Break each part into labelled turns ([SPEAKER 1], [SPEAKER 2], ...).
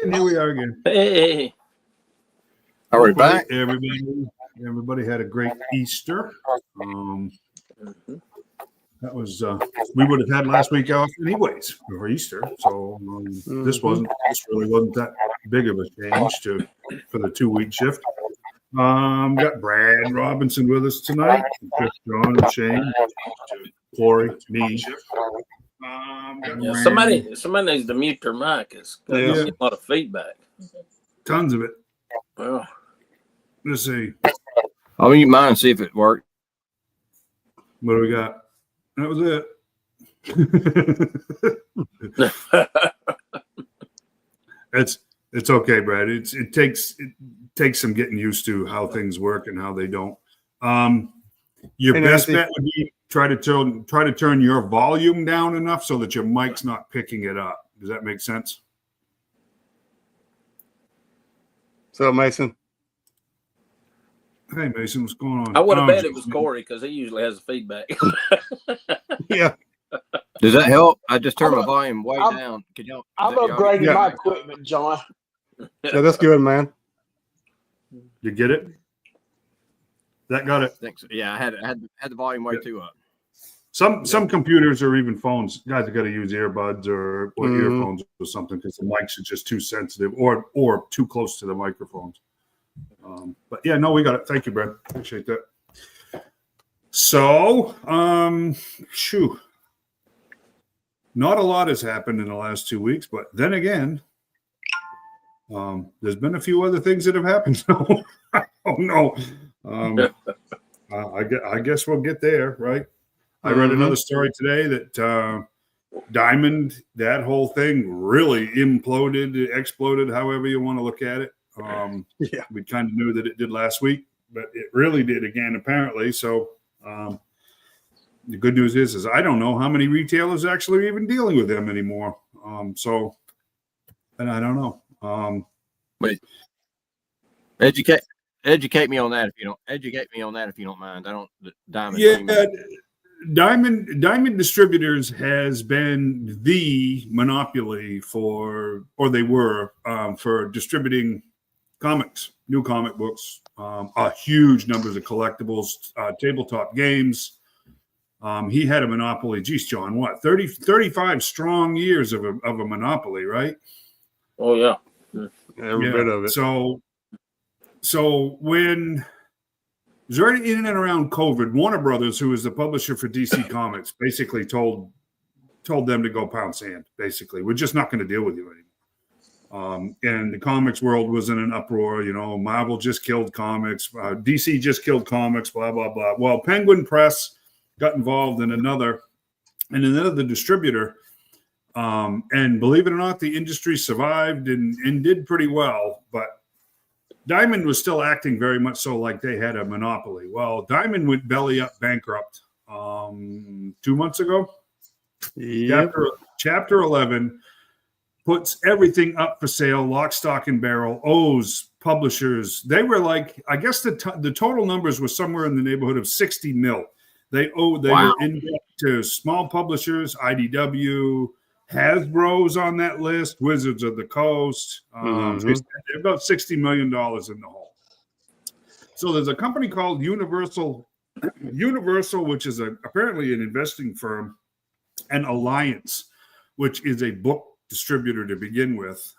[SPEAKER 1] And here we are again.
[SPEAKER 2] Hey.
[SPEAKER 3] Are we back?
[SPEAKER 1] Everybody had a great Easter. That was we would have had last week off anyways for Easter, so this really wasn't that big of a change for the 2-week shift. Got Brad Robinson with us tonight, Chris, John, and Shane, Corey, me.
[SPEAKER 2] Somebody needs to mute their mic. It's getting a lot of feedback.
[SPEAKER 1] Tons of it.
[SPEAKER 2] Well,
[SPEAKER 1] let's see.
[SPEAKER 3] I'll mute mine and see if it worked.
[SPEAKER 1] What do we got? That was it. It's okay, Brad. It takes some getting used to how things work and how they don't. Your best bet would be try to turn your volume down enough so that your mic's not picking it up. Does that make sense?
[SPEAKER 4] So, Mason.
[SPEAKER 1] Hey, Mason, what's going on?
[SPEAKER 2] I would have bet it was Corey because he usually has the feedback.
[SPEAKER 4] Yeah.
[SPEAKER 3] Does that help? I just turned my volume way down. Can y'all?
[SPEAKER 5] I'm upgrading my equipment, John.
[SPEAKER 4] Yeah, that's good, man.
[SPEAKER 1] You get it? That got it.
[SPEAKER 3] Thanks. Yeah, I had the volume way too up.
[SPEAKER 1] Some computers or even phones, guys have got to use earbuds or earphones or something because the mics are just too sensitive or too close to the microphones. But yeah, no, we got it. Thank you, Brad. Appreciate that. So, not a lot has happened in the last 2 weeks, but then again, there's been a few other things that have happened. So, oh no. I guess we'll get there, right? I read another story today that Diamond, that whole thing really exploded, however you want to look at it. We kind of knew that it did last week, but it really did again, apparently. So the good news is I don't know how many retailers actually are even dealing with them anymore. And I don't know.
[SPEAKER 3] Wait, educate me on that if you don't mind. I don't Diamond.
[SPEAKER 1] Yeah, Diamond Distributors has been the monopoly for distributing comics, new comic books, huge numbers of collectibles, tabletop games. He had a monopoly. Geez, John, what, 35 strong years of a monopoly, right?
[SPEAKER 2] Oh, yeah.
[SPEAKER 4] Every bit of it.
[SPEAKER 1] So when it was right in and around COVID, Warner Brothers, who is the publisher for DC Comics, basically told them to go pound sand. Basically, we're just not going to deal with you anymore. And the comics world was in an uproar. You know, Marvel just killed comics, DC just killed comics, blah blah blah. Well, Penguin Press got involved in another distributor, and believe it or not, the industry survived and did pretty well, but Diamond was still acting very much so like they had a monopoly. Well, Diamond went belly up bankrupt 2 months ago.
[SPEAKER 4] Yep.
[SPEAKER 1] Chapter 11 puts everything up for sale, lock, stock, and barrel, owes publishers. They were like, I guess the total numbers were somewhere in the neighborhood of 60 mil. They were in debt to small publishers, IDW, Hasbro's on that list, Wizards of the Coast. They're about $60 million in the hole. So there's a company called Universal, which is apparently an investing firm, and Alliance, which is a book distributor to begin with.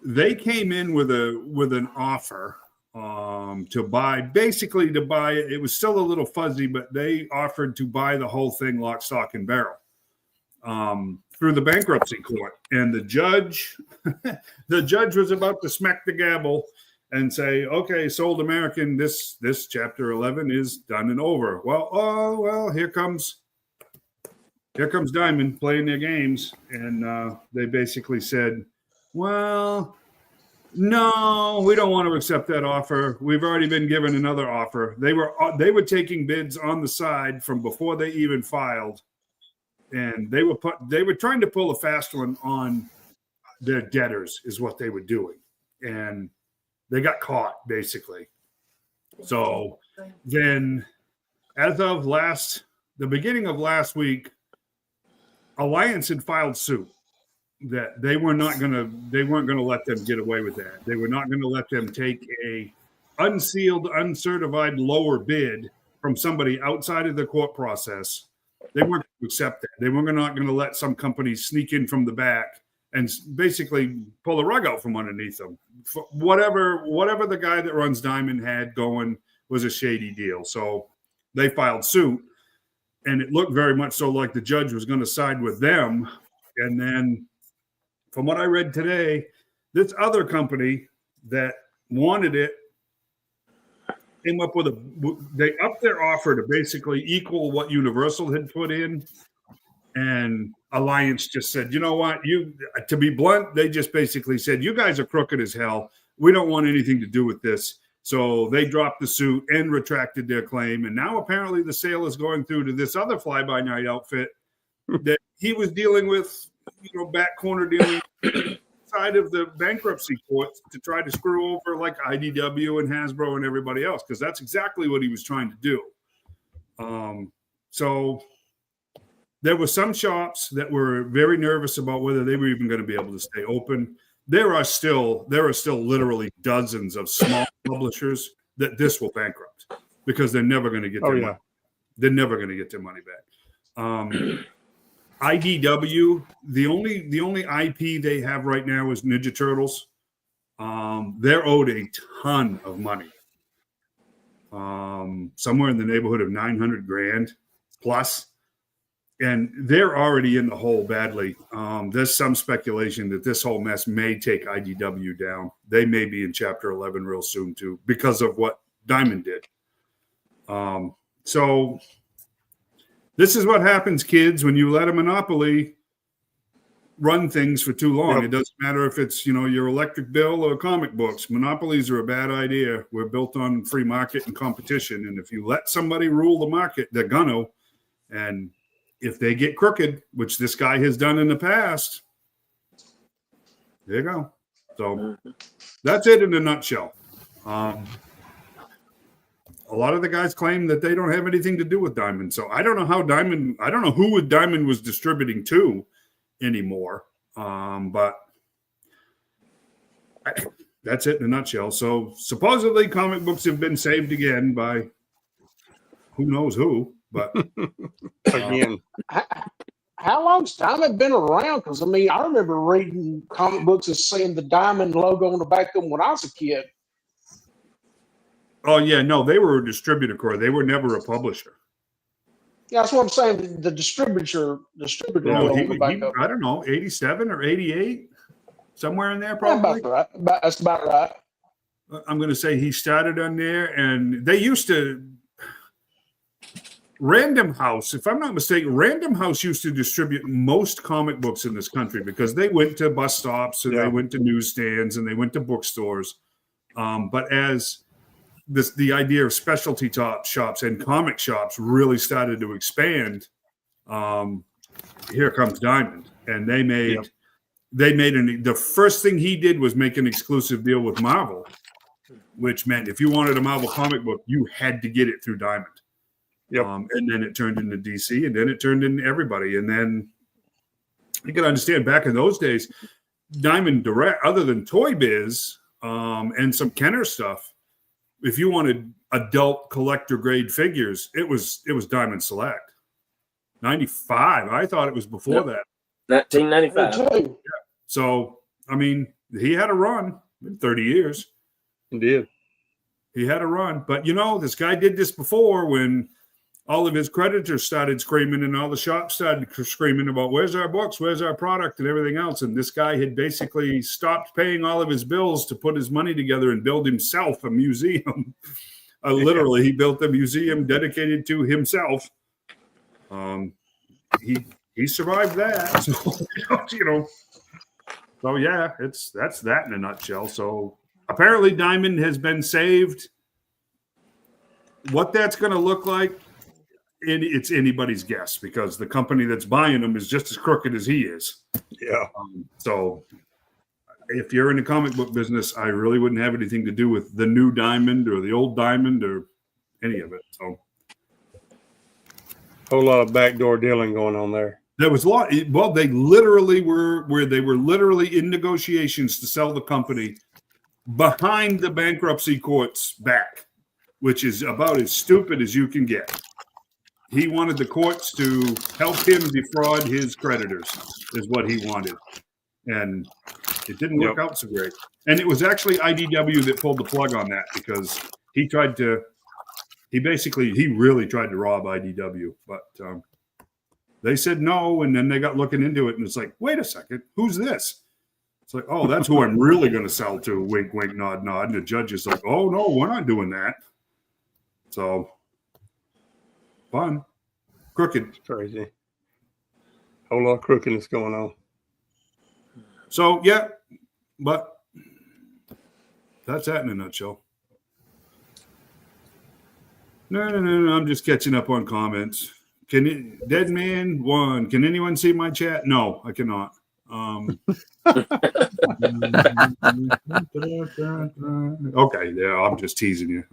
[SPEAKER 1] They came in with an offer to buy it. It was still a little fuzzy, but they offered to buy the whole thing lock, stock, and barrel through the bankruptcy court. And the judge was about to smack the gavel and say, okay, sold American, this chapter 11 is done and over. Well, here comes Diamond playing their games. And they basically said, well, no, we don't want to accept that offer. We've already been given another offer. They were taking bids on the side from before they even filed, and they were trying to pull a fast one on their debtors, is what they were doing, and they got caught basically. So then, as of the beginning of last week, Alliance had filed suit that they weren't going to let them get away with that. They were not going to let them take a unsealed, uncertified lower bid from somebody outside of the court process. They weren't going to accept that. They were not going to let some company sneak in from the back and basically pull the rug out from underneath them. Whatever the guy that runs Diamond had going was a shady deal. So they filed suit, and it looked very much so like the judge was going to side with them. And then, from what I read today, this other company that wanted it came up with they upped their offer to basically equal what Universal had put in. And Alliance just said, you know what, to be blunt, they just basically said, you guys are crooked as hell. We don't want anything to do with this. So they dropped the suit and retracted their claim. And now apparently the sale is going through to this other fly-by-night outfit that he was dealing with, back corner dealing side of the bankruptcy court to try to screw over like IDW and Hasbro and everybody else, because that's exactly what he was trying to do. So there were some shops that were very nervous about whether they were even going to be able to stay open. There are still literally dozens of small publishers that this will bankrupt because they're never going to get their money. They're never going to get their money back. IDW, the only IP they have right now is Ninja Turtles. They're owed a ton of money, somewhere in the neighborhood of $900,000 plus, and they're already in the hole badly. There's some speculation that this whole mess may take IDW down. They may be in Chapter 11 real soon too, because of what Diamond did. So. This is what happens, kids, when you let a monopoly run things for too long. Yep. It doesn't matter if it's, your electric bill or comic books. Monopolies are a bad idea. We're built on free market and competition. And if you let somebody rule the market, they're gonna. And if they get crooked, which this guy has done in the past, there you go. So that's it in a nutshell. A lot of the guys claim that they don't have anything to do with Diamond. So I don't know who Diamond was distributing to anymore. But that's it in a nutshell. So supposedly comic books have been saved again by who knows who, but
[SPEAKER 4] again.
[SPEAKER 5] How long's Diamond been around? Because I remember reading comic books and seeing the Diamond logo on the back of them when I was a kid.
[SPEAKER 1] Oh, yeah, no, they were a distributor, Corey. They were never a publisher.
[SPEAKER 5] Yeah, that's what I'm saying. The distributor.
[SPEAKER 1] I don't know, 87 or 88, somewhere in there, probably.
[SPEAKER 5] Yeah, about right. That's about right.
[SPEAKER 1] I'm going to say he started on there, and they used to. Random House, if I'm not mistaken, Random House used to distribute most comic books in this country because they went to bus stops and they went to newsstands and they went to bookstores. But as the idea of specialty shops and comic shops really started to expand, here comes Diamond, and they made the first thing he did was make an exclusive deal with Marvel, which meant if you wanted a Marvel comic book, you had to get it through Diamond.
[SPEAKER 4] Yep.
[SPEAKER 1] And then it turned into DC, and then it turned into everybody. And then you can understand back in those days, Diamond Direct, other than Toy Biz and some Kenner stuff, if you wanted adult collector grade figures, it was Diamond Select. 95. I thought it was before that.
[SPEAKER 2] 1995.
[SPEAKER 1] So, I mean, he had a run, 30 years.
[SPEAKER 4] He did.
[SPEAKER 1] He had a run. But, this guy did this before when all of his creditors started screaming and all the shops started screaming about where's our books, where's our product and everything else. And this guy had basically stopped paying all of his bills to put his money together and build himself a museum. Literally, he built a museum dedicated to himself. He survived that. So, So yeah, that's that in a nutshell. So apparently Diamond has been saved. What that's going to look like, it's anybody's guess because the company that's buying them is just as crooked as he is.
[SPEAKER 4] Yeah.
[SPEAKER 1] So if you're in the comic book business, I really wouldn't have anything to do with the new Diamond or the old Diamond or any of it. So
[SPEAKER 4] Whole lot of backdoor dealing going on there.
[SPEAKER 1] there was a lot. Well, they literally were literally in negotiations to sell the company behind the bankruptcy court's back, which is about as stupid as you can get. He wanted the courts to help him defraud his creditors, is what he wanted. And it didn't work out so great. And it was actually IDW that pulled the plug on that because he really tried to rob IDW, but they said no. And then they got looking into it and it's like, wait a second, who's this? It's like, oh, that's who I'm really going to sell to. Wink, wink, nod, nod. And the judge is like, oh, no, we're not doing that. So fun. Crooked.
[SPEAKER 4] It's crazy. Whole lot of crookedness going on.
[SPEAKER 1] So, yeah, but that's that in a nutshell. No, I'm just catching up on comments. Dead Man 1, can anyone see my chat? No, I cannot. Okay, yeah, I'm just teasing you.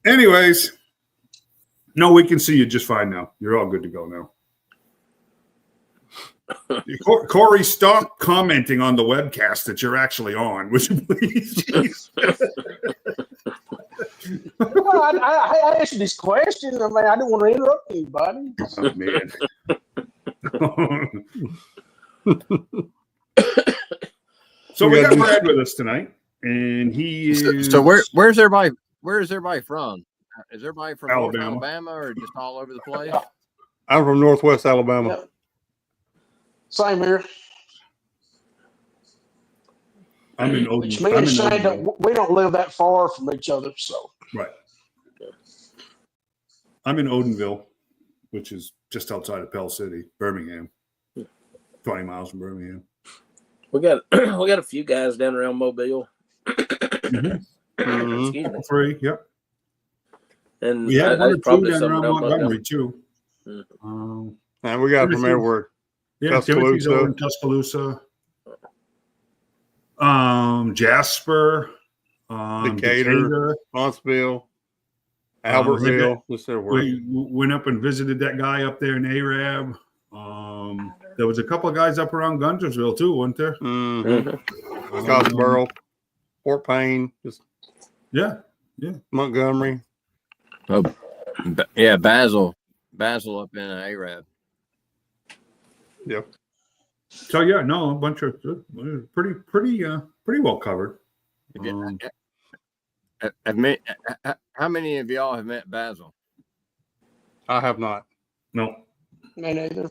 [SPEAKER 1] Anyways, no, we can see you just fine now. You're all good to go now. Corey, stop commenting on the webcast that you're actually on, would you please?
[SPEAKER 5] Well, I asked you this question. I mean, I didn't want to interrupt anybody.
[SPEAKER 1] Oh, man. So we got Brad with us tonight, and he is.
[SPEAKER 3] So where's everybody? Where is everybody from? Is everybody from
[SPEAKER 1] Alabama.
[SPEAKER 3] North Alabama or just all over the place?
[SPEAKER 4] I'm from Northwest Alabama.
[SPEAKER 5] Yep. Same here.
[SPEAKER 1] I'm in Odin.
[SPEAKER 5] Which me and Shane, we don't live that far from each other, so.
[SPEAKER 1] Right. I'm in Odinville, which is just outside of Pell City, Birmingham. 20 miles from Birmingham.
[SPEAKER 2] We got a few guys down around Mobile.
[SPEAKER 1] Mm-hmm.
[SPEAKER 2] Excuse me.
[SPEAKER 1] 3, yep.
[SPEAKER 2] And
[SPEAKER 1] We had one or two
[SPEAKER 2] probably
[SPEAKER 1] down
[SPEAKER 2] some
[SPEAKER 1] around
[SPEAKER 2] around
[SPEAKER 1] Montgomery, too.
[SPEAKER 2] Mm-hmm.
[SPEAKER 4] And we got them everywhere.
[SPEAKER 1] Yeah, Timothy's over in Tuscaloosa. Jasper.
[SPEAKER 4] Decatur, Huntsville, Albertville. Just everywhere.
[SPEAKER 1] We went up and visited that guy up there in Arab. There was a couple of guys up around Guntersville, too, wasn't there?
[SPEAKER 4] Mm-hmm. Scottsboro, Fort Payne, just Montgomery.
[SPEAKER 3] Oh, yeah, Basil up in Arab.
[SPEAKER 4] Yep.
[SPEAKER 1] So yeah, no, a bunch of pretty well covered.
[SPEAKER 3] How many of y'all have met Basil?
[SPEAKER 4] I have not.
[SPEAKER 1] No,
[SPEAKER 5] Me neither.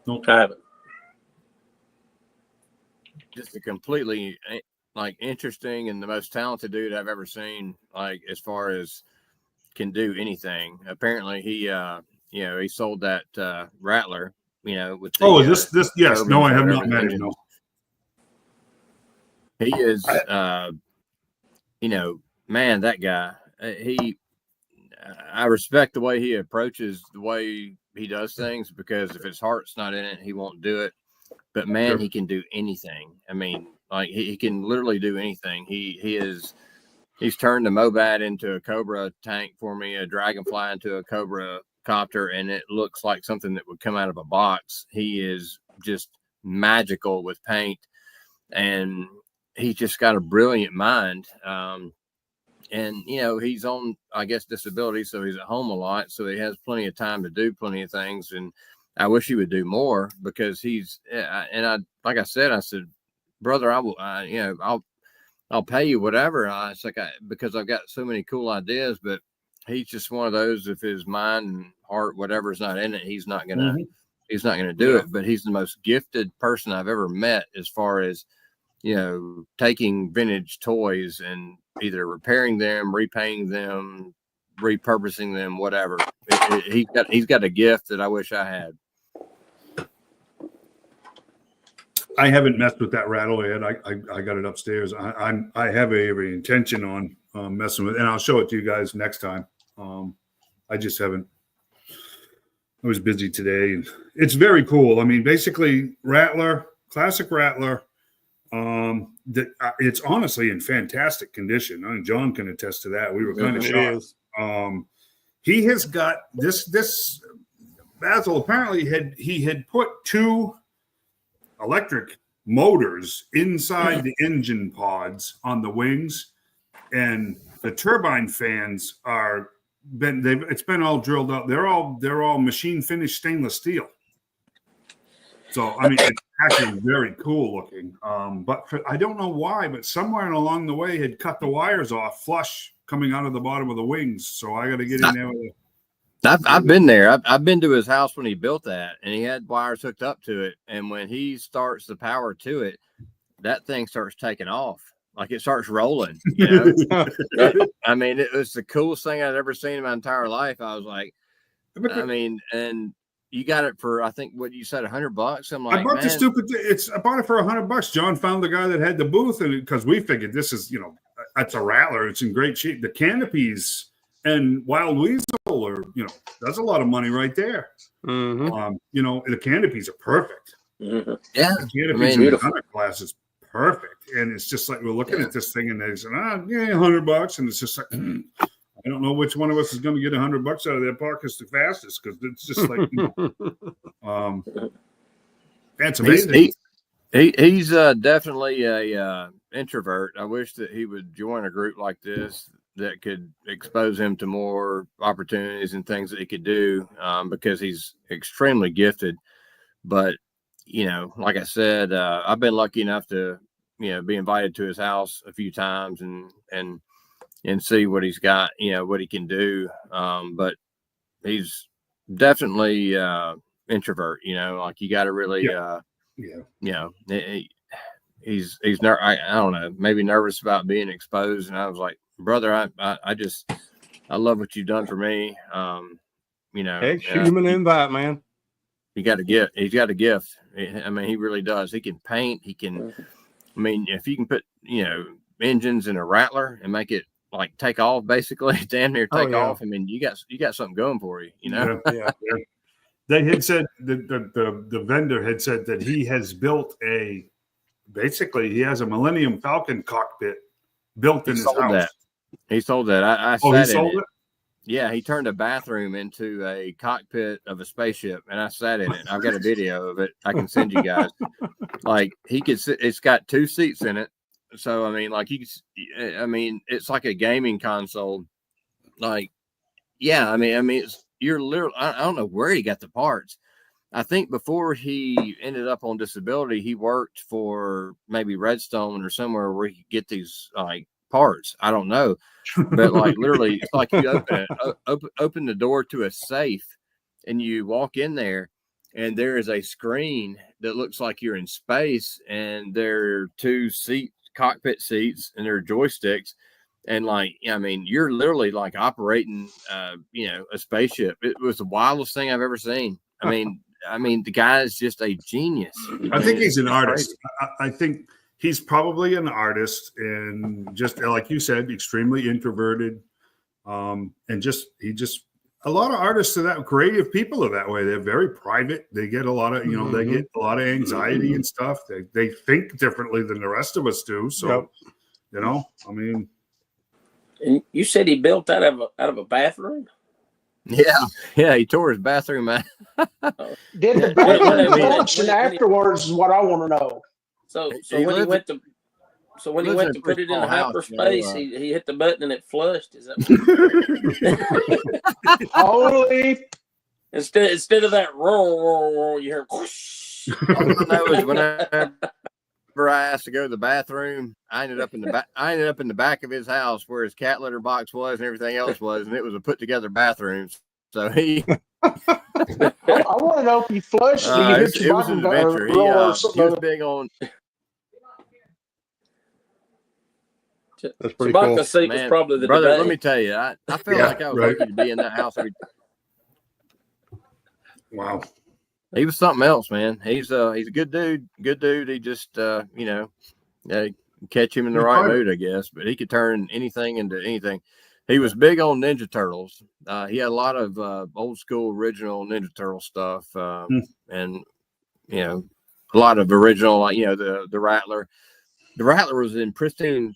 [SPEAKER 1] no.
[SPEAKER 2] I haven't.
[SPEAKER 3] Just a completely interesting and the most talented dude I've ever seen. As far as can do anything. Apparently, he sold that Rattler. With the,
[SPEAKER 1] this yes, no, I have not met him. No.
[SPEAKER 3] He is, man, that guy. I respect the way he approaches the way he does things, because if his heart's not in it, he won't do it. But man,
[SPEAKER 1] Sure.
[SPEAKER 3] he can do anything. I mean, like he can literally do anything. He's turned a Mobat into a Cobra tank for me, a Dragonfly into a Cobra copter, and it looks like something that would come out of a box. He is just magical with paint, and he's just got a brilliant mind. And he's on, I guess, disability, so he's at home a lot, so he has plenty of time to do plenty of things. And I wish he would do more, because like I said, brother, I'll pay you whatever. It's like because I've got so many cool ideas, but he's just one of those. If his mind and heart, whatever's not in it, he's not gonna do it. But he's the most gifted person I've ever met, as far as taking vintage toys and either repairing them, repainting them, repurposing them, whatever. He's got a gift that I wish I had.
[SPEAKER 1] I haven't messed with that rattle yet. I got it upstairs. I have every intention on messing with it, and I'll show it to you guys next time. I just haven't. I was busy today, and it's very cool. I mean, basically, Rattler, classic Rattler. It's honestly in fantastic condition. I mean, John can attest to that. We were kind of shocked. He has got this Basil. Apparently, he had put 2 electric motors inside the engine pods on the wings, and the turbine fans it's been all drilled out. They're all machine finished stainless steel. So I mean, it's actually very cool looking. But I don't know why, but somewhere along the way had cut the wires off flush coming out of the bottom of the wings. So I got to get in there with
[SPEAKER 3] I've been there. I've been to his house when he built that, and he had wires hooked up to it. And when he starts the power to it, that thing starts taking off. Like it starts rolling. I mean, it was the coolest thing I'd ever seen in my entire life. I was like, I mean, and you got it for, I think, what you said, $100. I'm like,
[SPEAKER 1] I bought the stupid. I bought it for $100. John found the guy that had the booth, and because we figured this is, that's a Rattler. It's in great shape. The canopies and Wild Weasel are, that's a lot of money right there.
[SPEAKER 4] Mm-hmm.
[SPEAKER 1] The canopies are perfect.
[SPEAKER 2] Mm-hmm.
[SPEAKER 3] Yeah,
[SPEAKER 1] the canopies in the hunter class is perfect, and it's just like we're looking at this thing, and they said, $100, and it's just like. I don't know which one of us is going to get $100 out of their pockets the fastest, because it's just like, that's amazing.
[SPEAKER 3] He's definitely a introvert. I wish that he would join a group like this that could expose him to more opportunities and things that he could do, because he's extremely gifted. But, like I said, I've been lucky enough to, be invited to his house a few times and see what he's got, what he can do. But he's definitely introvert, like you got to really, he's I don't know, maybe nervous about being exposed. And I was like, brother, I love what you've done for me.
[SPEAKER 4] Human invite, man.
[SPEAKER 3] He's got a gift. I mean, he really does. He can paint. He can, I mean, if you can put, engines in a Rattler and make it like take off, basically damn near take off. I mean, you got something going for you, Yeah.
[SPEAKER 1] They had said the vendor had said that he has built he has a Millennium Falcon cockpit built in his house.
[SPEAKER 3] He sold that. I
[SPEAKER 1] he
[SPEAKER 3] sat
[SPEAKER 1] sold
[SPEAKER 3] in
[SPEAKER 1] it?
[SPEAKER 3] Yeah, he turned a bathroom into a cockpit of a spaceship, and I sat in it. I've got a video of it. I can send you guys. Like he could sit. It's got 2 seats in it. So, I mean, like it's like a gaming console. Like, yeah, I mean, you're literally, I don't know where he got the parts. I think before he ended up on disability, he worked for maybe Redstone or somewhere where he could get these like parts. I don't know, but like literally, it's like you open the door to a safe, and you walk in there, and there is a screen that looks like you're in space, and there are 2 cockpit seats, and there are joysticks, and like, I mean, you're literally like operating, a spaceship. It was the wildest thing I've ever seen. I mean, the guy is just a genius.
[SPEAKER 1] I think he's an artist. I think he's probably an artist, and just like you said, extremely introverted. And a lot of artists are that creative people are that way. They're very private. They get a lot of, they get a lot of anxiety and stuff. They think differently than the rest of us do. So, I mean.
[SPEAKER 2] And you said he built out of a bathroom?
[SPEAKER 3] Yeah, he tore his bathroom out.
[SPEAKER 5] Did the bathroom function afterwards is what I want to know.
[SPEAKER 2] So when he went to put it in hyperspace, he hit the button and it flushed. Is that
[SPEAKER 5] Holy!
[SPEAKER 2] Instead of that roar, you hear whoosh.
[SPEAKER 3] All I know is whenever I asked to go to the bathroom, I ended up in the back of his house where his cat litter box was and everything else was, and it was a put together bathroom. So he.
[SPEAKER 5] I want to know if he flushed.
[SPEAKER 3] It was an adventure. He was big on.
[SPEAKER 4] That's pretty cool.
[SPEAKER 2] Seat was probably the
[SPEAKER 3] brother.
[SPEAKER 2] debate.
[SPEAKER 3] Let me tell you, I felt like I was lucky to be in that house.
[SPEAKER 1] Wow.
[SPEAKER 3] He was something else, man. He's a good dude. Good dude. He just catch him in the right mood, I guess. But he could turn anything into anything. He was big on Ninja Turtles. He had a lot of old school original Ninja Turtle stuff, and a lot of original, like the Rattler. The Rattler was in pristine,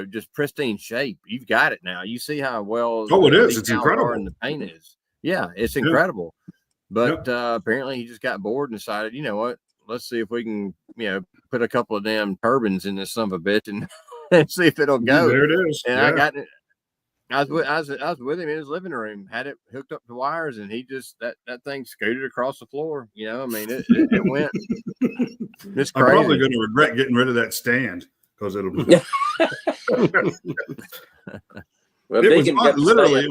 [SPEAKER 3] just pristine shape. You've got it now. You see how well.
[SPEAKER 1] Oh, it is. It's incredible.
[SPEAKER 3] And the paint is. Yeah, it's incredible. But apparently he just got bored and decided, you know what? Let's see if we can, put a couple of damn turbines in this son of a bitch and see if it'll go.
[SPEAKER 1] There it is.
[SPEAKER 3] And I got it. I was with him in his living room, had it hooked up to wires, and he just that thing scooted across the floor. I mean, it went. It's crazy.
[SPEAKER 1] I'm probably going to regret getting rid of that stand because it'll be.
[SPEAKER 2] Well,
[SPEAKER 1] it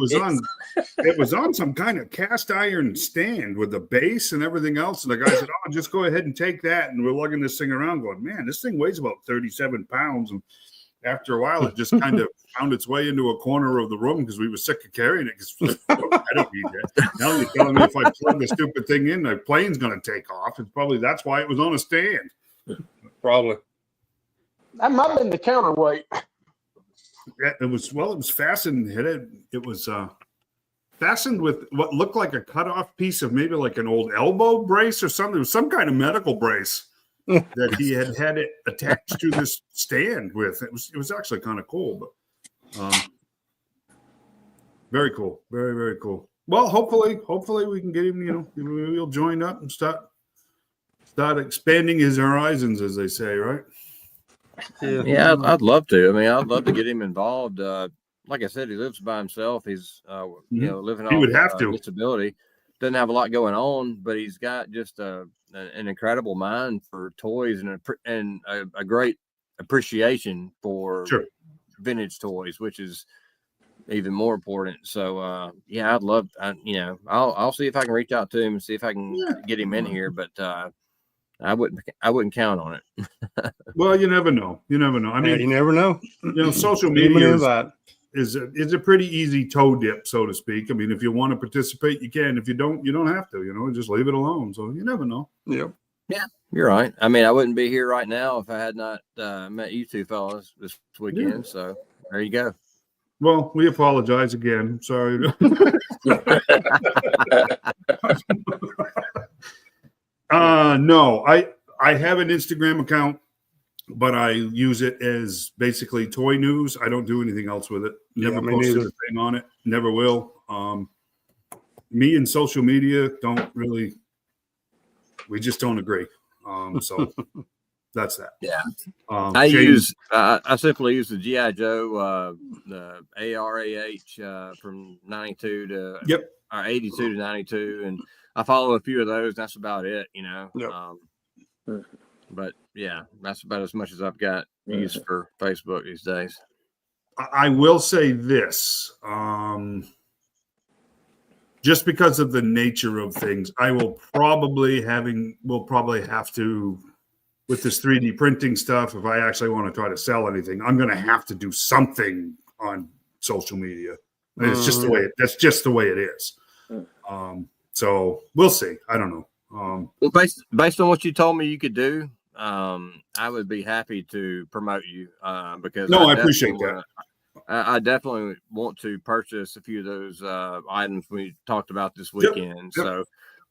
[SPEAKER 1] was on some kind of cast iron stand with the base and everything else. And the guy said, "Oh, just go ahead and take that." And we're lugging this thing around, going, "Man, this thing weighs about 37 pounds." And after a while, it just kind of found its way into a corner of the room because we were sick of carrying it. Because I don't need that. Now you're telling me if I plug the stupid thing in, the plane's going to take off. It's probably that's why it was on a stand.
[SPEAKER 4] Probably.
[SPEAKER 5] That might have been the counterweight.
[SPEAKER 1] Yeah, it was fastened. It was fastened with what looked like a cut-off piece of maybe like an old elbow brace or something. It was some kind of medical brace that he had it attached to this stand with. It was actually kind of cool, but very cool, very very cool. Well, hopefully we can get him. We'll join up and start expanding his horizons, as they say, right?
[SPEAKER 3] Yeah, I'd love to. I mean, I'd love to get him involved. Like I said, he lives by himself. He's living off disability. Doesn't have a lot going on, but he's got just an incredible mind for toys and a great appreciation for vintage toys, which is even more important. So I'd love. I'll see if I can reach out to him and see if I can get him in here, but. I wouldn't count on it.
[SPEAKER 1] Well, you never know. I mean,
[SPEAKER 4] you never know.
[SPEAKER 1] Social media is a pretty easy toe dip, so to speak. I mean, if you want to participate, you can. If you don't, you don't have to. Just leave it alone. So you never know.
[SPEAKER 4] Yep.
[SPEAKER 3] Yeah, you're right. I mean, I wouldn't be here right now if I had not met you two fellas this weekend. Yeah. So there you go.
[SPEAKER 1] Well, we apologize again. Sorry. No, I have an Instagram account, but I use it as basically toy news. I don't do anything else with it. Never posted a thing on it. Never will. Me and social media we just don't agree. So that's that.
[SPEAKER 3] Yeah. I simply use the G.I. Joe, the ARAH from 92 to 82 to 92. And I follow a few of those. That's about it, Yep. But yeah, that's about as much as I've got used for Facebook these days.
[SPEAKER 1] I will say this, just because of the nature of things, I will probably have to, with this 3D printing stuff, if I actually want to try to sell anything, I'm going to have to do something on social media. I mean, it's just the way that's just the way it is. So we'll see. I don't know.
[SPEAKER 3] Well, based on what you told me you could do, I would be happy to promote you because
[SPEAKER 1] I appreciate that.
[SPEAKER 3] I definitely want to purchase a few of those items we talked about this weekend.
[SPEAKER 1] Yep.
[SPEAKER 3] So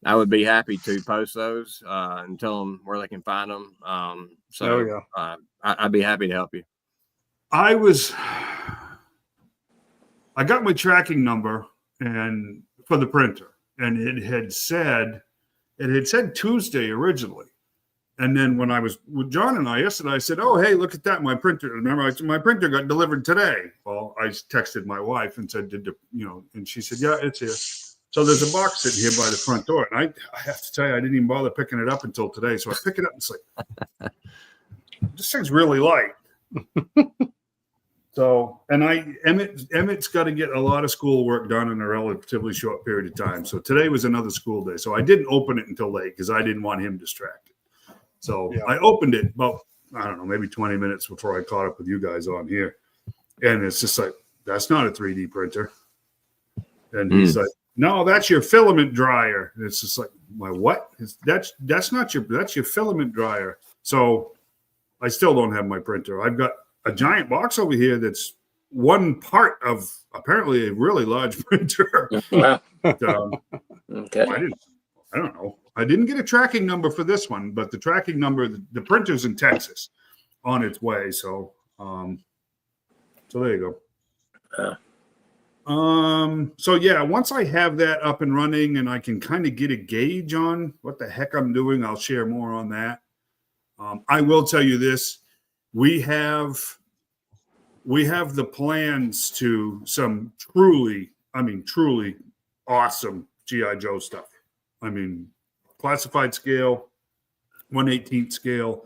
[SPEAKER 3] I would be happy to post those and tell them where they can find them. I'd be happy to help you.
[SPEAKER 1] I got my tracking number and for the printer, and it had said Tuesday originally. And then when I was with John and I yesterday, I said, "Oh, hey, look at that! My printer." Remember, my printer got delivered today. Well, I texted my wife and said, and she said, "Yeah, it's here." So there's a box sitting here by the front door, and I have to tell you, I didn't even bother picking it up until today. So I pick it up and it's like, this thing's really light. So, and Emmett's got to get a lot of school work done in a relatively short period of time. So today was another school day. So I didn't open it until late because I didn't want him distracted. So I opened it about, I don't know, maybe 20 minutes before I caught up with you guys on here. And it's just like, that's not a 3D printer. And he's like, no, that's your filament dryer. And it's just like, my what? That's your filament dryer. So I still don't have my printer. I've got a giant box over here that's one part of apparently a really large printer.
[SPEAKER 2] Wow.
[SPEAKER 1] But,
[SPEAKER 2] Okay.
[SPEAKER 1] I don't know. I didn't get a tracking number for this one, but the tracking number, the printer's in Texas on its way. So, so there you go. So yeah, once I have that up and running and I can kind of get a gauge on what the heck I'm doing, I'll share more on that. I will tell you this. We have the plans to some truly awesome G.I. Joe stuff. I mean, classified scale, 1/18 scale,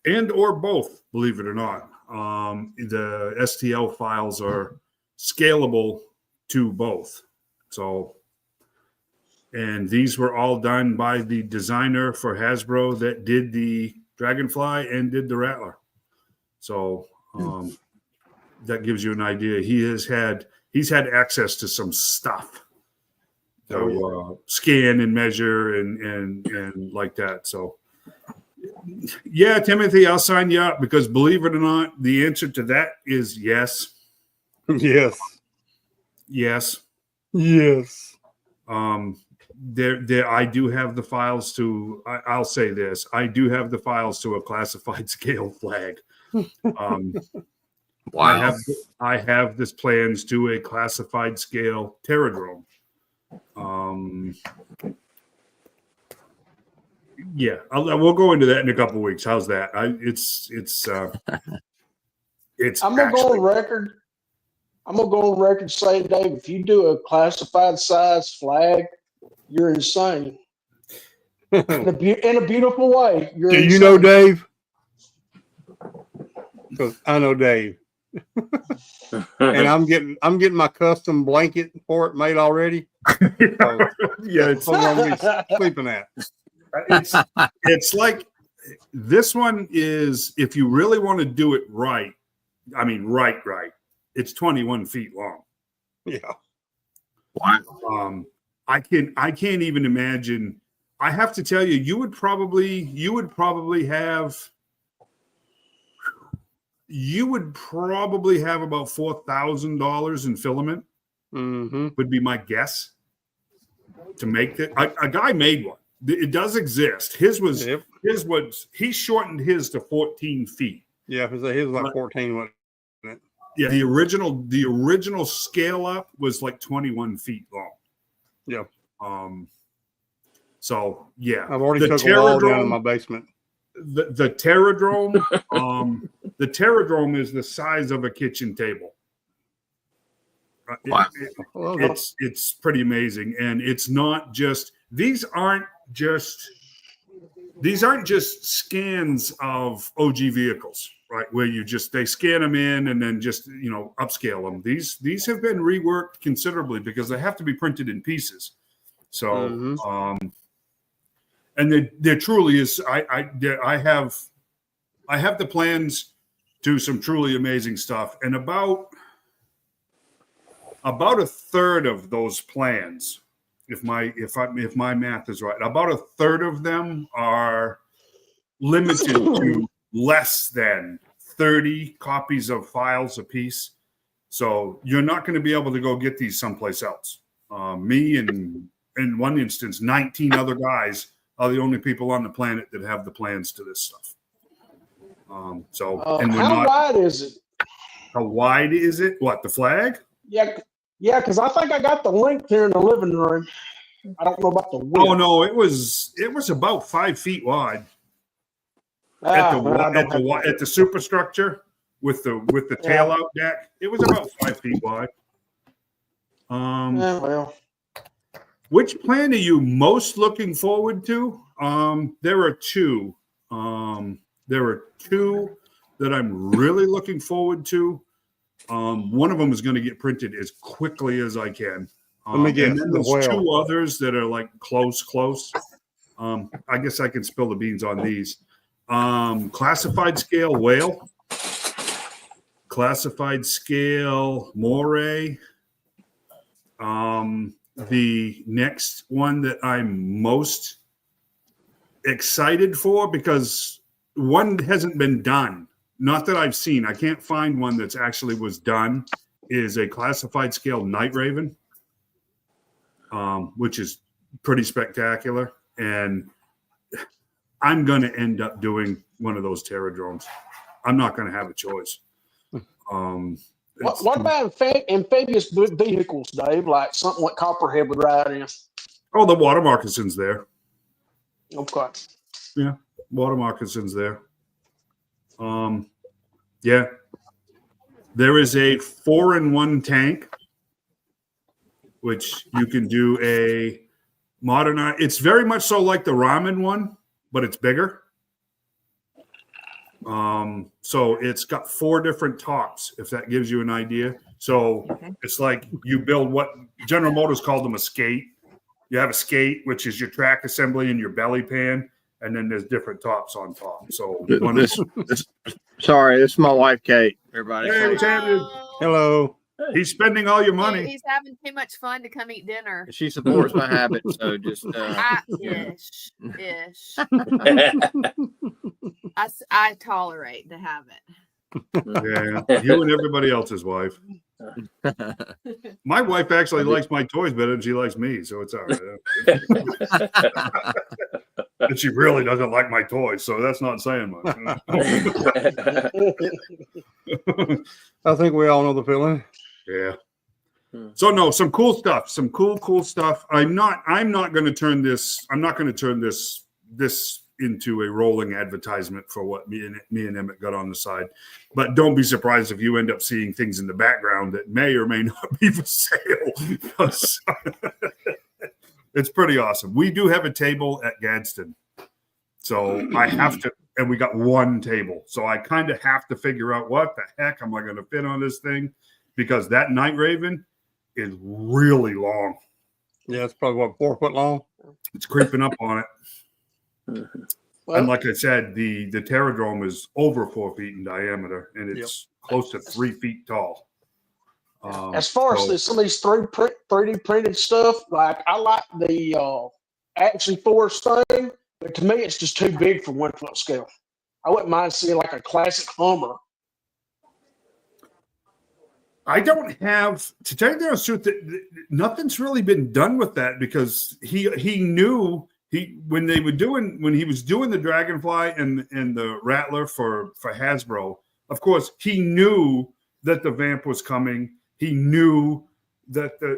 [SPEAKER 1] and or both, believe it or not. The STL files are scalable to both. So, and these were all done by the designer for Hasbro that did the Dragonfly and did the Rattler. So that gives you an idea. He's had access to some stuff. So scan and measure and like that. So yeah, Timothy, I'll sign you up because believe it or not, the answer to that is yes.
[SPEAKER 4] Yes.
[SPEAKER 1] Yes.
[SPEAKER 4] Yes.
[SPEAKER 1] There I do have the files to I'll say this. I do have the files to a classified scale flag.
[SPEAKER 3] Wow.
[SPEAKER 1] I have this plans to a classified scale Terradrome. Yeah, we'll go into that in a couple of weeks. How's that? It's
[SPEAKER 5] I'm gonna go on record. I'm gonna go on record saying, Dave, if you do a classified size flag, you're insane. In a beautiful way. You're
[SPEAKER 4] Do
[SPEAKER 5] insane.
[SPEAKER 4] you know Dave? Because I know Dave. And I'm getting my custom blanket for it made already. So,
[SPEAKER 1] yeah,
[SPEAKER 4] that's what I'm gonna be sleeping at.
[SPEAKER 1] It's like this one is, if you really want to do it right, I mean right, it's 21 feet long.
[SPEAKER 4] Yeah.
[SPEAKER 3] Wow.
[SPEAKER 1] I can't even imagine. I have to tell you, you would probably have about $4,000 in filament. Would be my guess to make it. A guy made one. It does exist. His was he shortened his to 14 feet.
[SPEAKER 4] Yeah, his was like 14. Wasn't it?
[SPEAKER 1] Yeah, the original scale up was like 21 feet long.
[SPEAKER 4] Yeah.
[SPEAKER 1] So yeah,
[SPEAKER 4] I've already took a wall down in my basement.
[SPEAKER 1] The Terradrome, the Terradrome is the size of a kitchen table.
[SPEAKER 3] Wow.
[SPEAKER 1] It's pretty amazing, and it's not just these aren't just scans of OG vehicles, right? Where they scan them in and then just upscale them. These have been reworked considerably because they have to be printed in pieces. So and there truly is. I have the plans to some truly amazing stuff, and about a third of those plans, if my math is right, about a third of them are limited to less than 30 copies of files a piece. So you're not going to be able to go get these someplace else. Me and in one instance, 19 other guys are the only people on the planet that have the plans to this stuff. And we're
[SPEAKER 5] how wide is it?
[SPEAKER 1] How wide is it? What, the flag?
[SPEAKER 5] Yeah, because I think I got the length here in the living room. I don't know about the width.
[SPEAKER 1] Oh no, it was about 5 feet wide at the superstructure with the tail out deck. It was about 5 feet wide. Which plan are you most looking forward to? There are two. There are two that I'm really looking forward to. One of them is going to get printed as quickly as I can.
[SPEAKER 4] Let me guess.
[SPEAKER 1] And then there's two others that are like close. I guess I can spill the beans on these. Classified scale whale, classified scale moray. The next one that I'm most excited for, because one hasn't been done. Not that I've seen. I can't find one that's actually was done. Is a classified scale night raven, which is pretty spectacular. And I'm going to end up doing one of those Terradromes. I'm not going to have a choice.
[SPEAKER 5] What about amphibious vehicles, Dave? Like something like Copperhead would ride in?
[SPEAKER 1] Oh, the water moccasins there.
[SPEAKER 5] Okay.
[SPEAKER 1] Yeah, water moccasins there. Yeah. There is a 4-in-1 tank, which you can do a modern. It's very much so like the ramen one, but it's bigger. So it's got 4 different tops, if that gives you an idea. So it's like you build what General Motors called them a skate. You have a skate, which is your track assembly and your belly pan, and then there's different tops on top. So
[SPEAKER 3] sorry, this is my wife, Kate. Everybody.
[SPEAKER 1] Hey, what's happening?
[SPEAKER 4] Hello.
[SPEAKER 1] He's spending all your money.
[SPEAKER 6] He's having too much fun to come eat dinner.
[SPEAKER 3] She supports my habit, so just
[SPEAKER 6] Ish. I tolerate the habit.
[SPEAKER 1] Yeah, you and everybody else's wife. My wife actually likes my toys better than she likes me, so it's all right. And she really doesn't like my toys, so that's not saying much.
[SPEAKER 4] I think we all know the feeling.
[SPEAKER 1] Yeah. So no, some cool stuff. Some cool stuff. I'm not going to turn this. I'm not going to turn this into a rolling advertisement for what me and Emmett got on the side. But don't be surprised if you end up seeing things in the background that may or may not be for sale. Because it's pretty awesome. We do have a table at Gadsden. So I have to, and we got one table. So I kind of have to figure out what the heck am I going to fit on this thing? Because that Night Raven is really long.
[SPEAKER 4] Yeah, it's probably 4 foot long.
[SPEAKER 1] It's creeping up on it. Well, and like I said, the Terradrome is over 4 feet in diameter, and it's close to 3 feet tall.
[SPEAKER 5] As far as some of these 3D printed stuff, like I like the Action Force thing, but to me it's just too big for 1 foot scale. I wouldn't mind seeing like a classic Hummer.
[SPEAKER 1] I don't have, to tell you the truth, nothing's really been done with that, because he knew when he was doing the Dragonfly and the Rattler for Hasbro. Of course, he knew that the Vamp was coming. He knew that the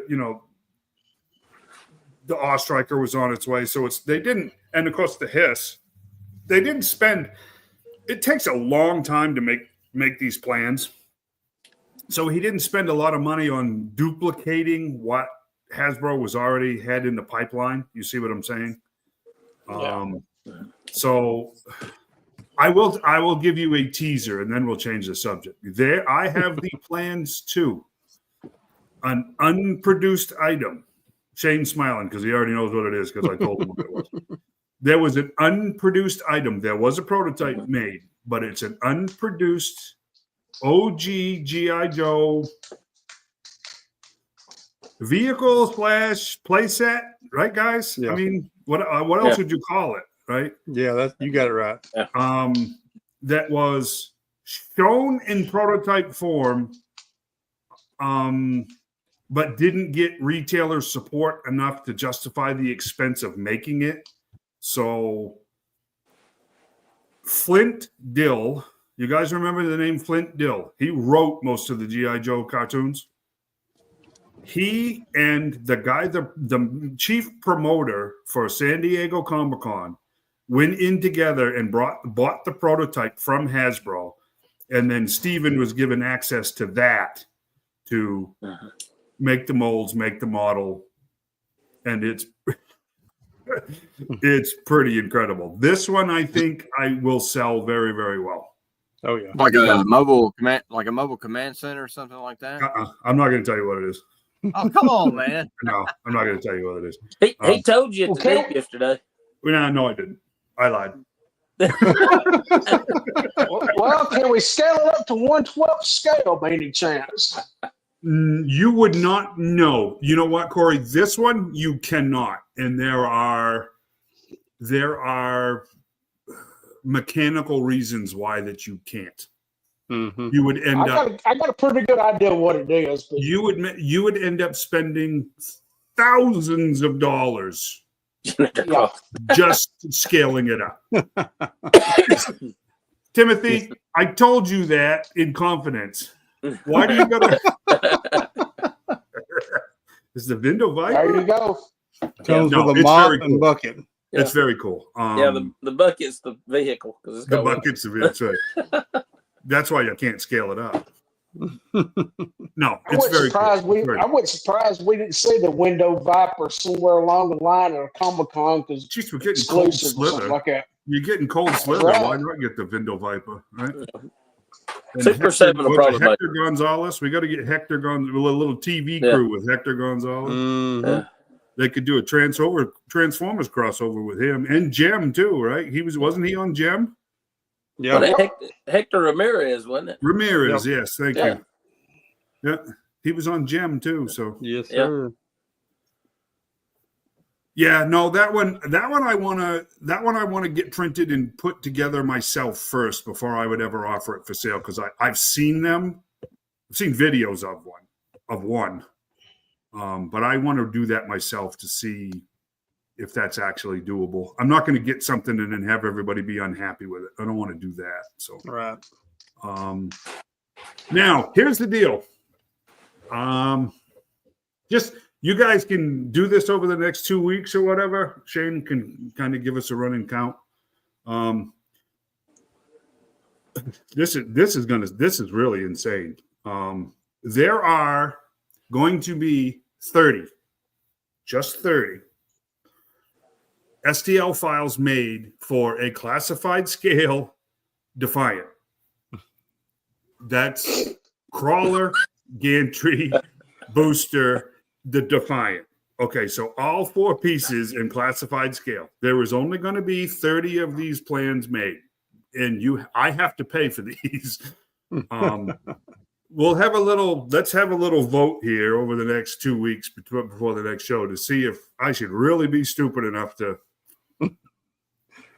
[SPEAKER 1] Ostriker was on its way. So they didn't, and of course the Hiss. They didn't spend. It takes a long time to make these plans. So he didn't spend a lot of money on duplicating what Hasbro was already had in the pipeline. You see what I'm saying? So I will give you a teaser, and then we'll change the subject. There, I have the plans to an unproduced item. Shane's smiling because he already knows what it is, because I told him what it was. There was an unproduced item. There was a prototype made, but it's an unproduced OG G.I. Joe vehicle / playset, right, guys? Yeah. I mean, what else would you call it, right?
[SPEAKER 4] Yeah, you got it right.
[SPEAKER 1] That was shown in prototype form but didn't get retailer support enough to justify the expense of making it. So Flint Dill, you guys remember the name Flint Dill? He wrote most of the G.I. Joe cartoons. He and the guy, the chief promoter for San Diego Comic-Con, went in together and bought the prototype from Hasbro. And then Steven was given access to that to make the molds, make the model. And it's pretty incredible. This one, I think I will sell very, very well.
[SPEAKER 4] Oh yeah.
[SPEAKER 3] Like a mobile command center or something like that.
[SPEAKER 1] I'm not going to tell you what it is.
[SPEAKER 3] Oh, come on, man.
[SPEAKER 1] No, I'm not going to tell you what it is.
[SPEAKER 2] He told you at the date yesterday.
[SPEAKER 1] No, I didn't. I lied.
[SPEAKER 5] Well, can we scale it up to 1/12 scale by any chance?
[SPEAKER 1] You would not know. You know what, Corey? This one you cannot. And there are mechanical reasons why that you can't.
[SPEAKER 4] Mm-hmm.
[SPEAKER 1] You would end up.
[SPEAKER 5] I got a pretty good idea of what it is. But
[SPEAKER 1] You would end up spending thousands of dollars
[SPEAKER 5] yeah.
[SPEAKER 1] just scaling it up. Timothy, I told you that in confidence. Why do you gotta? Is the window
[SPEAKER 5] There
[SPEAKER 1] Viper?
[SPEAKER 5] you go.
[SPEAKER 4] Comes
[SPEAKER 1] No,
[SPEAKER 4] with a
[SPEAKER 1] it's
[SPEAKER 4] mop
[SPEAKER 1] very
[SPEAKER 4] and
[SPEAKER 1] cool.
[SPEAKER 4] bucket.
[SPEAKER 1] It's very cool.
[SPEAKER 2] The bucket's the vehicle because it's
[SPEAKER 1] The
[SPEAKER 2] got
[SPEAKER 1] buckets of it. That's right. That's why you can't scale it up. No, it's very cool.
[SPEAKER 5] I wasn't surprised we didn't see the window Viper somewhere along the line at a Comic-Con because
[SPEAKER 1] Jeez, we're getting cold
[SPEAKER 5] exclusive or something
[SPEAKER 1] slither.
[SPEAKER 5] like that.
[SPEAKER 1] You're getting cold slither.
[SPEAKER 5] Right.
[SPEAKER 1] Why not get the window Viper? Right. And
[SPEAKER 2] Super 7 will probably make
[SPEAKER 1] Hector Gonzalez. We got to get Hector Gonzalez, a little TV crew with Hector Gonzalez.
[SPEAKER 4] Mm-hmm.
[SPEAKER 1] They could do a Transformers crossover with him and Gem too, right? Wasn't he on Gem?
[SPEAKER 4] Yeah.
[SPEAKER 2] Well, Hector Ramirez, wasn't it?
[SPEAKER 1] Ramirez, yes, thank
[SPEAKER 2] Yeah.
[SPEAKER 1] you. Yeah, he was on Gem too. So
[SPEAKER 4] Yes,
[SPEAKER 2] Yeah.
[SPEAKER 4] sir.
[SPEAKER 1] yeah, no, that one I wanna get printed and put together myself first before I would ever offer it for sale because I've seen them. I've seen videos of one. But I want to do that myself to see if that's actually doable. I'm not going to get something and then have everybody be unhappy with it. I don't want to do that. So,
[SPEAKER 4] Right.
[SPEAKER 1] now here's the deal. Just you guys can do this over the next 2 weeks or whatever. Shane can kind of give us a running count. This is really insane. There are going to be 30 STL files made for a classified scale Defiant. That's crawler, gantry, booster, the Defiant. Okay, so all 4 pieces in classified scale. There is only going to be 30 of these plans made, and I have to pay for these. Let's have a little vote here over the next 2 weeks before the next show to see if I should really be stupid enough to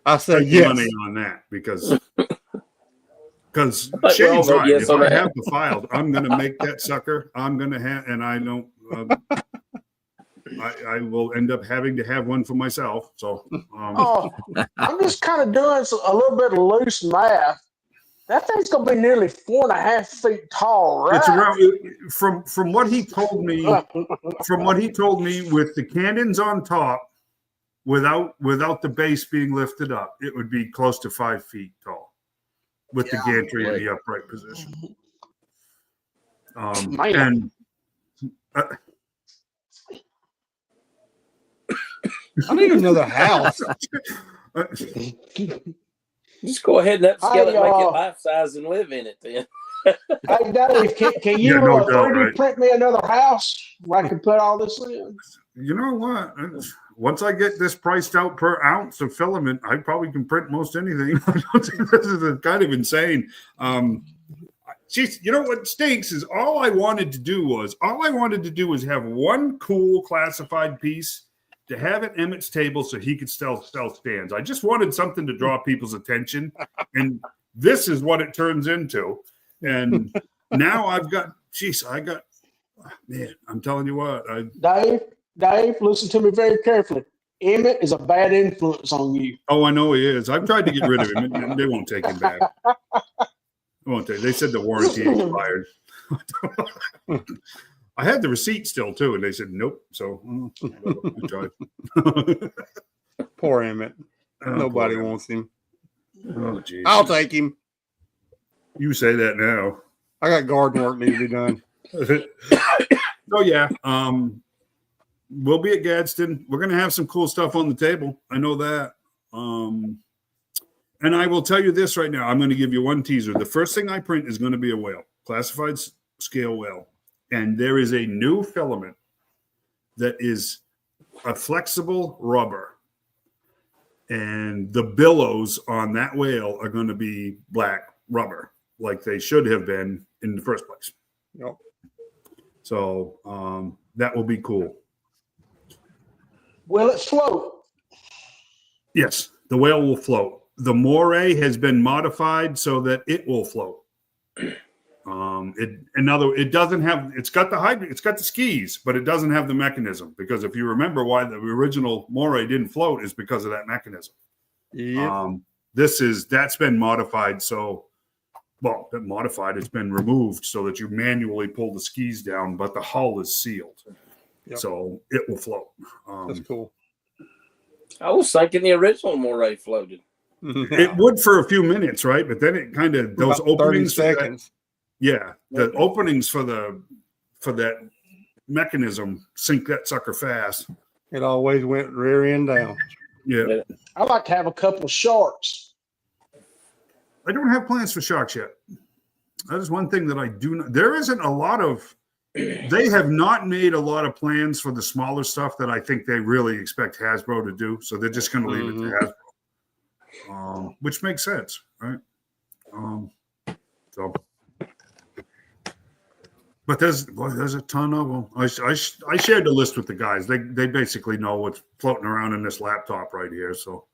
[SPEAKER 4] I say
[SPEAKER 1] spend
[SPEAKER 4] yes.
[SPEAKER 1] money on that because
[SPEAKER 2] But we're all
[SPEAKER 1] Shane's
[SPEAKER 2] vote
[SPEAKER 1] right.
[SPEAKER 2] yes
[SPEAKER 1] If
[SPEAKER 2] on
[SPEAKER 1] I
[SPEAKER 2] that.
[SPEAKER 1] have the files, I'm going to make that sucker. I'm going to have, and I don't. I will end up having to have one for myself. So,
[SPEAKER 5] I'm just kind of doing a little bit of loose math. That thing's gonna be nearly 4.5 feet tall, right?
[SPEAKER 1] it's around from what he told me. From what he told me, with the cannons on top, without the base being lifted up, it would be close to 5 feet tall with the gantry in the upright position.
[SPEAKER 5] Man.
[SPEAKER 4] I need another house.
[SPEAKER 2] Just go ahead and upscale it,
[SPEAKER 5] Hey,
[SPEAKER 2] make it life size, and live in it. Then
[SPEAKER 5] Hey, Dave, can you
[SPEAKER 1] Yeah, no doubt,
[SPEAKER 5] 3D
[SPEAKER 1] right?
[SPEAKER 5] print me another house where I can put all this in?
[SPEAKER 1] You know what? Once I get this priced out per ounce of filament, I probably can print most anything. This is kind of insane. Geez, you know what stinks is all I wanted to do was have one cool classified piece to have at Emmett's table so he could sell stands. I just wanted something to draw people's attention, and this is what it turns into. And now I got Man, I'm telling you what.
[SPEAKER 5] Dave, listen to me very carefully. Emmett is a bad influence on you.
[SPEAKER 1] I know he is. I've tried to get rid of him, and they won't take him back. They said the warranty expired. I had the receipt still too, and they said nope. So I tried.
[SPEAKER 4] Poor Emmett.
[SPEAKER 1] Oh,
[SPEAKER 4] Nobody
[SPEAKER 1] poor
[SPEAKER 4] wants him.
[SPEAKER 1] Oh, geez.
[SPEAKER 4] I'll take him.
[SPEAKER 1] You say that now.
[SPEAKER 4] I got garden work needs to be done.
[SPEAKER 1] Oh yeah. We'll be at Gadsden. We're gonna have some cool stuff on the table. I know that. And I will tell you this right now. I'm going to give you one teaser. The first thing I print is going to be a whale, classified scale whale. And there is a new filament that is a flexible rubber. And the billows on that whale are going to be black rubber, like they should have been in the first place.
[SPEAKER 4] Yep.
[SPEAKER 1] So that will be cool.
[SPEAKER 5] Will it float?
[SPEAKER 1] Yes, the whale will float. The moray has been modified so that it will float. It doesn't have. It's got the skis, but it doesn't have the mechanism. Because if you remember why the original moray didn't float is because of that mechanism.
[SPEAKER 4] Yeah.
[SPEAKER 1] That's been modified. It's been removed so that you manually pull the skis down, but the hull is sealed, so it will float.
[SPEAKER 4] That's cool.
[SPEAKER 2] I was thinking the original moray floated.
[SPEAKER 1] It would for a few minutes, right? But then it kind of those
[SPEAKER 4] About 30
[SPEAKER 1] openings.
[SPEAKER 4] seconds.
[SPEAKER 1] The openings for that mechanism sink that sucker fast.
[SPEAKER 4] It always went rear end down.
[SPEAKER 1] Yeah.
[SPEAKER 5] I like to have a couple of sharks.
[SPEAKER 1] I don't have plans for sharks yet. That is one thing that I do not. There isn't a lot of. They have not made a lot of plans for the smaller stuff that I think they really expect Hasbro to do. So they're just going to leave it to Hasbro, which makes sense, right? But there's a ton of them. I shared the list with the guys. They basically know what's floating around in this laptop right here. So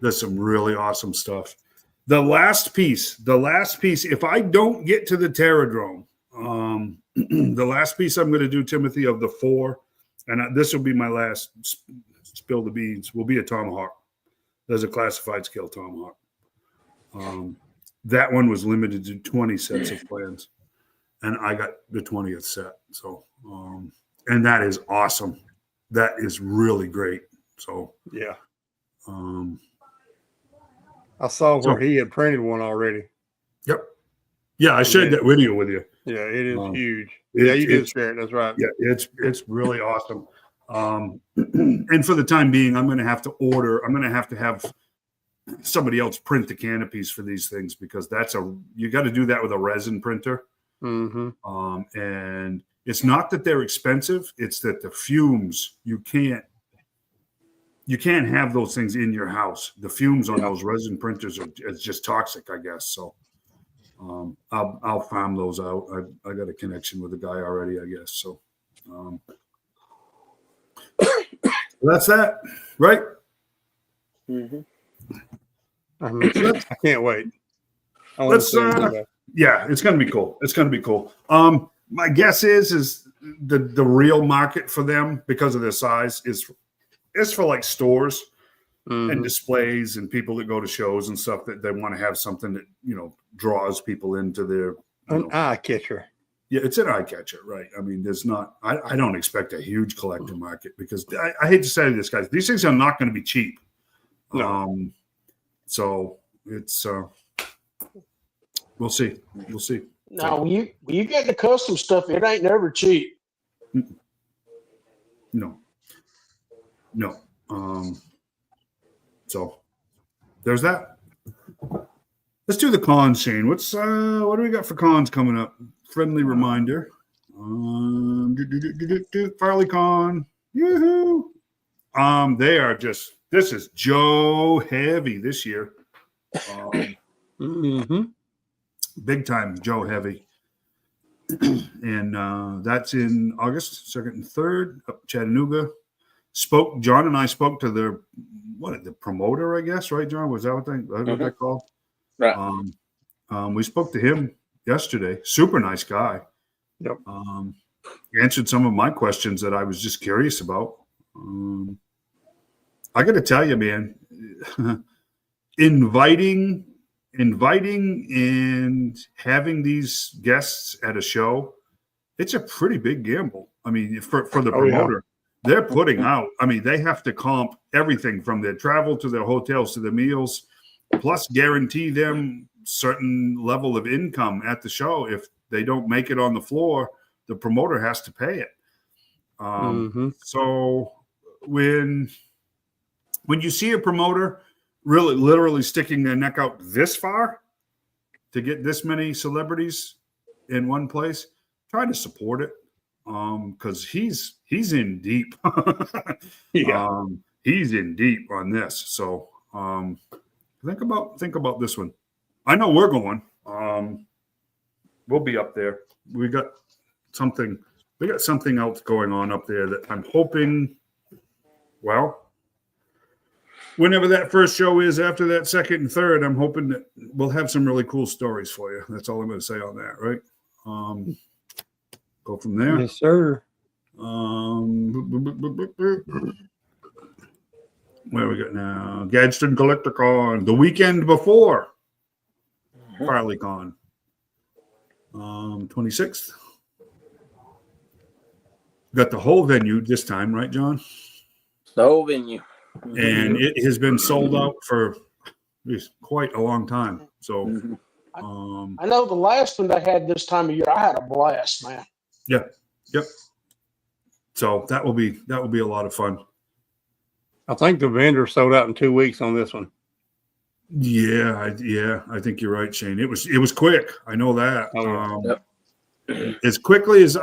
[SPEAKER 1] there's some really awesome stuff. The last piece, if I don't get to the Terradrome, the last piece I'm going to do, Timothy, of the 4, and this will be my last spill the beans, will be a Tomahawk. There's a classified scale Tomahawk. That one was limited to 20 sets of plans, and I got the 20th set. So, and that is awesome. That is really great. So,
[SPEAKER 4] yeah. I saw where he had printed one already.
[SPEAKER 1] Yep. Yeah, I shared that video with you.
[SPEAKER 4] Yeah, it is huge. Yeah, you did share it. That's right.
[SPEAKER 1] Yeah, it's really awesome. And for the time being, I'm going to have to have somebody else print the canopies for these things, because you got to do that with a resin printer.
[SPEAKER 4] Mm-hmm.
[SPEAKER 1] And it's not that they're expensive; it's that the fumes you can't have those things in your house. The fumes on those resin printers it's just toxic, I guess. So I'll farm those out. I got a connection with a guy already, I guess. So that's that, right?
[SPEAKER 2] Mm-hmm.
[SPEAKER 4] I can't wait.
[SPEAKER 1] Yeah, it's going to be cool. It's going to be cool. My guess is the real market for them, because of their size, is for like stores and displays and people that go to shows and stuff, that they want to have something that, draws people into their
[SPEAKER 4] eye catcher.
[SPEAKER 1] Yeah, it's an eye catcher, right? I mean, there's not. I don't expect a huge collector market, because I hate to say this, guys. These things are not going to be cheap.
[SPEAKER 4] No.
[SPEAKER 1] So it's we'll see. We'll see.
[SPEAKER 5] No, when you get the custom stuff, it ain't never cheap.
[SPEAKER 1] No. So there's that. Let's do the cons, Shane. What do we got for cons coming up? Friendly reminder. FarleyCon. Yoo-hoo. They are this is Joe heavy this year. Big time Joe heavy. And that's in August 2nd and 3rd up Chattanooga. John and I spoke to the promoter, I guess, right, John? Was that what they called?
[SPEAKER 2] Right.
[SPEAKER 1] We spoke to him yesterday. Super nice guy.
[SPEAKER 4] Yep.
[SPEAKER 1] Answered some of my questions that I was just curious about. I got to tell you, man, inviting and having these guests at a show, it's a pretty big gamble. I mean, for the promoter, they're putting out, I mean, they have to comp everything from their travel to their hotels to their meals, plus guarantee them certain level of income at the show. If they don't make it on the floor, the promoter has to pay it. So when you see a promoter really literally sticking their neck out this far to get this many celebrities in one place, try to support it. Because he's in deep. He's in deep on this. So think about this one. I know we're going. We'll be up there. We got something else going on up there that I'm hoping, well, whenever that first show is after that second and third, I'm hoping that we'll have some really cool stories for you. That's all I'm going to say on that, right? Go from there.
[SPEAKER 4] Yes, sir.
[SPEAKER 1] Where we got now? Gadsden Collecticon, the weekend before FarleyCon, 26th. Got the whole venue this time, right, John?
[SPEAKER 2] The whole venue.
[SPEAKER 1] And it has been sold out for quite a long time. So,
[SPEAKER 5] I know the last one they had this time of year, I had a blast, man.
[SPEAKER 1] Yeah. Yep. So that will be a lot of fun.
[SPEAKER 4] I think the vendor sold out in 2 weeks on this one.
[SPEAKER 1] Yeah, I think you're right, Shane. It was quick. I know that. As quickly as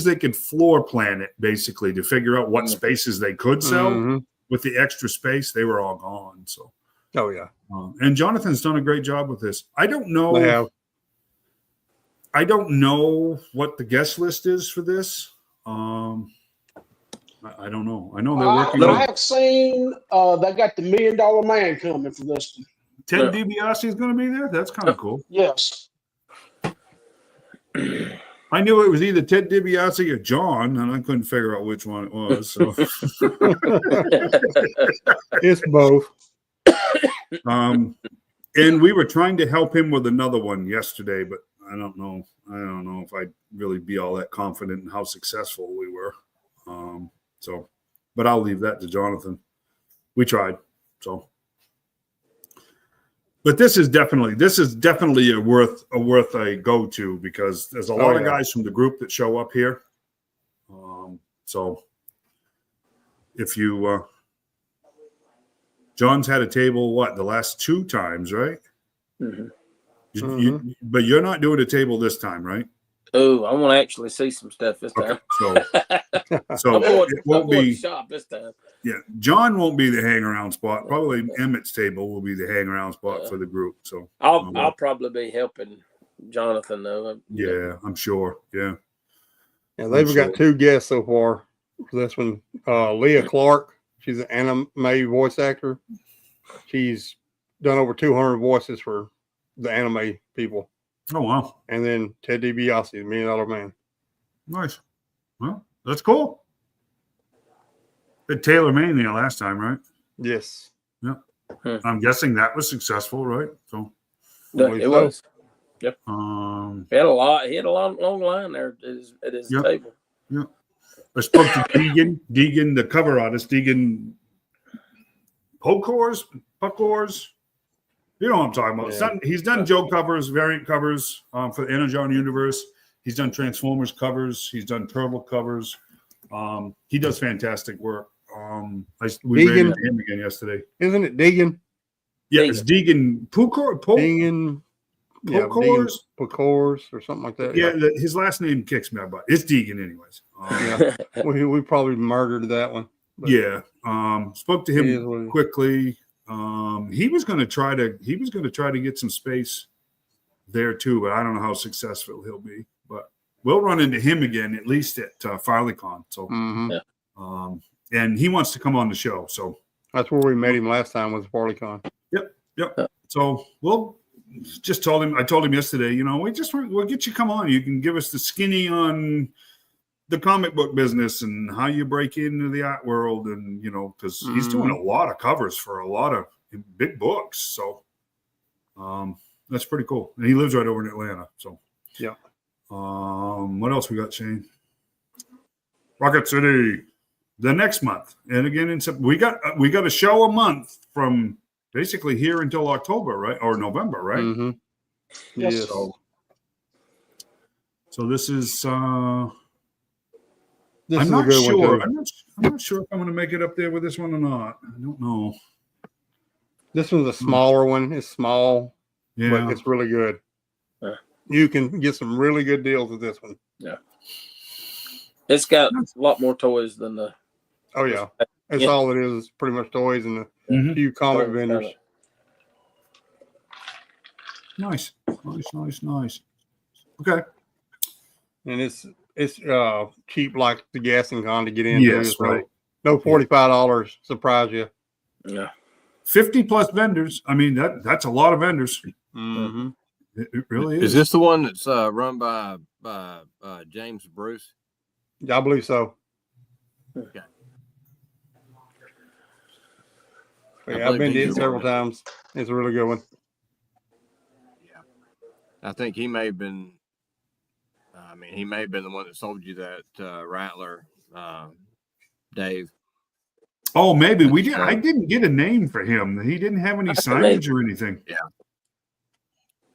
[SPEAKER 1] they could floor plan it, basically to figure out what spaces they could sell with the extra space, they were all gone. So, and Jonathan's done a great job with this. I don't know what the guest list is for this. I don't know. I know they're working.
[SPEAKER 5] I have seen they got the $1 Million Man coming for this one.
[SPEAKER 1] Ted DiBiase is going to be there. That's kind of cool.
[SPEAKER 5] Yes.
[SPEAKER 1] I knew it was either Ted DiBiase or John, and I couldn't figure out which one it was. So.
[SPEAKER 4] It's both.
[SPEAKER 1] And we were trying to help him with another one yesterday, but I don't know if I'd really be all that confident in how successful we were. But I'll leave that to Jonathan. We tried. So, but this is definitely a worth a go to, because there's a lot of guys from the group that show up here. So if you John's had a table the last 2 times, right? But you're not doing a table this time, right?
[SPEAKER 2] Oh, I want to actually see some stuff this time.
[SPEAKER 1] So it won't be
[SPEAKER 2] shop this time.
[SPEAKER 1] Yeah, John won't be the hang around spot. Probably Emmett's table will be the hang around spot for the group. So
[SPEAKER 2] I'll probably be helping Jonathan though.
[SPEAKER 1] Yeah, I'm sure. Yeah.
[SPEAKER 4] Yeah, they've got 2 guests so far for this one. Leah Clark, she's an anime voice actor. She's done over 200 voices for the anime people.
[SPEAKER 1] Oh, wow.
[SPEAKER 4] And then Ted DiBiase, $1 Million Man.
[SPEAKER 1] Nice. Well, that's cool. Did Taylor Maine there last time, right?
[SPEAKER 4] Yes.
[SPEAKER 1] Yeah. I'm guessing that was successful, right? So
[SPEAKER 2] it was. Yep. He had a long line there at his table.
[SPEAKER 1] Yeah. I spoke to Deegan, the cover artist, Deegan Puckors. You know what I'm talking about. Yeah. He's done Joe covers, variant covers for the Energon universe. He's done Transformers covers. He's done Turbo covers. He does fantastic work. We ran into him again yesterday.
[SPEAKER 4] Isn't it Deegan?
[SPEAKER 1] Yeah, it's Deegan
[SPEAKER 4] Deegan. Puckors or something like that.
[SPEAKER 1] Yeah, his last name kicks me out, but it's Deegan anyways.
[SPEAKER 4] We probably murdered that one.
[SPEAKER 1] Yeah. Spoke to him quickly. He was going to try to get some space there too, but I don't know how successful he'll be. But we'll run into him again at least at FarleyCon. So, and he wants to come on the show. So
[SPEAKER 4] that's where we met him last time, was FarleyCon.
[SPEAKER 1] Yep. So we'll just told him. I told him yesterday. We'll get you come on. You can give us the skinny on the comic book business and how you break into the art world, and because he's doing a lot of covers for a lot of big books. So that's pretty cool. And he lives right over in Atlanta. So
[SPEAKER 4] yeah.
[SPEAKER 1] What else we got, Shane? Rocket City the next month, and again in September. We got a show a month from basically here until October, right, or November, right?
[SPEAKER 4] Mm-hmm.
[SPEAKER 5] Yes.
[SPEAKER 1] So this is.
[SPEAKER 4] This
[SPEAKER 1] I'm
[SPEAKER 4] is
[SPEAKER 1] not
[SPEAKER 4] a good
[SPEAKER 1] sure.
[SPEAKER 4] one too.
[SPEAKER 1] I'm not sure if I'm going to make it up there with this one or not. I don't know.
[SPEAKER 4] This one's a smaller one. It's small, but it's really good.
[SPEAKER 2] Yeah.
[SPEAKER 4] You can get some really good deals with this one.
[SPEAKER 2] Yeah. It's got a lot more toys than the.
[SPEAKER 4] Oh yeah, that's all it is. It's pretty much toys and a few comic vendors.
[SPEAKER 1] Nice. Okay.
[SPEAKER 4] And it's cheap like the gassing con to get into.
[SPEAKER 1] Yes,
[SPEAKER 4] so
[SPEAKER 1] right.
[SPEAKER 4] No $45 surprise you.
[SPEAKER 2] Yeah.
[SPEAKER 1] 50 plus vendors. I mean that's a lot of vendors.
[SPEAKER 4] Mm-hmm.
[SPEAKER 1] It really is.
[SPEAKER 3] Is this the one that's run by James Bruce?
[SPEAKER 4] I believe so.
[SPEAKER 3] Okay.
[SPEAKER 4] Yeah, I've been to it several times. It's a really good one.
[SPEAKER 3] Yeah. I think he may have been he may have been the one that sold you that Rattler, Dave.
[SPEAKER 1] Oh, maybe we did. I didn't get a name for him. He didn't have any signage or anything.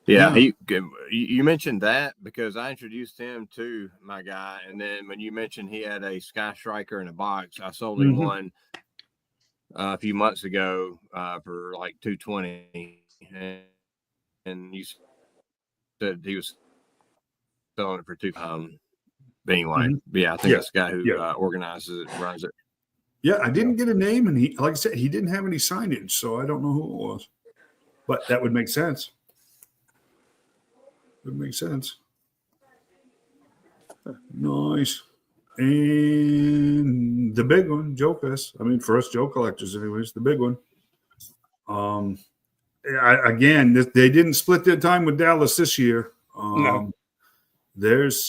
[SPEAKER 3] Yeah. You mentioned that because I introduced him to my guy, and then when you mentioned he had a Sky Striker in a box, I sold him one a few months ago for like $220, and you said he was selling it for $200. But anyway, I think that's the guy who organizes it, runs it.
[SPEAKER 1] Yeah, I didn't get a name, and he, like I said, he didn't have any signage, so I don't know who it was. But that would make sense. Nice. And the big one, Joe Fest. I mean, for us Joe collectors, anyways, the big one. They didn't split their time with Dallas this year.
[SPEAKER 4] No.
[SPEAKER 1] There's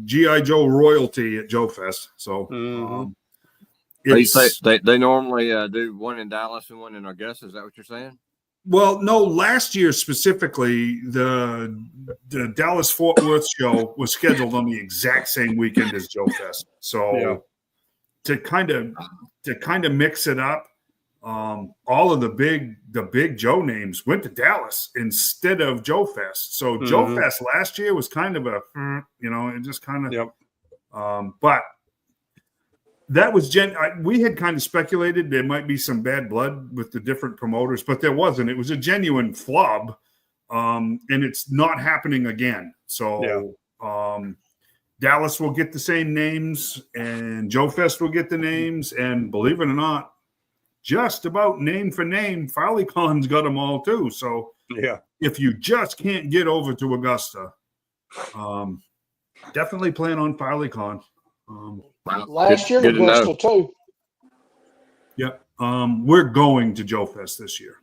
[SPEAKER 1] G.I. Joe royalty at Joe Fest. So
[SPEAKER 3] they normally do one in Dallas and one in Augusta. Is that what you're saying?
[SPEAKER 1] Well, no, last year specifically, the Dallas Fort Worth show was scheduled on the exact same weekend as Joe Fest. So to kind of mix it up, all of the big Joe names went to Dallas instead of Joe Fest. So Joe Fest last year was kind of it just kind of but that was we had kind of speculated there might be some bad blood with the different promoters, but there wasn't. It was a genuine flub, and it's not happening again. So Dallas will get the same names, and Joe Fest will get the names, and believe it or not, just about name for name, FileyCon's got them all too. So if you just can't get over to Augusta, definitely plan on FileyCon.
[SPEAKER 5] Last year in Augusta too.
[SPEAKER 1] Yep. We're going to Joe Fest this year.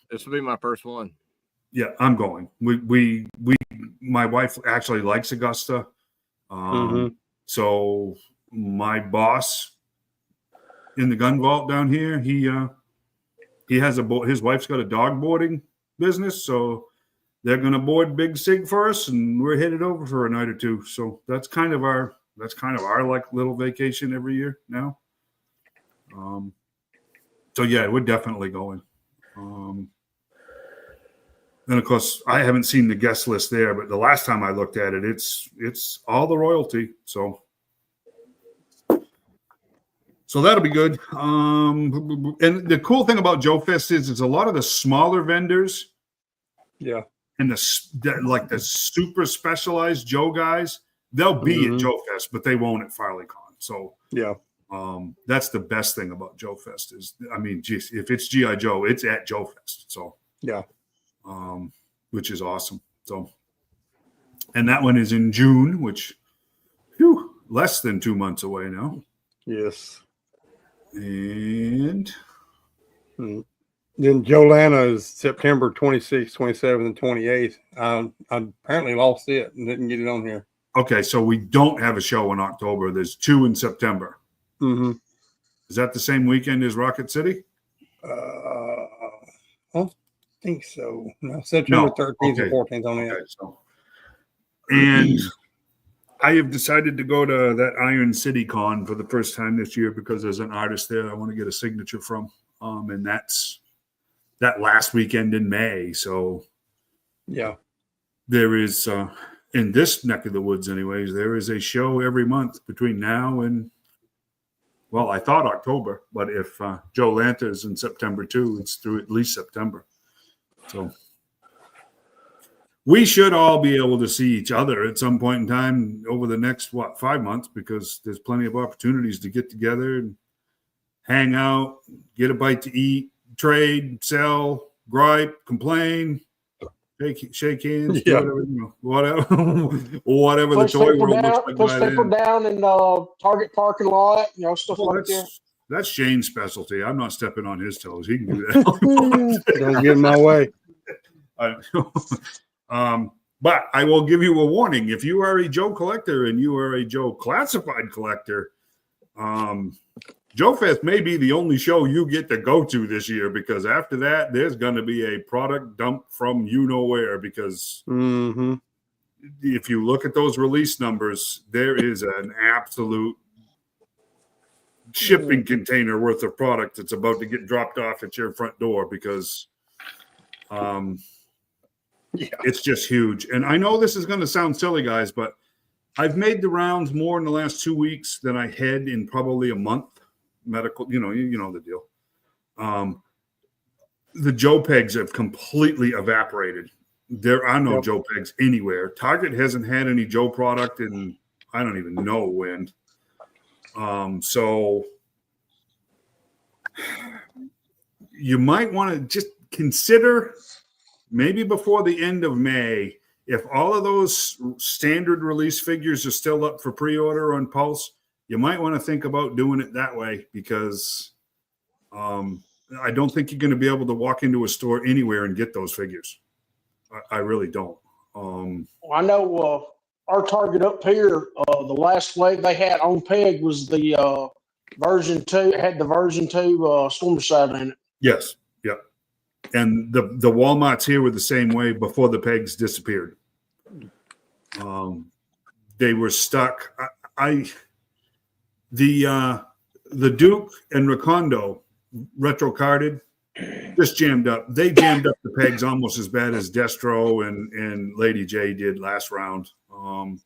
[SPEAKER 3] This will be my first one.
[SPEAKER 1] Yeah, I'm going. We my wife actually likes Augusta. So my boss in the gun vault down here, he has his wife's got a dog boarding business, so they're gonna board Big Sig for us, and we're headed over for a night or two. So that's kind of our like little vacation every year now. So yeah, we're definitely going. And of course, I haven't seen the guest list there, but the last time I looked at it, it's all the royalty. So that'll be good. And the cool thing about Joe Fest is a lot of the smaller vendors.
[SPEAKER 4] Yeah.
[SPEAKER 1] And the super specialized Joe guys, they'll be at Joe Fest, but they won't at FileyCon. So that's the best thing about Joe Fest is, I mean, geez, if it's G.I. Joe, it's at Joe Fest. So which is awesome. So, and that one is in June, which less than 2 months away now.
[SPEAKER 4] Yes.
[SPEAKER 1] And
[SPEAKER 4] Then Jolana is September 26th, 27th, and 28th. I apparently lost it and didn't get it on here.
[SPEAKER 1] Okay, so we don't have a show in October. There's 2 in September.
[SPEAKER 4] Mm-hmm.
[SPEAKER 1] Is that the same weekend as Rocket City?
[SPEAKER 4] I don't think so. No, September 13th and 14th on it.
[SPEAKER 1] Okay, so. And I have decided to go to that Iron City Con for the first time this year because there's an artist there I want to get a signature from. And that's that last weekend in May. So
[SPEAKER 4] yeah,
[SPEAKER 1] there is in this neck of the woods anyways, there is a show every month between now and, well, I thought October, but if Joe Lanta is in September too, it's through at least September. So we should all be able to see each other at some point in time over the next, 5 months, because there's plenty of opportunities to get together and hang out, get a bite to eat, trade, sell, gripe, complain, shake hands,
[SPEAKER 4] yeah.
[SPEAKER 1] whatever the
[SPEAKER 5] Push
[SPEAKER 1] toy
[SPEAKER 5] people
[SPEAKER 1] world
[SPEAKER 5] down,
[SPEAKER 1] looks like.
[SPEAKER 5] push
[SPEAKER 1] by
[SPEAKER 5] people
[SPEAKER 1] then.
[SPEAKER 5] down in Target parking lot, stuff
[SPEAKER 1] Well,
[SPEAKER 5] like that.
[SPEAKER 1] that's Shane's specialty. I'm not stepping on his toes. He can do that.
[SPEAKER 4] Don't get in my way.
[SPEAKER 1] But I will give you a warning. If you are a Joe collector and you are a Joe classified collector, Joe Fest may be the only show you get to go to this year, because after that, there's going to be a product dump from you know where, because if you look at those release numbers, there is an absolute shipping container worth of product that's about to get dropped off at your front door, because it's just huge. And I know this is going to sound silly, guys, but I've made the rounds more in the last 2 weeks than I had in probably a month. Medical, you know the deal. The Joe pegs have completely evaporated. There are no Joe pegs anywhere. Target hasn't had any Joe product in I don't even know when. So you might want to just consider maybe before the end of May, if all of those standard release figures are still up for pre-order on Pulse, you might want to think about doing it that way, because I don't think you're going to be able to walk into a store anywhere and get those figures. I really don't.
[SPEAKER 5] I know our Target up here, the last wave they had on peg was the version 2. It had the version 2 Storm Shadow in it.
[SPEAKER 1] Yes. Yep. And the Walmarts here were the same way before the pegs disappeared. They were stuck. The Duke and Recondo retro carded just jammed up. They jammed up the pegs almost as bad as Destro and Lady J did last round. Well,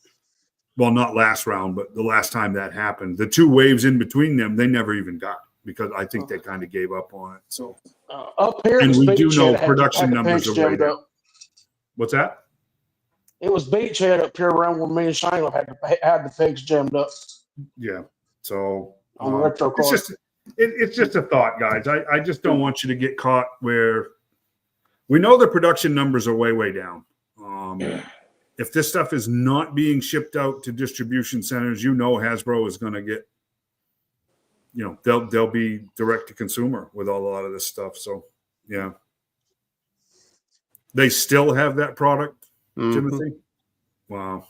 [SPEAKER 1] not last round, but the last time that happened. The 2 waves in between them, they never even got, because I think they kind of gave up on it. So
[SPEAKER 5] up here,
[SPEAKER 1] and we do know
[SPEAKER 5] had
[SPEAKER 1] production
[SPEAKER 5] the
[SPEAKER 1] numbers
[SPEAKER 5] pegs
[SPEAKER 1] are way
[SPEAKER 5] jammed
[SPEAKER 1] down.
[SPEAKER 5] up.
[SPEAKER 1] What's that?
[SPEAKER 5] It was Beachhead up here around where me and Shayla had the pegs jammed up.
[SPEAKER 1] Yeah. So
[SPEAKER 5] on the retro card.
[SPEAKER 1] It's just a thought, guys. I just don't want you to get caught where we know the production numbers are way down. If this stuff is not being shipped out to distribution centers, Hasbro is going to get, they'll be direct to consumer with a lot of this stuff. So yeah, they still have that product, Timothy. Wow.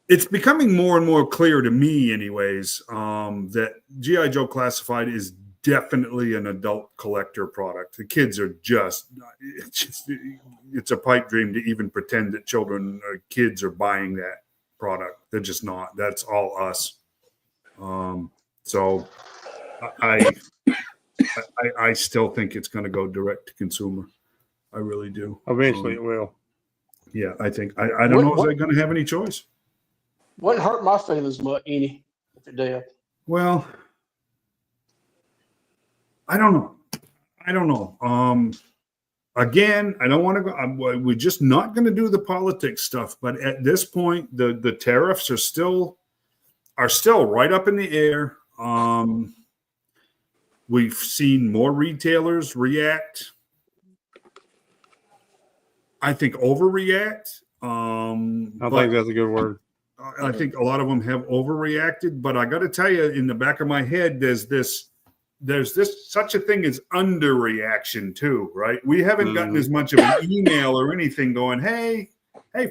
[SPEAKER 1] It's becoming more and more clear to me, anyways, that G.I. Joe Classified is definitely an adult collector product. The kids are it's a pipe dream to even pretend that children or kids are buying that product. They're just not. That's all us. So I still think it's going to go direct to consumer. I really do.
[SPEAKER 4] Eventually it will.
[SPEAKER 1] Yeah, I think. I don't know if they're going to have any choice.
[SPEAKER 5] Wouldn't hurt my feelings much any if it did.
[SPEAKER 1] Well, I don't know. Again, I don't want to go. We're just not going to do the politics stuff. But at this point, the tariffs are still right up in the air. We've seen more retailers react. I think overreact.
[SPEAKER 4] I think that's a good word. I
[SPEAKER 1] think a lot of them have overreacted, but I got to tell you, in the back of my head, there's this there's such a thing as underreaction too, right? We haven't gotten as much of an email or anything going, hey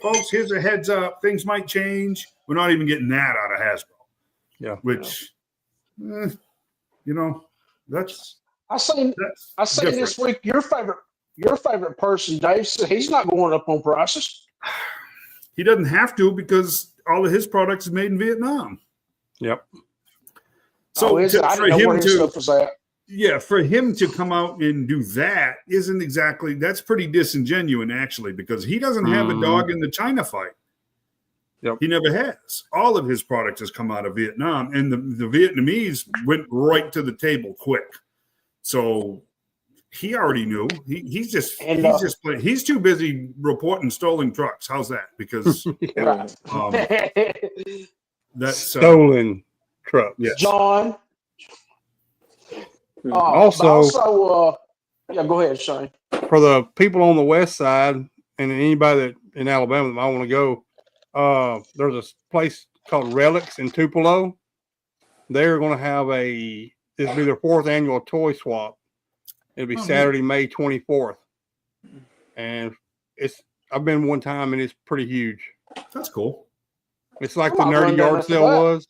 [SPEAKER 1] folks, here's a heads up, things might change. We're not even getting that out of Hasbro.
[SPEAKER 4] Yeah.
[SPEAKER 1] Which, that's
[SPEAKER 5] I seen
[SPEAKER 1] different.
[SPEAKER 5] this week your favorite person, Dave, said he's not going up on prices.
[SPEAKER 1] He doesn't have to because all of his products is made in Vietnam.
[SPEAKER 4] Yep.
[SPEAKER 1] So
[SPEAKER 5] I didn't know where his stuff was at.
[SPEAKER 1] Yeah, for him to come out and do that isn't exactly, that's pretty disingenuous actually, because he doesn't have a dog in the China fight.
[SPEAKER 4] Yep.
[SPEAKER 1] He never has. All of his products has come out of Vietnam, and the Vietnamese went right to the table quick. So he already knew. He's too busy reporting stolen trucks. How's that? Because that's
[SPEAKER 4] stolen trucks.
[SPEAKER 1] Yes.
[SPEAKER 5] John.
[SPEAKER 4] Also,
[SPEAKER 5] yeah, go ahead, Shane.
[SPEAKER 4] For the people on the west side and anybody that in Alabama that might want to go, there's a place called Relics in Tupelo. They're going to have this will be their 4th annual toy swap. It'll be Saturday, May 24th. And I've been one time and it's pretty huge.
[SPEAKER 1] That's cool.
[SPEAKER 4] It's like the nerdy yard sale was.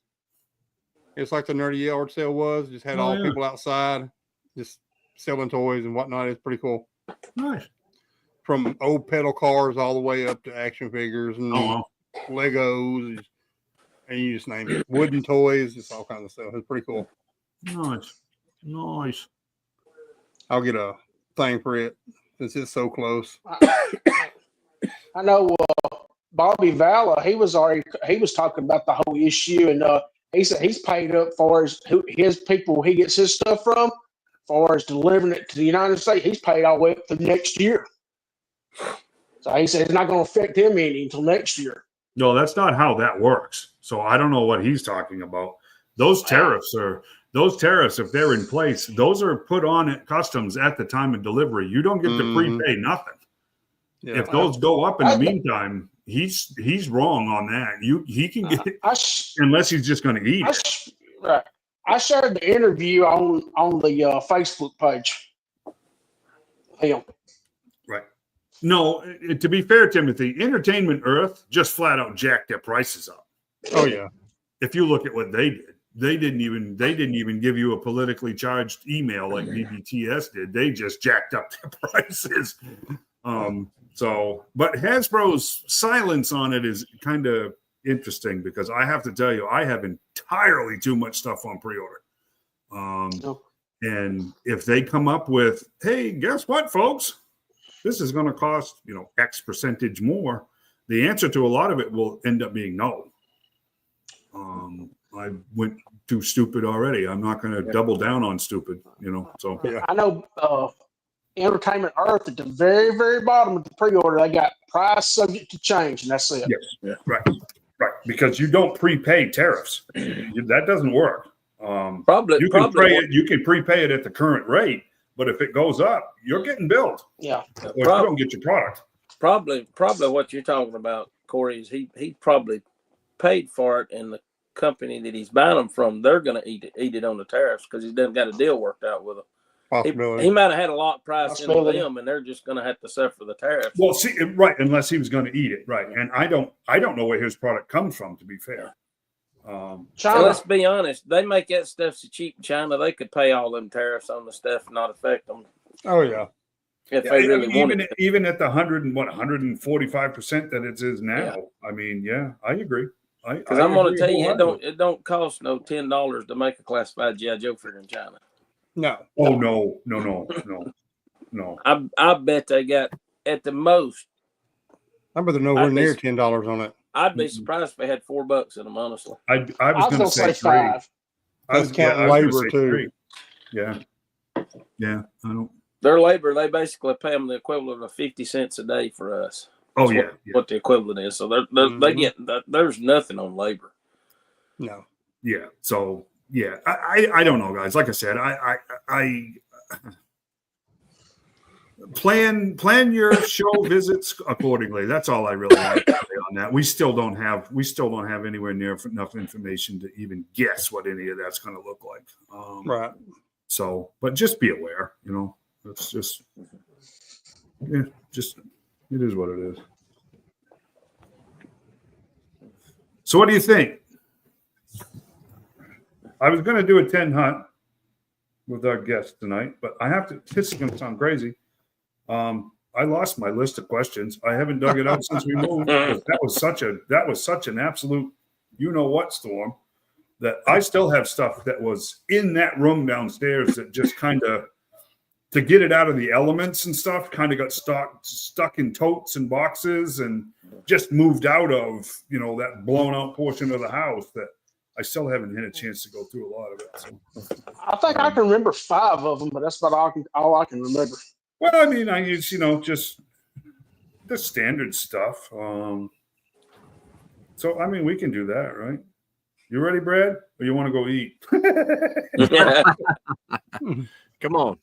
[SPEAKER 4] It's like the nerdy yard sale was. Just had all people outside just selling toys and whatnot. It's pretty cool.
[SPEAKER 1] Nice.
[SPEAKER 4] From old pedal cars all the way up to action figures and Legos. And you just name it. Wooden toys. Just all kinds of stuff. It's pretty cool.
[SPEAKER 1] Nice.
[SPEAKER 4] I'll get a thing for it since it's so close.
[SPEAKER 5] I know Bobby Valla, he was talking about the whole issue, and he said he's paid up for his people he gets his stuff from, as far as delivering it to the United States. He's paid all the way up to next year. So he said it's not going to affect him any until next year.
[SPEAKER 1] No, that's not how that works. So I don't know what he's talking about. Those tariffs, if they're in place, those are put on at customs at the time of delivery. You don't get to prepay nothing. Yeah. If those go up in the meantime, he's wrong on that. He can get it unless he's just going to eat it.
[SPEAKER 5] Right. I shared the interview on the Facebook page. Him.
[SPEAKER 1] Right. No, to be fair, Timothy, Entertainment Earth just flat out jacked their prices up.
[SPEAKER 4] Oh yeah.
[SPEAKER 1] If you look at what they did, they didn't even give you a politically charged email like BBTS did. They just jacked up their prices. But Hasbro's silence on it is kind of interesting because I have to tell you, I have entirely too much stuff on pre-order. And if they come up with, hey, guess what, folks? This is going to cost, X percentage more. The answer to a lot of it will end up being no. I went too stupid already. I'm not going to double down on stupid, so.
[SPEAKER 5] Yeah. I know Entertainment Earth at the very, very bottom of the pre-order, they got price subject to change, and that's it.
[SPEAKER 1] Yes, yeah. Right. Because you don't prepay tariffs. That doesn't work. You can prepay it at the current rate, but if it goes up, you're getting billed.
[SPEAKER 5] Yeah.
[SPEAKER 1] Or you don't get your product.
[SPEAKER 2] Probably what you're talking about, Corey, is he probably paid for it, and the company that he's buying them from, they're going to eat it on the tariffs because he doesn't got a deal worked out with them. He might have had a lock price in them, and they're just going to have to suffer the tariffs.
[SPEAKER 1] Well, see, right, unless he was going to eat it, right? And I don't know where his product comes from, to be fair.
[SPEAKER 2] So let's be honest, they make that stuff so cheap in China. They could pay all them tariffs on the stuff and not affect them.
[SPEAKER 4] Oh yeah,
[SPEAKER 2] if they really wanted to.
[SPEAKER 1] Even at the 145% that it is now. Yeah. I mean, yeah, I agree.
[SPEAKER 2] Because I'm going to tell you, it don't cost no $10 to make a classified G.I. Joe figure in China.
[SPEAKER 4] No.
[SPEAKER 1] Oh no.
[SPEAKER 2] I bet they got at the most.
[SPEAKER 4] I bet they're nowhere near $10 on it.
[SPEAKER 2] I'd be surprised if they had $4 in them, honestly.
[SPEAKER 1] I was going to say $5.
[SPEAKER 4] I was counting labor too.
[SPEAKER 1] Yeah. I don't.
[SPEAKER 2] Their labor, they basically pay them the equivalent of 50 cents a day for us.
[SPEAKER 1] Oh
[SPEAKER 2] That's what the equivalent is. So they get there's nothing on labor.
[SPEAKER 4] No.
[SPEAKER 1] Yeah. So yeah, I don't know, guys. Like I said, I plan your show visits accordingly. That's all I really want to say on that. We still don't have anywhere near enough information to even guess what any of that's going to look like.
[SPEAKER 4] Right.
[SPEAKER 1] So, but just be aware, it's just, it is what it is. So what do you think? I was going to do a 10 hunt with our guest tonight, but this is going to sound crazy. I lost my list of questions. I haven't dug it out since we moved. That was such an absolute, storm that I still have stuff that was in that room downstairs that just kind of, to get it out of the elements and stuff, kind of got stuck in totes and boxes and just moved out of, that blown out portion of the house that I still haven't had a chance to go through a lot of it. So,
[SPEAKER 5] I think I can remember 5 of them, but that's about all I can remember.
[SPEAKER 1] Well, I mean, I use, just the standard stuff. So, I mean, we can do that, right? You ready, Brad? Or you want to go eat?
[SPEAKER 3] Come on.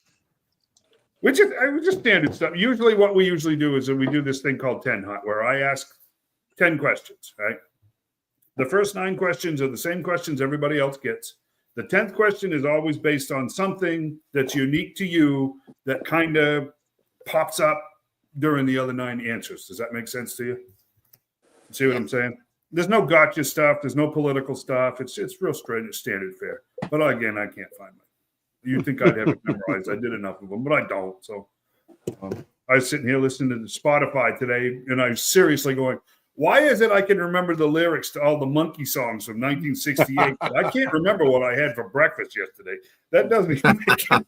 [SPEAKER 1] Which is just standard stuff. Usually what we usually do is that we do this thing called 10 Hunt, where I ask 10 questions, right? The first 9 questions are the same questions everybody else gets. The 10th question is always based on something that's unique to you that kind of pops up during the other 9 answers. Does that make sense to you? See what I'm saying? There's no gotcha stuff. There's no political stuff. It's real straight and standard fare. But again, I can't find it. You'd think I'd have it memorized. I did enough of them, but I don't. So I was sitting here listening to Spotify today, and I was seriously going, why is it I can remember the lyrics to all the Monkey songs from 1968, but I can't remember what I had for breakfast yesterday? That doesn't even make sense.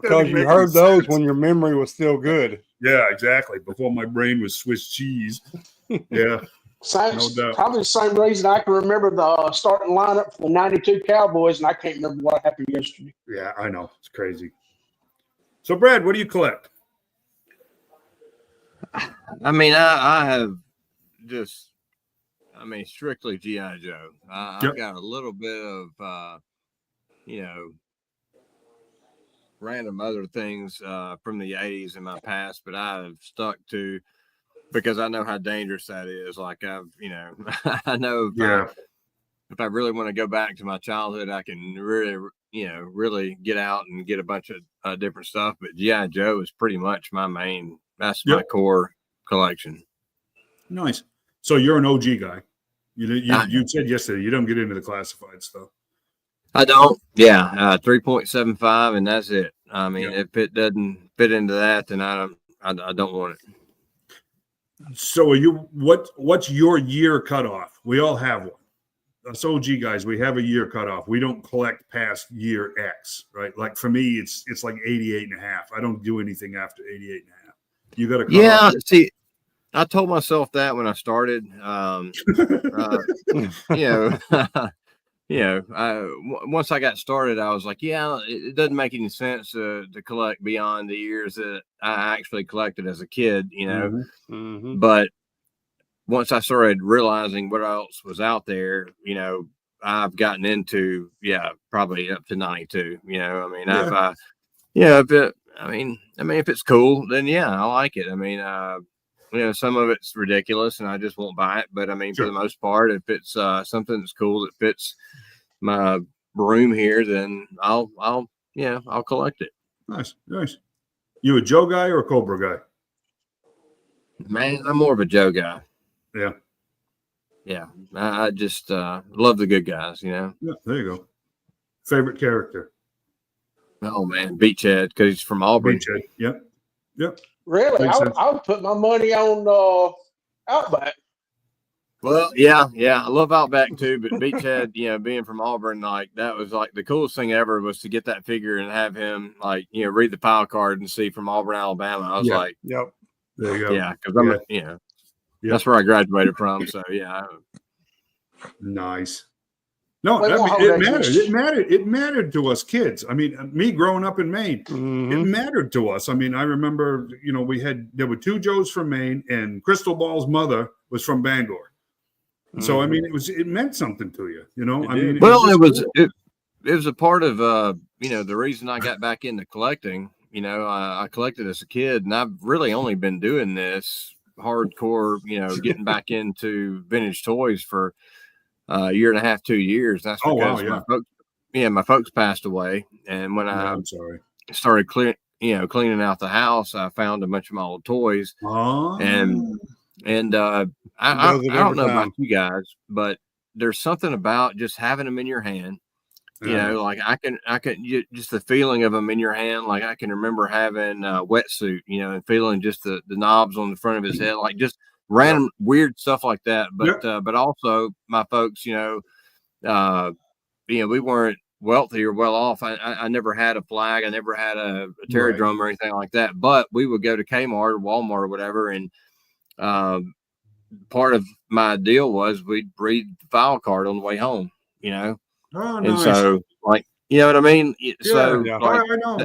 [SPEAKER 4] Because you heard those when your memory was still good.
[SPEAKER 1] Yeah, exactly. Before my brain was Swiss cheese. Yeah. No doubt.
[SPEAKER 5] Probably the same reason I can remember the starting lineup for the 92 Cowboys, and I can't remember what happened yesterday.
[SPEAKER 1] Yeah, I know. It's crazy. So, Brad, what do you collect?
[SPEAKER 3] I mean, I have just, strictly G.I. Joe. I've got a little bit of, random other things from the 80s in my past, but I've stuck to, because I know how dangerous that is. Like I know if I really want to go back to my childhood, I can really get out and get a bunch of different stuff. But G.I. Joe is pretty much that's my core collection.
[SPEAKER 1] Nice. So you're an OG guy. You said yesterday you don't get into the classified stuff.
[SPEAKER 3] I don't. Yeah, 3.75, and that's it. I mean, if it doesn't fit into that, then I don't want it.
[SPEAKER 1] So what's your year cutoff? We all have one. Us OG guys, we have a year cutoff. We don't collect past year X, right? Like for me, it's like 88.5. I don't do anything after 88.5. You got to
[SPEAKER 3] off. See, I told myself that when I started. Once I got started, I was like, it doesn't make any sense to collect beyond the years that I actually collected as a kid,
[SPEAKER 4] Mm-hmm.
[SPEAKER 3] But once I started realizing what else was out there, I've gotten into, probably up to 92, if it's cool, then I like it. Some of it's ridiculous and I just won't buy it. But for the most part, if it's something that's cool that fits my room here, then I'll collect it.
[SPEAKER 1] Nice. You a Joe guy or a Cobra guy?
[SPEAKER 3] Man, I'm more of a Joe guy.
[SPEAKER 1] Yeah.
[SPEAKER 3] Yeah. I just love the good guys,
[SPEAKER 1] Yeah, there you go. Favorite character?
[SPEAKER 3] Oh man, Beachhead, because he's from Auburn.
[SPEAKER 1] Beachhead. Yep.
[SPEAKER 5] Really? I would put my money on Outback.
[SPEAKER 3] Well, yeah, I love Outback too, but Beachhead, being from Auburn, like that was like the coolest thing ever was to get that figure and have him read the pile card and see from Auburn, Alabama. I was like,
[SPEAKER 4] yep,
[SPEAKER 1] there you go.
[SPEAKER 3] Yeah, because that's where I graduated from. So
[SPEAKER 1] nice. No, it mattered. It mattered to us kids. Me growing up in Maine, It mattered to us. I remember, there were 2 Joes from Maine, and Crystal Ball's mother was from Bangor. So it meant something to you,
[SPEAKER 3] It was a part of the reason I got back into collecting. I collected as a kid, and I've really only been doing this hardcore, getting back into vintage toys for a year and a half, 2 years. That's because my folks, my folks passed away, and when I
[SPEAKER 1] I'm sorry.
[SPEAKER 3] started cleaning out the house, I found a bunch of my old toys,
[SPEAKER 1] Oh.
[SPEAKER 3] and I
[SPEAKER 4] Does it
[SPEAKER 3] don't
[SPEAKER 4] every
[SPEAKER 3] know
[SPEAKER 4] time.
[SPEAKER 3] about you guys, but there's something about just having them in your hand. Like I can just the feeling of them in your hand. Like I can remember having a wetsuit, and feeling just the knobs on the front of his head, like just random weird stuff like that. But also my folks, we weren't wealthy or well off. I never had a flag. I never had a terry drum or anything like that. But we would go to Kmart or Walmart or whatever, and part of my deal was we'd read the file card on the way home.
[SPEAKER 1] Oh,
[SPEAKER 3] And
[SPEAKER 1] nice.
[SPEAKER 3] so, like, you know what I mean? So,
[SPEAKER 1] Yeah.
[SPEAKER 3] like,
[SPEAKER 1] I know.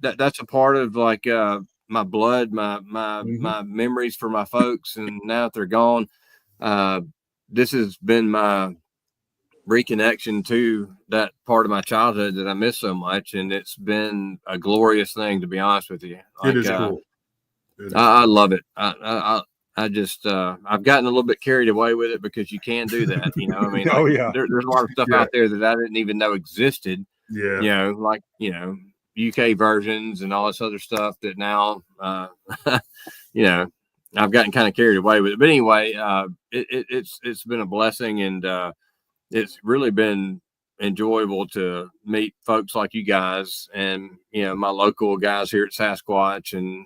[SPEAKER 3] that's a part of like my blood, my
[SPEAKER 1] Mhm.
[SPEAKER 3] memories for my folks, and now that they're gone, this has been my reconnection to that part of my childhood that I miss so much, and it's been a glorious thing, to be honest with you. Like,
[SPEAKER 1] It is cool.
[SPEAKER 3] I love it. I just I've gotten a little bit carried away with it because you can do that. I mean,
[SPEAKER 4] Oh,
[SPEAKER 3] like,
[SPEAKER 4] yeah.
[SPEAKER 3] there's a lot of stuff
[SPEAKER 1] Yeah.
[SPEAKER 3] out there that I didn't even know existed.
[SPEAKER 1] Yeah.
[SPEAKER 3] Like UK versions and all this other stuff that now I've gotten kind of carried away with it. But anyway, it's been a blessing, and it's really been enjoyable to meet folks like you guys and my local guys here at Sasquatch, and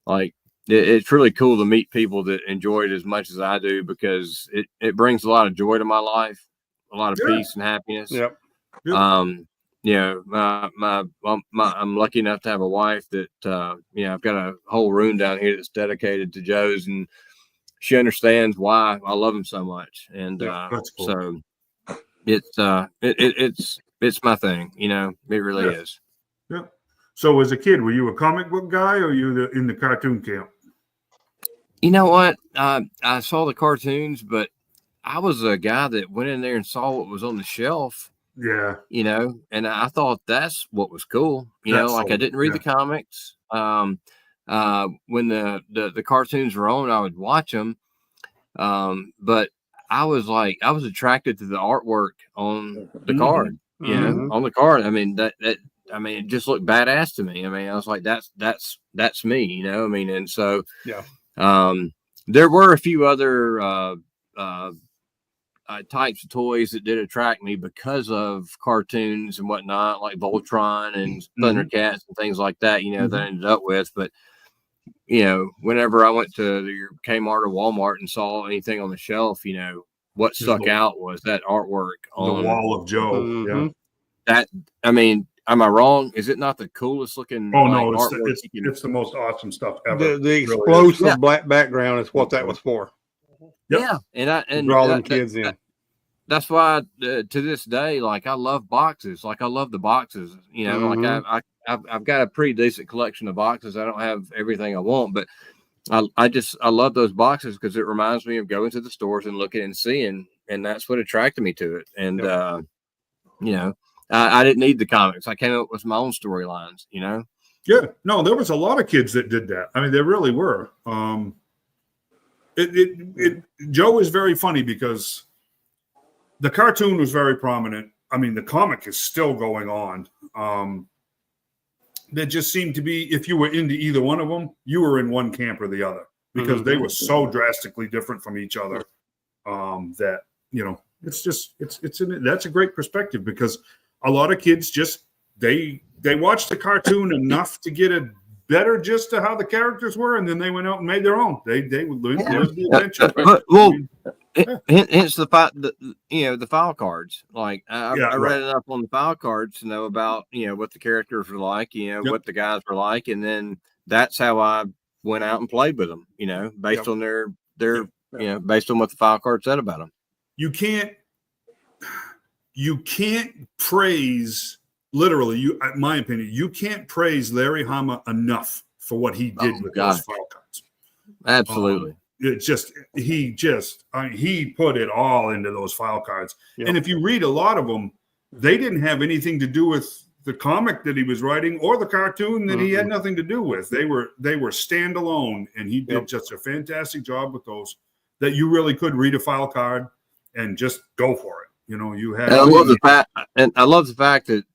[SPEAKER 3] like it's really cool to meet people that enjoy it as much as I do, because it brings a lot of joy to my life, a lot of peace and happiness.
[SPEAKER 4] Yep.
[SPEAKER 3] I'm lucky enough to have a wife that I've got a whole room down here that's dedicated to Joe's, and she understands why I love him so much. And
[SPEAKER 1] that's cool.
[SPEAKER 3] so it's my thing, it really is.
[SPEAKER 1] Yeah. So as a kid, were you a comic book guy, or you in the cartoon camp?
[SPEAKER 3] You know what? I saw the cartoons, but I was a guy that went in there and saw what was on the shelf.
[SPEAKER 1] Yeah.
[SPEAKER 3] And I thought that's what was cool. Like I didn't read the comics. When the cartoons were on, I would watch them. But I was attracted to the artwork on the card, on the card. I mean, it just looked badass to me. I mean, I was like, that's me, I mean, and so, there were a few other, types of toys that did attract me because of cartoons and whatnot, like Voltron and Thundercats and things like that, that I ended up with. But, whenever I went to your Kmart or Walmart and saw anything on the shelf, what stuck out was that artwork on
[SPEAKER 1] the wall of Joe. Yeah.
[SPEAKER 3] That, I mean, am I wrong? Is it not the coolest looking?
[SPEAKER 1] Oh, no,
[SPEAKER 3] artwork
[SPEAKER 1] it's the most awesome stuff ever.
[SPEAKER 4] The explosive black background is what that was for.
[SPEAKER 1] Yep.
[SPEAKER 3] Yeah, and
[SPEAKER 4] draw them kids in.
[SPEAKER 3] That's why to this day, like, I love boxes. Like, I love the boxes. Like I've got a pretty decent collection of boxes. I don't have everything I want, but I love those boxes because it reminds me of going to the stores and looking and seeing, and that's what attracted me to it. And I didn't need the comics. I came up with my own storylines.
[SPEAKER 1] Yeah. No, there was a lot of kids that did that. I mean, there really were. Joe is very funny because the cartoon was very prominent. I mean, the comic is still going on. There just seemed to be, if you were into either one of them, you were in one camp or the other, because they were so drastically different from each other. That that's a great perspective, because a lot of kids just they watched the cartoon enough to get a better gist of how the characters were, and then they went out and made their own. They would learn the adventure.
[SPEAKER 3] Hence the file cards. Like I read enough on the file cards to know about what the characters were like, what the guys were like, and then that's how I went out and played with them. Based on their based on what the file card said about them. You
[SPEAKER 1] can't praise. Literally, in my opinion, you can't praise Larry Hama enough for what he did with those file cards.
[SPEAKER 3] Absolutely.
[SPEAKER 1] He put it all into those file cards. Yep. And if you read a lot of them, they didn't have anything to do with the comic that he was writing or the cartoon that he had nothing to do with. They were standalone, and he did just a fantastic job with those, that you really could read a file card and just go for it. You know, you had.
[SPEAKER 3] And I love the fact, that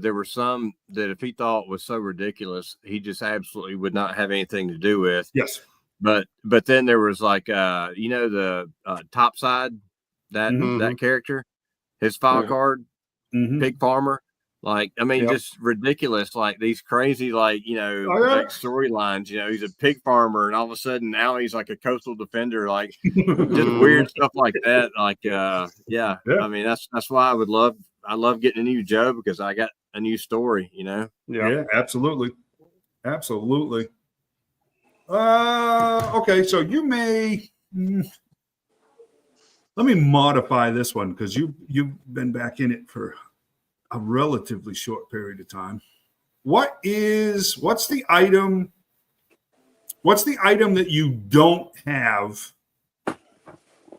[SPEAKER 3] there were some that if he thought was so ridiculous, he just absolutely would not have anything to do with.
[SPEAKER 1] Yes.
[SPEAKER 3] But then there was like the Topside, that character, his file card, pig farmer. Like, I mean, just ridiculous, like these crazy, like, like storylines, he's a pig farmer and all of a sudden now he's like a coastal defender, like just weird stuff like that. Like, I mean, that's why I love getting a new Joe, because I got a new story,
[SPEAKER 1] Yeah, absolutely. Absolutely. Okay. So you may, let me modify this one, because you've been back in it for a relatively short period of time. What's the item that you don't have,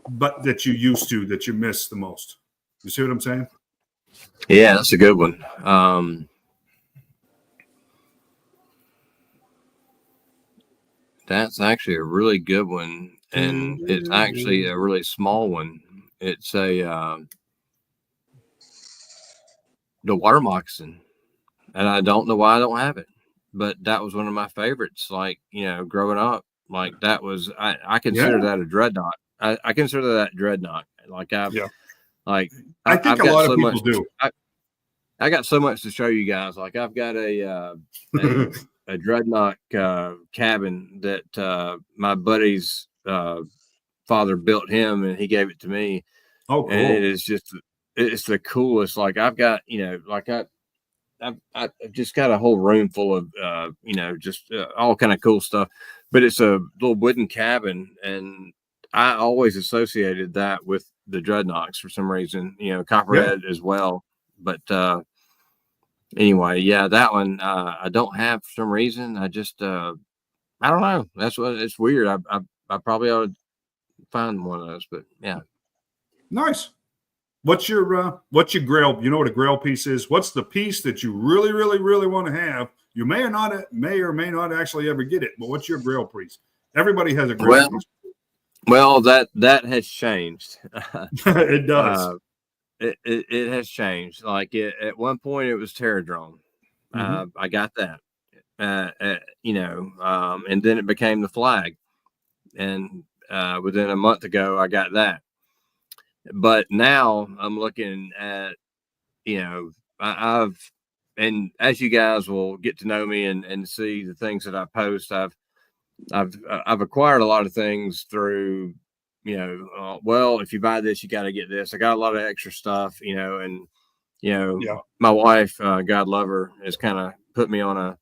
[SPEAKER 1] but that you used to, that you miss the most? You see what I'm saying?
[SPEAKER 3] Yeah, that's a good one. That's actually a really good one, and it's actually a really small one. It's the water moccasin, and I don't know why I don't have it, but that was one of my favorites. Like, growing up, like that was, I consider that a dreadnought. I consider that dreadnought. Like I think
[SPEAKER 1] a lot of people do.
[SPEAKER 3] I got so much to show you guys. Like I've got a dreadnought cabin that my buddy's father built him, and he gave it to me.
[SPEAKER 1] Oh, cool.
[SPEAKER 3] And it's the coolest. Like I've got, I've just got a whole room full of, all kind of cool stuff, but it's a little wooden cabin. And I always associated that with the dreadnoughts for some reason, Copperhead as well. But anyway, that one I don't have for some reason. I just, I don't know. That's what, it's weird. I probably ought to find one of those, but yeah.
[SPEAKER 1] Nice. What's your grail? You know what a grail piece is? What's the piece that you really, really, really want to have? You may or may not actually ever get it, but what's your grail piece? Everybody has a grail piece.
[SPEAKER 3] Well, that has changed.
[SPEAKER 1] It does.
[SPEAKER 3] It has changed. Like at one point it was Terradrome. I got that. And then it became the flag. And within a month ago, I got that. But now I'm looking at, I've, and as you guys will get to know me and see the things that I post, I've acquired a lot of things through, well, if you buy this, you got to get this. I got a lot of extra stuff, and, my wife, God love her, has kind of put me on a,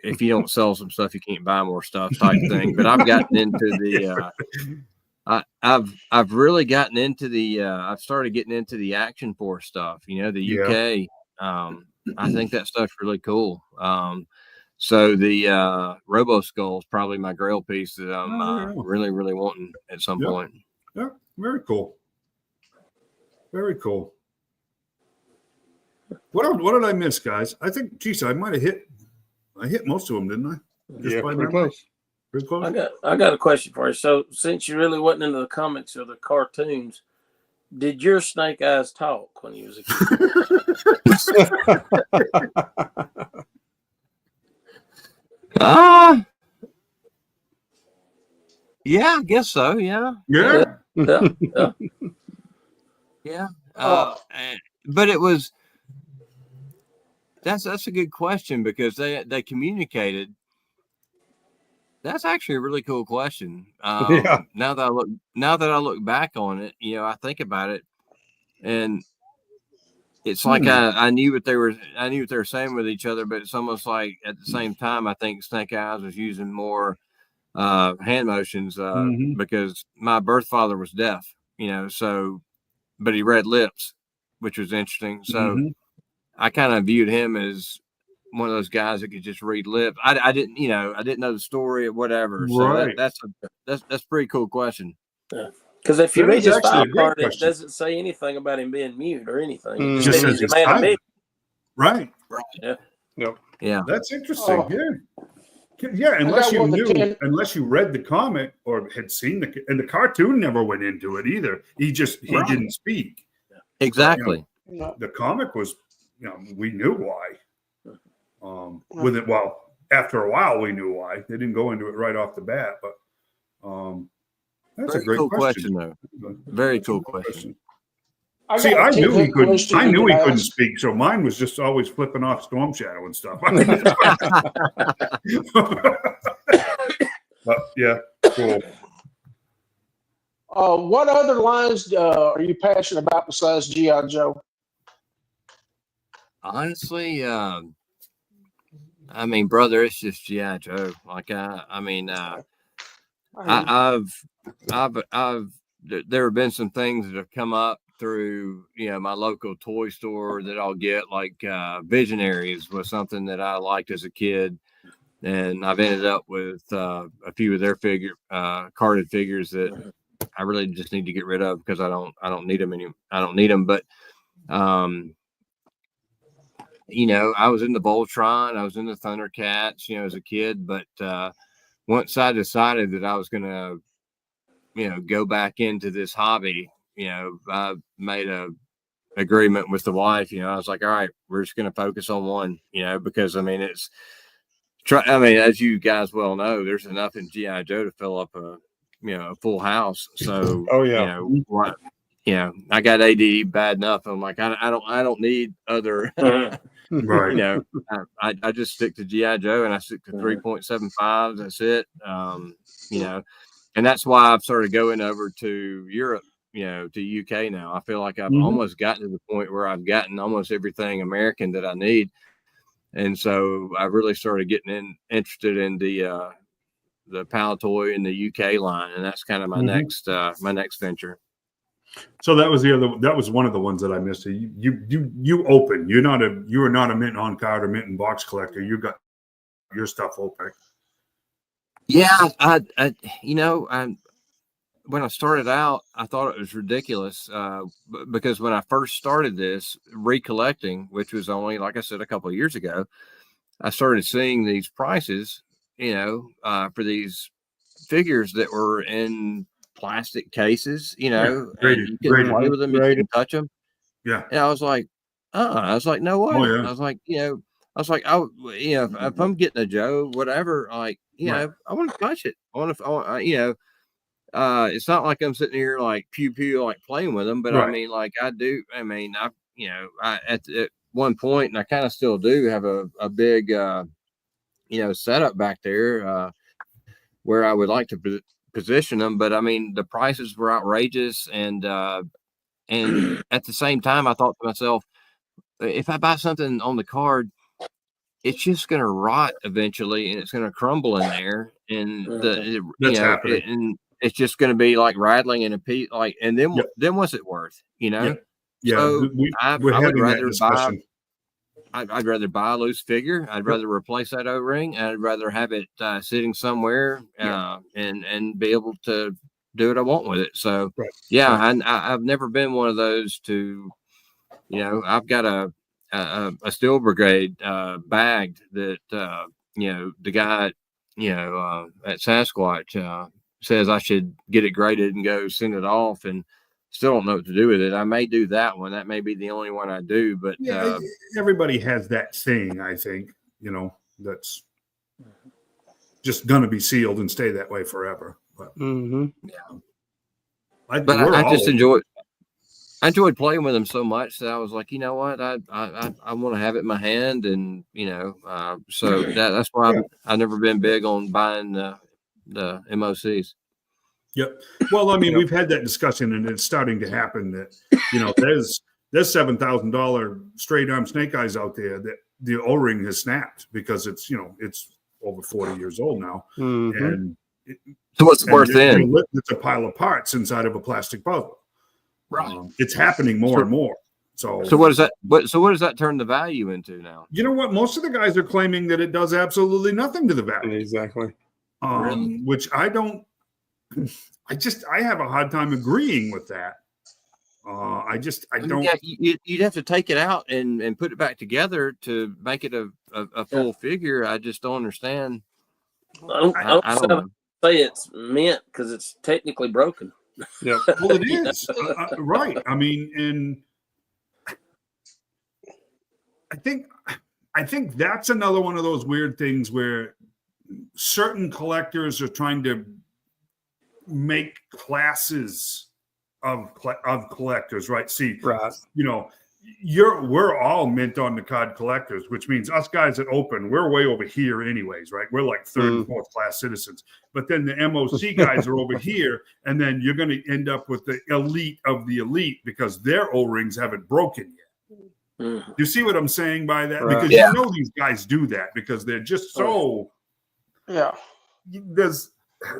[SPEAKER 3] if you don't sell some stuff, you can't buy more stuff type thing. But I've gotten into the, I've really gotten into the, I've started getting into the Action Force stuff, the UK. I think that stuff's really cool. So the Robo Skull is probably my grail piece that I'm really, really wanting at some point.
[SPEAKER 1] Yeah, very cool. Very cool. What did I miss, guys? I think, geez, I hit most of them, didn't I?
[SPEAKER 4] Just pretty close.
[SPEAKER 1] Pretty close.
[SPEAKER 2] I got a question for you. So, since you really wasn't into the comics or the cartoons, did your snake eyes talk when you was a kid?
[SPEAKER 3] Yeah, I guess so. Yeah.
[SPEAKER 1] Yeah.
[SPEAKER 3] Yeah. But it was, that's a good question, because they communicated. That's actually a really cool question. Now that I look back on it, I think about it, and it's like I knew what they were saying with each other, but it's almost like at the same time, I think Snake Eyes was using more hand motions because my birth father was deaf, so, but he read lips, which was interesting. So I kind of viewed him as one of those guys that could just read lips. I didn't know the story or whatever.
[SPEAKER 1] Right.
[SPEAKER 3] So that's a pretty cool question.
[SPEAKER 2] Yeah. Because if you read his file card, it doesn't say anything about him being mute or anything. It just says he's a man of big.
[SPEAKER 1] Right.
[SPEAKER 2] Yeah.
[SPEAKER 4] Yep.
[SPEAKER 3] Yeah.
[SPEAKER 1] That's interesting. Yeah. Unless you read the comic or had seen and the cartoon never went into it either. He didn't speak.
[SPEAKER 3] Exactly.
[SPEAKER 1] The comic was, we knew why. With it, well, after a while, we knew why. They didn't go into it right off the bat, but that's
[SPEAKER 3] Very
[SPEAKER 1] a great
[SPEAKER 3] cool
[SPEAKER 1] question.
[SPEAKER 3] though. Very cool question.
[SPEAKER 1] See, I knew he couldn't. I knew he couldn't
[SPEAKER 5] ask.
[SPEAKER 1] speak, so mine was just always flipping off Storm Shadow and stuff. But yeah, cool.
[SPEAKER 5] What other lines are you passionate about besides G.I. Joe?
[SPEAKER 3] Honestly, I mean, brother, it's just G.I. Joe. Like, there have been some things that have come up through, my local toy store that I'll get, like Visionaries was something that I liked as a kid. And I've ended up with a few of their carded figures that I really just need to get rid of because I don't need them anymore. I don't need them, but I was in the Voltron, I was in the Thundercats, as a kid. But once I decided that I was going to, go back into this hobby, I made a agreement with the wife. I was like, all right, we're just going to focus on one, because as you guys well know, there's enough in G.I. Joe to fill up a full house. So, I got ADD bad enough. I'm like, I don't need other,
[SPEAKER 1] Right.
[SPEAKER 3] I just stick to G.I. Joe and I stick to 3.75. That's it. And that's why I've started going over to Europe, to UK now. I feel like I've almost gotten to the point where I've gotten almost everything American that I need. And so I really started getting interested in the Palatoy and the UK line, and that's kind of my next venture.
[SPEAKER 1] So that was one of the ones that I missed. You open. You are not a mint on card or mint in box collector. You got your stuff open.
[SPEAKER 3] Yeah, when I started out, I thought it was ridiculous because when I first started this recollecting, which was only, like I said, a couple of years ago, I started seeing these prices, for these figures that were in plastic cases, and you couldn't play with them, you couldn't touch them.
[SPEAKER 1] Yeah.
[SPEAKER 3] And I was like, no way.
[SPEAKER 1] Oh, yeah.
[SPEAKER 3] I was like, if I'm getting a Joe, whatever, like, I want to touch it. It's not like I'm sitting here like pew like playing with them, but I mean, like I do. I mean, at one point, and I kind of still do have a big, setup back there where I would like to position them. But I mean, the prices were outrageous, and at the same time, I thought to myself, if I buy something on the card, it's just going to rot eventually, and it's going to crumble in there, and
[SPEAKER 1] happening.
[SPEAKER 3] And it's just going to be like rattling in a piece. Like, and then what's it worth?
[SPEAKER 1] Yeah.
[SPEAKER 3] So I would rather buy.
[SPEAKER 1] I'd
[SPEAKER 3] rather buy a loose figure. I'd rather replace that O-ring. I'd rather have it sitting somewhere and be able to do what I want with it. So I've never been one of those to, I've got a Steel Brigade bagged that the guy at Sasquatch says I should get it graded and go send it off, and still don't know what to do with it. I may do that one. That may be the only one I do, but
[SPEAKER 1] everybody has that thing, I think, that's just gonna be sealed and stay that way forever. But
[SPEAKER 3] I enjoyed playing with them so much that I was like, you know what, I want to have it in my hand, and so that's why I've never been big on buying the MOCs.
[SPEAKER 1] Yep. Well, I mean, we've had that discussion, and it's starting to happen that there's $7,000 straight arm snake eyes out there that the O-ring has snapped because it's over 40 years old now, and
[SPEAKER 3] so what's worth then?
[SPEAKER 1] It's a pile of parts inside of a plastic puzzle.
[SPEAKER 3] Right.
[SPEAKER 1] It's happening more and more. So
[SPEAKER 3] what does that turn the value into now?
[SPEAKER 1] You know what? Most of the guys are claiming that it does absolutely nothing to the value.
[SPEAKER 4] Exactly.
[SPEAKER 3] Really?
[SPEAKER 1] Which I don't. I have a hard time agreeing with that. I don't.
[SPEAKER 3] Yeah, you'd have to take it out and put it back together to make it a full figure. I just don't understand.
[SPEAKER 2] I don't know. Say it's mint because it's technically broken.
[SPEAKER 4] Yeah.
[SPEAKER 1] Well, it is right. I mean, and I think that's another one of those weird things where certain collectors are trying to make classes of collectors, right? See,
[SPEAKER 4] Right.
[SPEAKER 1] you know, we're all mint on the card collectors, which means us guys that open, we're way over here anyways, right? We're like third and fourth class citizens. But then the MOC guys are over here, and then you're going to end up with the elite of the elite because their O-rings haven't broken yet.
[SPEAKER 2] Mhm.
[SPEAKER 1] You see what I'm saying by that?
[SPEAKER 4] Right.
[SPEAKER 1] Because
[SPEAKER 3] Yeah.
[SPEAKER 1] you know these guys do that because they're just so
[SPEAKER 5] Yeah.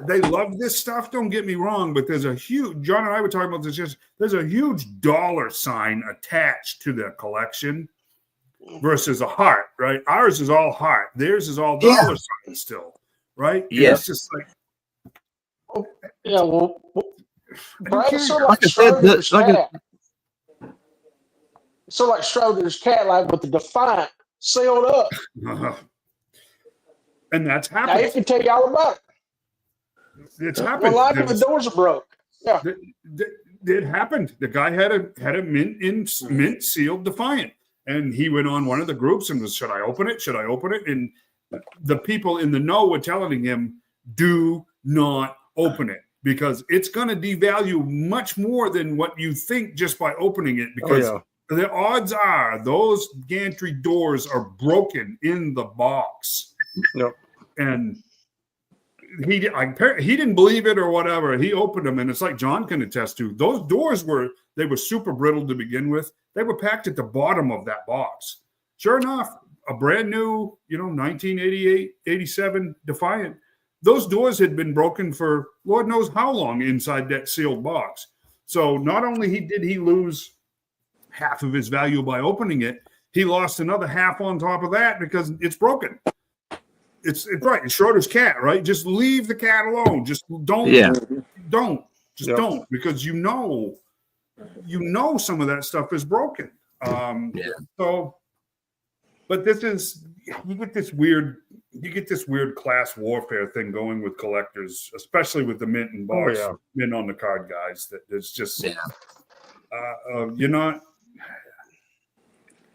[SPEAKER 1] they love this stuff. Don't get me wrong, but there's a huge John and I were talking about this. Just there's a huge dollar sign attached to their collection versus a heart, right? Ours is all heart. Theirs is all dollar sign still, right? And
[SPEAKER 3] Yeah.
[SPEAKER 1] it's just like
[SPEAKER 5] Yeah. Well, Brad, it's sort of
[SPEAKER 3] Like
[SPEAKER 5] like
[SPEAKER 3] I said,
[SPEAKER 5] Schrodinger's
[SPEAKER 3] like a-
[SPEAKER 5] cat. It's sort of like Schrodinger's cat, like with the Defiant sealed up.
[SPEAKER 1] and that's
[SPEAKER 5] Now,
[SPEAKER 1] happened.
[SPEAKER 5] he can tell you all about it.
[SPEAKER 1] It's
[SPEAKER 5] Well,
[SPEAKER 1] happened.
[SPEAKER 5] like when the doors are broke. Yeah.
[SPEAKER 1] It happened. The guy had a mint sealed Defiant, and he went on one of the groups and was, should I open it? Should I open it? And the people in the know were telling him, do not open it because it's going to devalue much more than what you think just by opening it. Because the odds are those gantry doors are broken in the box.
[SPEAKER 4] Yep.
[SPEAKER 1] And he didn't believe it or whatever. He opened them, and it's like John can attest to. Those doors were super brittle to begin with. They were packed at the bottom of that box. Sure enough, a brand new, 1988, 87 Defiant. Those doors had been broken for Lord knows how long inside that sealed box. So not only did he lose half of his value by opening it, he lost another half on top of that because it's broken. It's right. It's Schroeder's cat, right? Just leave the cat alone. Just don't, don't because you know some of that stuff is broken. So, but you get this weird class warfare thing going with collectors, especially with the mint and box, mint on the card guys. That it's just, you're not.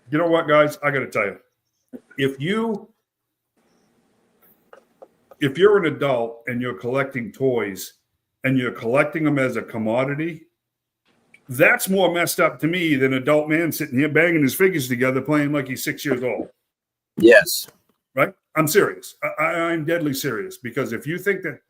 [SPEAKER 1] You know what, guys? I got to tell you, if you're an adult and you're collecting toys and you're collecting them as a commodity, that's more messed up to me than an adult man sitting here banging his figures together playing like he's 6 years old.
[SPEAKER 3] Yes.
[SPEAKER 1] Right? I'm serious. I'm deadly serious because if you think that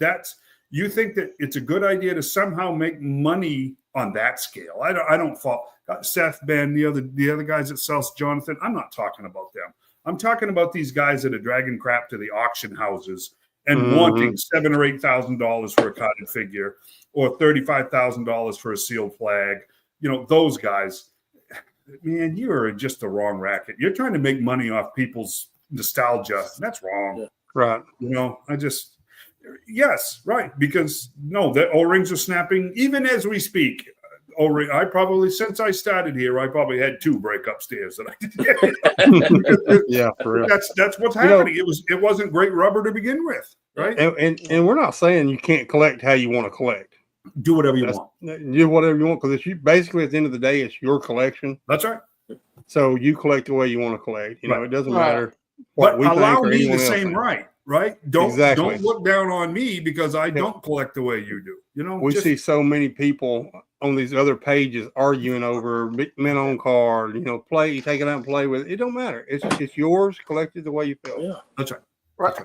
[SPEAKER 1] it's a good idea to somehow make money on that scale, I don't fault Seth, Ben, the other guys that sells Jonathan. I'm not talking about them. I'm talking about these guys that are dragging crap to the auction houses and wanting $7,000 or $8,000 for a carded figure or $35,000 for a sealed flag. Those guys, man, you are just the wrong racket. You're trying to make money off people's nostalgia. That's wrong.
[SPEAKER 2] Yeah.
[SPEAKER 1] Right. Yes, right. Because the O-rings are snapping even as we speak. O-ring, since I started here, I probably had 2 break upstairs that I did.
[SPEAKER 4] Yeah, for real.
[SPEAKER 1] That's what's happening. It wasn't great rubber to begin with, right?
[SPEAKER 4] And we're not saying you can't collect how you want to collect.
[SPEAKER 1] Do whatever you want.
[SPEAKER 4] Do whatever you want because it's basically at the end of the day, it's your collection.
[SPEAKER 1] That's right.
[SPEAKER 4] So you collect the way you want to collect. It doesn't matter.
[SPEAKER 1] But allow me the same right? Don't look down on me because I don't collect the way you do.
[SPEAKER 4] We see so many people on these other pages arguing over men on card. Play, take it out and play with it. It don't matter. It's yours, collected the way you feel.
[SPEAKER 1] Yeah, that's right.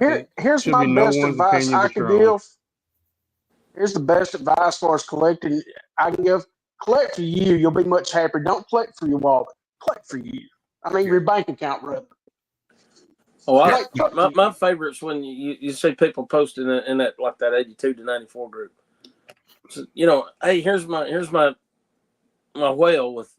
[SPEAKER 5] Right. Here's my best advice I can give. Here's the best advice as far as collecting I can give. Collect for you. You'll be much happier. Don't collect for your wallet. Collect for you. I mean, your bank account, rather.
[SPEAKER 2] Oh, my favorites when you see people posting in that like that 82 to 94 group. So, hey, here's my whale with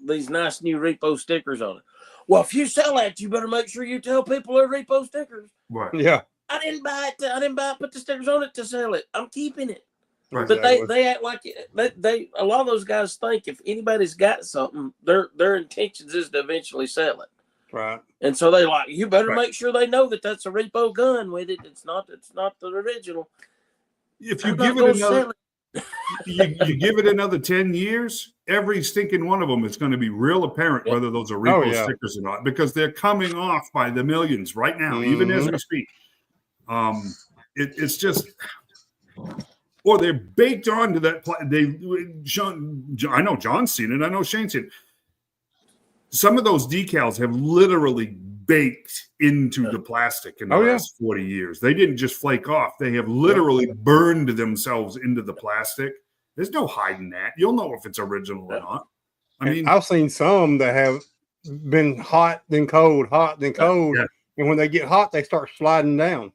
[SPEAKER 2] these nice new repo stickers on it. Well, if you sell that, you better make sure you tell people they're repo stickers.
[SPEAKER 1] Right.
[SPEAKER 4] Yeah.
[SPEAKER 2] I didn't buy it. Put the stickers on it to sell it. I'm keeping it.
[SPEAKER 1] Right.
[SPEAKER 2] But they act like they a lot of those guys think if anybody's got something, their intentions is to eventually sell it.
[SPEAKER 4] Right.
[SPEAKER 2] And so they like, you better make sure they know that that's a repo gun with it. It's not the original.
[SPEAKER 1] If you give it you give it another 10 years, every stinking one of them is going to be real apparent whether those are repo stickers or not, because they're coming off by the millions right now, even as we speak. It's just, or they're baked onto that. I know John's seen it. I know Shane's seen it. Some of those decals have literally baked into the plastic in the last 40 years. They didn't just flake off. They have literally burned themselves into the plastic. There's no hiding that. You'll know if it's original or not. I mean,
[SPEAKER 4] I've seen some that have been hot, then cold, hot, then cold. Yeah. And when they get hot, they start sliding down.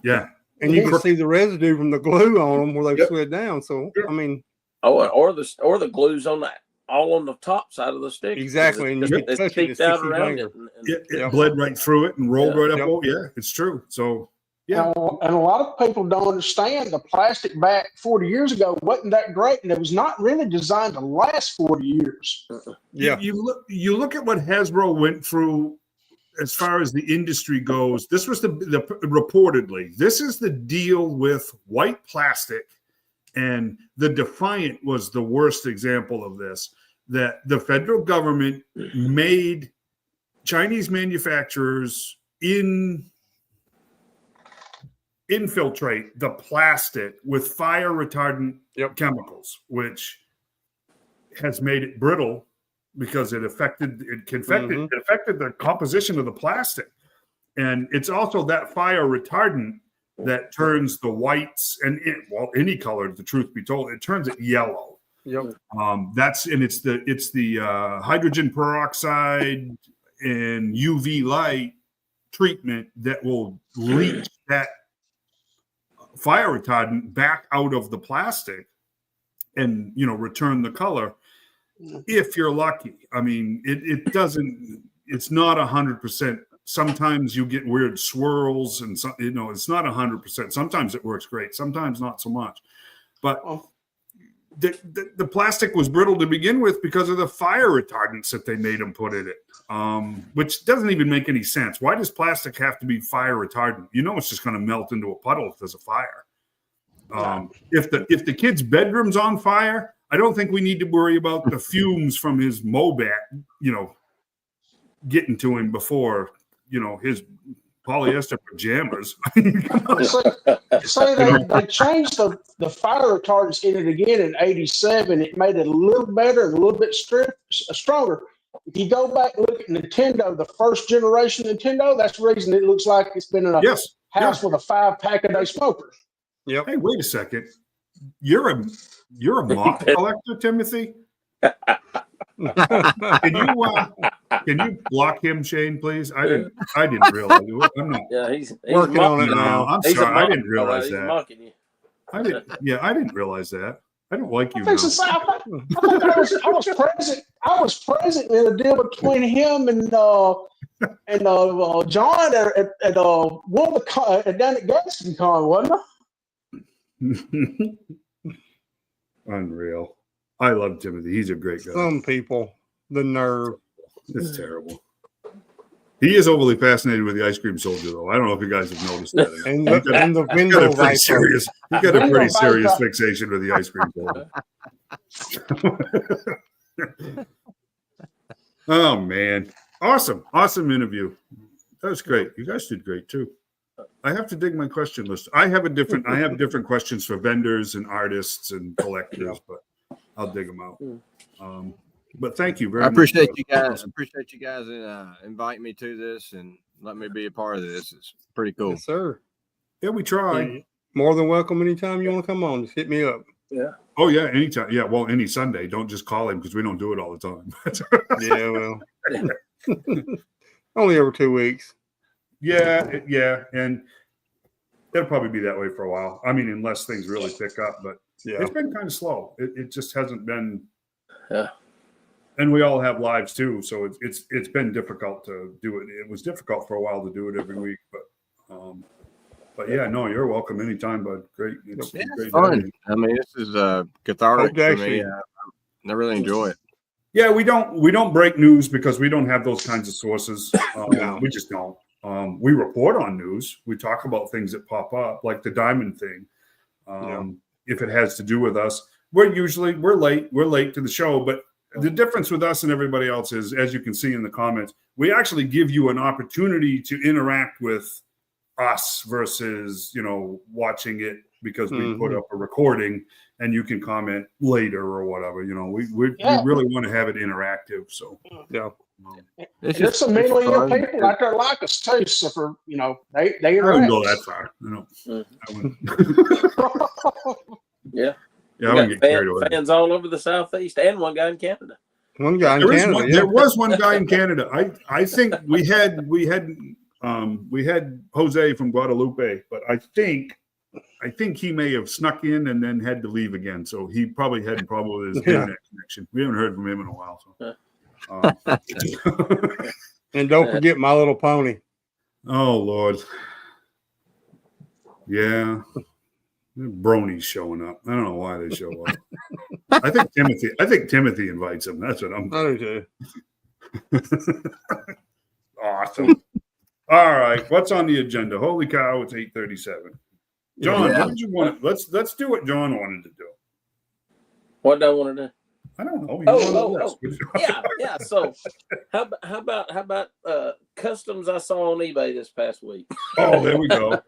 [SPEAKER 1] Yeah.
[SPEAKER 4] And you can see the residue from the glue on them where they've slid down. So, I mean.
[SPEAKER 2] Or the glue's on that. All on the top side of the stick.
[SPEAKER 4] Exactly. And you can touch it
[SPEAKER 2] out around it.
[SPEAKER 1] It bled right through it and rolled right up. Oh, yeah, it's true. So, yeah.
[SPEAKER 5] And a lot of people don't understand the plastic back 40 years ago wasn't that great, and it was not really designed to last 40 years.
[SPEAKER 1] Yeah. You look at what Hasbro went through as far as the industry goes. This was the reportedly, this is the deal with white plastic. And the Defiant was the worst example of this, that the federal government made Chinese manufacturers infiltrate the plastic with fire retardant chemicals, which has made it brittle because it affected the composition of the plastic. And it's also that fire retardant that turns the whites and any color, the truth be told, it turns it yellow.
[SPEAKER 4] Yep.
[SPEAKER 1] It's the hydrogen peroxide and UV light treatment that will leach that fire retardant back out of the plastic and return the color if you're lucky. I mean, it's not 100%. Sometimes you get weird swirls, and it's not 100%. Sometimes it works great, sometimes not so much. But the plastic was brittle to begin with because of the fire retardants that they made them put in it, which doesn't even make any sense. Why does plastic have to be fire retardant? It's just going to melt into a puddle if there's a fire. If the kid's bedroom's on fire, I don't think we need to worry about the fumes from his Mobat, getting to him before his polyester pajamas.
[SPEAKER 5] They changed the fire retardants in it again in '87. It made it a little better and a little bit stronger. If you go back and look at Nintendo, the first generation Nintendo, that's the reason it looks like it's been in a house with a 5-pack-a-day smoker.
[SPEAKER 1] Yep. Hey, wait a second. You're a moth collector, Timothy? Can you block him, Shane, please? I didn't realize it. I'm not.
[SPEAKER 2] Yeah, he's
[SPEAKER 4] working on it now.
[SPEAKER 1] I'm sorry, I didn't realize that. I didn't realize that. I don't like you.
[SPEAKER 5] I was present. I was present in a deal between him and John at one of the down at Gadsden Con, wasn't
[SPEAKER 1] it? Unreal. I love Timothy. He's a great guy.
[SPEAKER 4] Some people, the nerve.
[SPEAKER 1] It's terrible. He is overly fascinated with the ice cream soldier, though. I don't know if you guys have noticed that.
[SPEAKER 4] And the window
[SPEAKER 1] serious. He got a pretty serious fixation with the ice cream soldier. Oh man, awesome interview. That was great. You guys did great too. I have to dig my question list. I have different questions for vendors and artists and collectors, but I'll dig them out. But thank you very much.
[SPEAKER 3] I appreciate you guys. Appreciate you guys inviting me to this and let me be a part of this. It's pretty cool.
[SPEAKER 4] Yes, sir.
[SPEAKER 1] Yeah, we try.
[SPEAKER 4] More than welcome anytime you want to come on. Just hit me up.
[SPEAKER 2] Yeah.
[SPEAKER 1] Oh yeah, anytime. Yeah, well, any Sunday. Don't just call him because we don't do it all the time.
[SPEAKER 4] Yeah, well, only every 2 weeks.
[SPEAKER 1] Yeah, and it'll probably be that way for a while. I mean, unless things really pick up, but it's been kind of slow. It just hasn't been.
[SPEAKER 2] Yeah.
[SPEAKER 1] And we all have lives too, so it's been difficult to do it. It was difficult for a while to do it every week, but yeah, no, you're welcome anytime, bud. Great, it's great
[SPEAKER 3] fun. I mean, this is cathartic for me. I really enjoy it.
[SPEAKER 1] Yeah, we don't break news because we don't have those kinds of sources. We just don't. We report on news. We talk about things that pop up, like the diamond thing. If it has to do with us, we're late to the show, but the difference with us and everybody else is, as you can see in the comments, we actually give you an opportunity to interact with us versus, watching it because we put up a recording and you can comment later or whatever. We really want to have it interactive. So,
[SPEAKER 4] Yeah.
[SPEAKER 5] There's some mentally ill people out there like us too. So for they
[SPEAKER 1] I
[SPEAKER 5] interact.
[SPEAKER 1] wouldn't go that far.
[SPEAKER 2] Yeah.
[SPEAKER 1] Yeah, I wouldn't get carried away.
[SPEAKER 2] Fans all over the Southeast and one guy in Canada.
[SPEAKER 4] One guy in Canada.
[SPEAKER 1] There was one guy in Canada. I think we had Jose from Guadalupe, but I think he may have snuck in and then had to leave again. So he probably had a problem with his internet connection. We haven't heard from him in a while. So.
[SPEAKER 4] And don't forget My Little Pony.
[SPEAKER 1] Oh Lord, yeah, bronies showing up. I don't know why they show up. I think Timothy invites them. That's what I'm.
[SPEAKER 4] I do too.
[SPEAKER 1] Awesome. All right, what's on the agenda? Holy cow! It's 8:37. John, what did you want? Let's do what John wanted to do.
[SPEAKER 2] What do I want to do?
[SPEAKER 1] I don't know.
[SPEAKER 2] Yeah. So, how about customs I saw on eBay this past week?
[SPEAKER 1] Oh, there we go.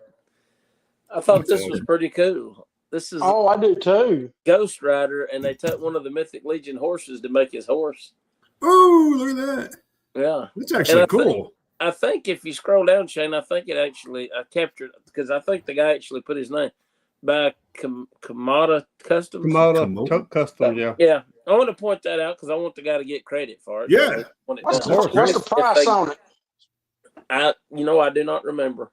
[SPEAKER 2] I thought this was pretty cool. This is
[SPEAKER 5] I do too.
[SPEAKER 2] Ghost Rider, and they took one of the Mythic Legion horses to make his horse.
[SPEAKER 1] Oh, look at that!
[SPEAKER 2] Yeah,
[SPEAKER 1] that's actually cool.
[SPEAKER 2] I think if you scroll down, Shane, I think it actually I captured because I think the guy actually put his name by Kamada Customs.
[SPEAKER 4] Kamada Customs, yeah.
[SPEAKER 2] Yeah, I want to point that out because I want the guy to get credit for it.
[SPEAKER 1] Yeah.
[SPEAKER 5] What's the price on it?
[SPEAKER 2] I do not remember.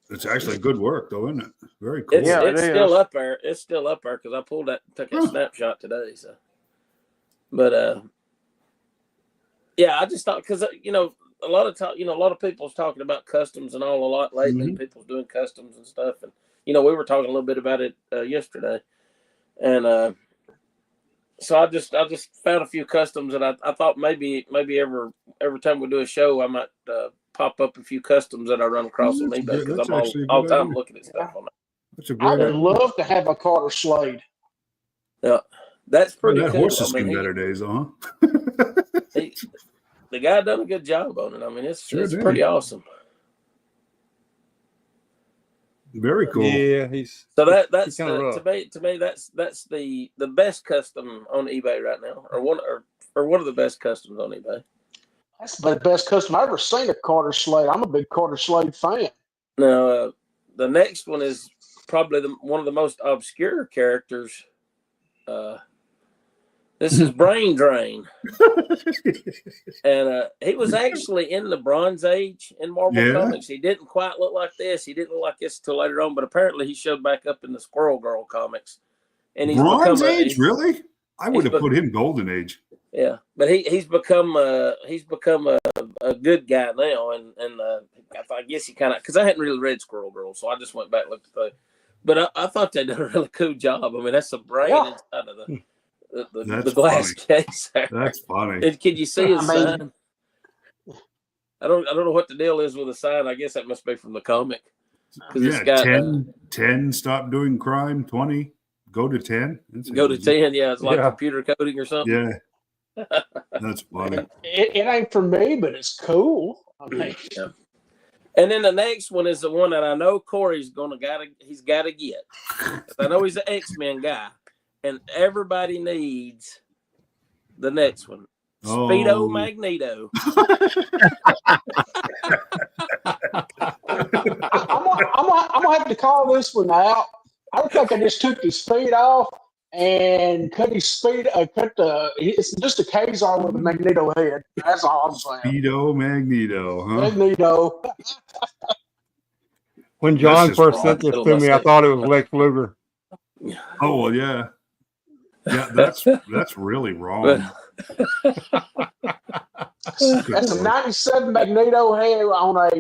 [SPEAKER 1] It's actually good work, though, isn't it? Very cool.
[SPEAKER 2] It's still up there. It's still up there because I took a snapshot today. So, but yeah, I just thought because a lot of a lot of people's talking about customs and all a lot lately.
[SPEAKER 1] Mm-hmm.
[SPEAKER 2] People's doing customs and stuff, and we were talking a little bit about it yesterday, and so I just found a few customs, and I thought maybe every time we do a show, I might pop up a few customs that I run across on eBay because I'm all the time looking at stuff on it.
[SPEAKER 5] I would love to have a Carter Slade.
[SPEAKER 2] Yeah, that's pretty cool.
[SPEAKER 1] Horse has seen better days, huh?
[SPEAKER 2] The guy done a good job on it. I mean, it's pretty awesome.
[SPEAKER 1] Very cool.
[SPEAKER 4] Yeah,
[SPEAKER 2] that's to me that's the best custom on eBay right now, or one of the best customs on eBay.
[SPEAKER 5] That's the best custom I've ever seen, a Carter Slade. I'm a big Carter Slade fan.
[SPEAKER 2] Now, the next one is probably one of the most obscure characters. This is Brain Drain. And he was actually in the Bronze Age in Marvel Comics. He didn't quite look like this. He didn't look like this until later on, but apparently he showed back up in the Squirrel Girl comics. And he's
[SPEAKER 1] Bronze Age, really? I would have put him Golden Age.
[SPEAKER 2] Yeah, but he's become a good guy now, and I guess he kind of, because I hadn't really read Squirrel Girl, so I just went back and looked at that. But I thought they did a really cool job. I mean, that's a brain inside of the glass case there.
[SPEAKER 1] That's funny.
[SPEAKER 2] And can you see his sign? I don't know what the deal is with the sign. I guess that must be from the comic.
[SPEAKER 1] Yeah, got 10 stop doing crime, 20 go to 10.
[SPEAKER 2] Go to 10, yeah. It's like computer coding or something.
[SPEAKER 1] Yeah. That's funny.
[SPEAKER 5] It ain't for me, but it's cool. Okay.
[SPEAKER 2] Yeah. And then the next one is the one that I know Corey's he's gotta get. I know he's an X-Men guy, and everybody needs the next one. Speedo Magneto.
[SPEAKER 5] I'm gonna have to call this one out. I think I just took his feet off and cut his speed. It's just a Kazar with a Magneto head. That's all I'm saying.
[SPEAKER 1] Speedo Magneto, huh?
[SPEAKER 5] Magneto.
[SPEAKER 4] When John first sent this to me, I thought it was Lex Luger.
[SPEAKER 1] Oh well, yeah. Yeah, that's really wrong.
[SPEAKER 5] That's a 97 Magneto head on a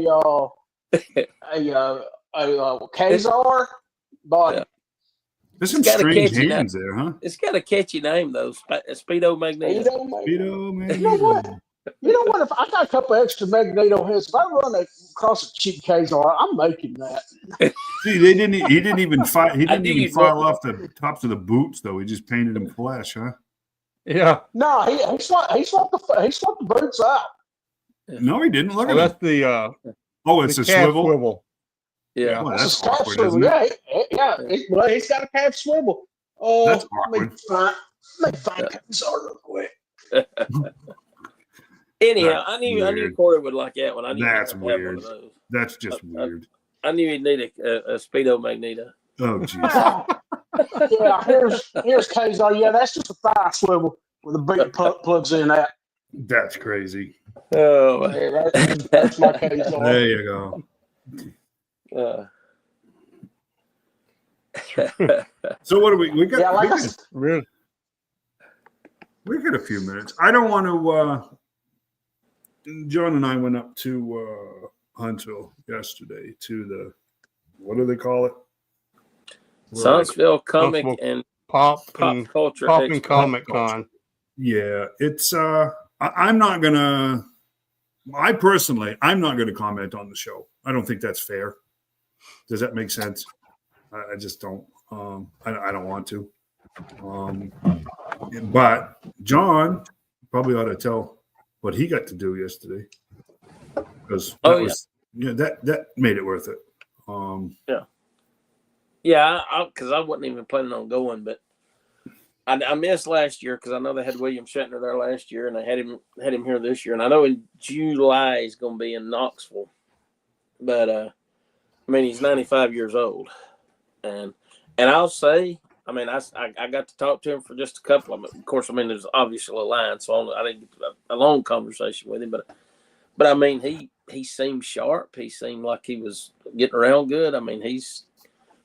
[SPEAKER 5] Kazar body.
[SPEAKER 1] There's some strange hands there, huh?
[SPEAKER 2] It's got a catchy name though. Speedo Magneto.
[SPEAKER 1] Speedo Magneto.
[SPEAKER 5] You know what? You know what? If I got a couple extra magneto heads, if I run across a cheap Kazar, I'm making that.
[SPEAKER 1] See, he didn't even file. He
[SPEAKER 2] I
[SPEAKER 1] didn't
[SPEAKER 2] knew
[SPEAKER 1] even
[SPEAKER 2] you'd
[SPEAKER 1] file
[SPEAKER 2] want
[SPEAKER 1] off the tops of the boots, though. He just painted them flesh, huh?
[SPEAKER 4] Yeah.
[SPEAKER 5] No, he swapped the boots out.
[SPEAKER 1] No, he didn't. Look
[SPEAKER 4] Oh,
[SPEAKER 1] at
[SPEAKER 4] that's
[SPEAKER 1] him.
[SPEAKER 4] the
[SPEAKER 1] Oh, it's a
[SPEAKER 4] cab
[SPEAKER 1] swivel.
[SPEAKER 4] swivel.
[SPEAKER 2] Yeah.
[SPEAKER 1] Oh,
[SPEAKER 5] That's
[SPEAKER 1] that's
[SPEAKER 5] a cab
[SPEAKER 1] awkward,
[SPEAKER 5] swivel.
[SPEAKER 1] isn't it?
[SPEAKER 5] Yeah. Well, he's got a cab swivel.
[SPEAKER 1] That's
[SPEAKER 5] Let me
[SPEAKER 1] awkward.
[SPEAKER 5] find Kazar real quick.
[SPEAKER 2] Anyhow,
[SPEAKER 1] That's
[SPEAKER 2] I knew
[SPEAKER 1] weird.
[SPEAKER 2] Corey would like that one. I knew
[SPEAKER 1] That's
[SPEAKER 2] he'd have one
[SPEAKER 1] weird.
[SPEAKER 2] of those.
[SPEAKER 1] That's just weird.
[SPEAKER 2] I knew he'd need a Speedo Magneto.
[SPEAKER 1] Oh, jeez.
[SPEAKER 5] Yeah, here's Kazar. Yeah, that's just a thigh swivel with a boot plugs in that.
[SPEAKER 1] That's crazy.
[SPEAKER 2] Oh,
[SPEAKER 5] Yeah, that's my Kazar.
[SPEAKER 1] There you go. So what do we got?
[SPEAKER 5] Yeah, like
[SPEAKER 4] Really?
[SPEAKER 1] We got a few minutes. I don't want to. John and I went up to Huntsville yesterday to the, what do they call it?
[SPEAKER 2] Sunksville Comic
[SPEAKER 4] Huntsville
[SPEAKER 2] and
[SPEAKER 4] Pop
[SPEAKER 2] Culture
[SPEAKER 4] Pop and
[SPEAKER 2] Expo.
[SPEAKER 4] Comic Con.
[SPEAKER 1] Yeah, it's. I'm not gonna. I personally, I'm not going to comment on the show. I don't think that's fair. Does that make sense? I just don't. I don't want to. But John probably ought to tell what he got to do yesterday, because that made it worth it.
[SPEAKER 2] Yeah, because I wasn't even planning on going, but I missed last year because I know they had William Shatner there last year, and they had him here this year, and I know in July he's going to be in Knoxville, but I mean he's 95 years old, and I'll say, I mean I got to talk to him for just a couple of them. Of course, I mean there's obviously a line, so I didn't get a long conversation with him, but I mean he seemed sharp. He seemed like he was getting around good. I mean he's,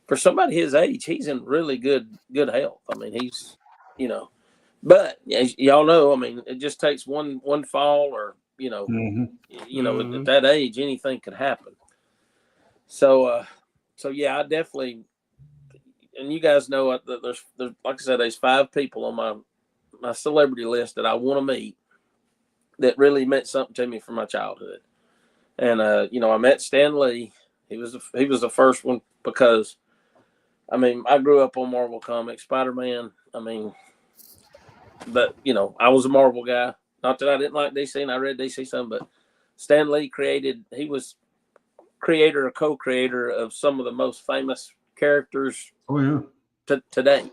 [SPEAKER 2] for somebody his age, he's in really good health. I mean he's, but as y'all know, I mean it just takes one fall, or at that age anything could happen. So yeah, I definitely, and you guys know that there's like I said, there's 5 people on my celebrity list that I want to meet that really meant something to me from my childhood. And I met Stan Lee. He was the first one, because I mean I grew up on Marvel Comics, Spider-Man. I mean, but I was a Marvel guy. Not that I didn't like DC and I read DC some, but Stan Lee he was creator or co-creator of some of the most famous characters to date.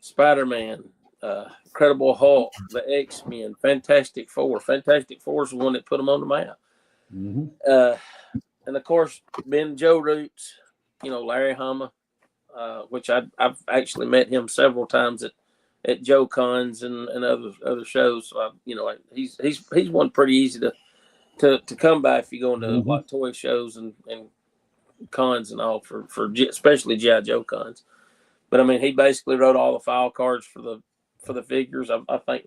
[SPEAKER 2] Spider-Man, Incredible Hulk, the X-Men, Fantastic Four. Fantastic Four is the one that put them on the map. And of course, being Joe Roots, Larry Hama, which I've actually met him several times at Joe Cons and other shows. So he's one pretty easy to come by if you go into like toy shows and cons and all for especially G.I. Joe cons. But I mean, he basically wrote all the file cards for the figures. I think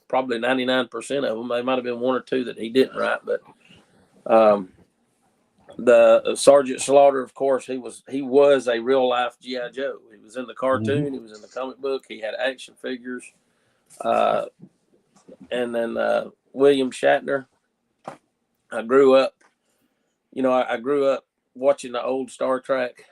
[SPEAKER 2] probably 99% of them. There might have been 1 or 2 that he didn't write, but the Sergeant Slaughter, of course, he was a real life G.I. Joe. He was in the cartoon. He was in the comic book. He had action figures. And then William Shatner. I grew up watching the old Star Trek.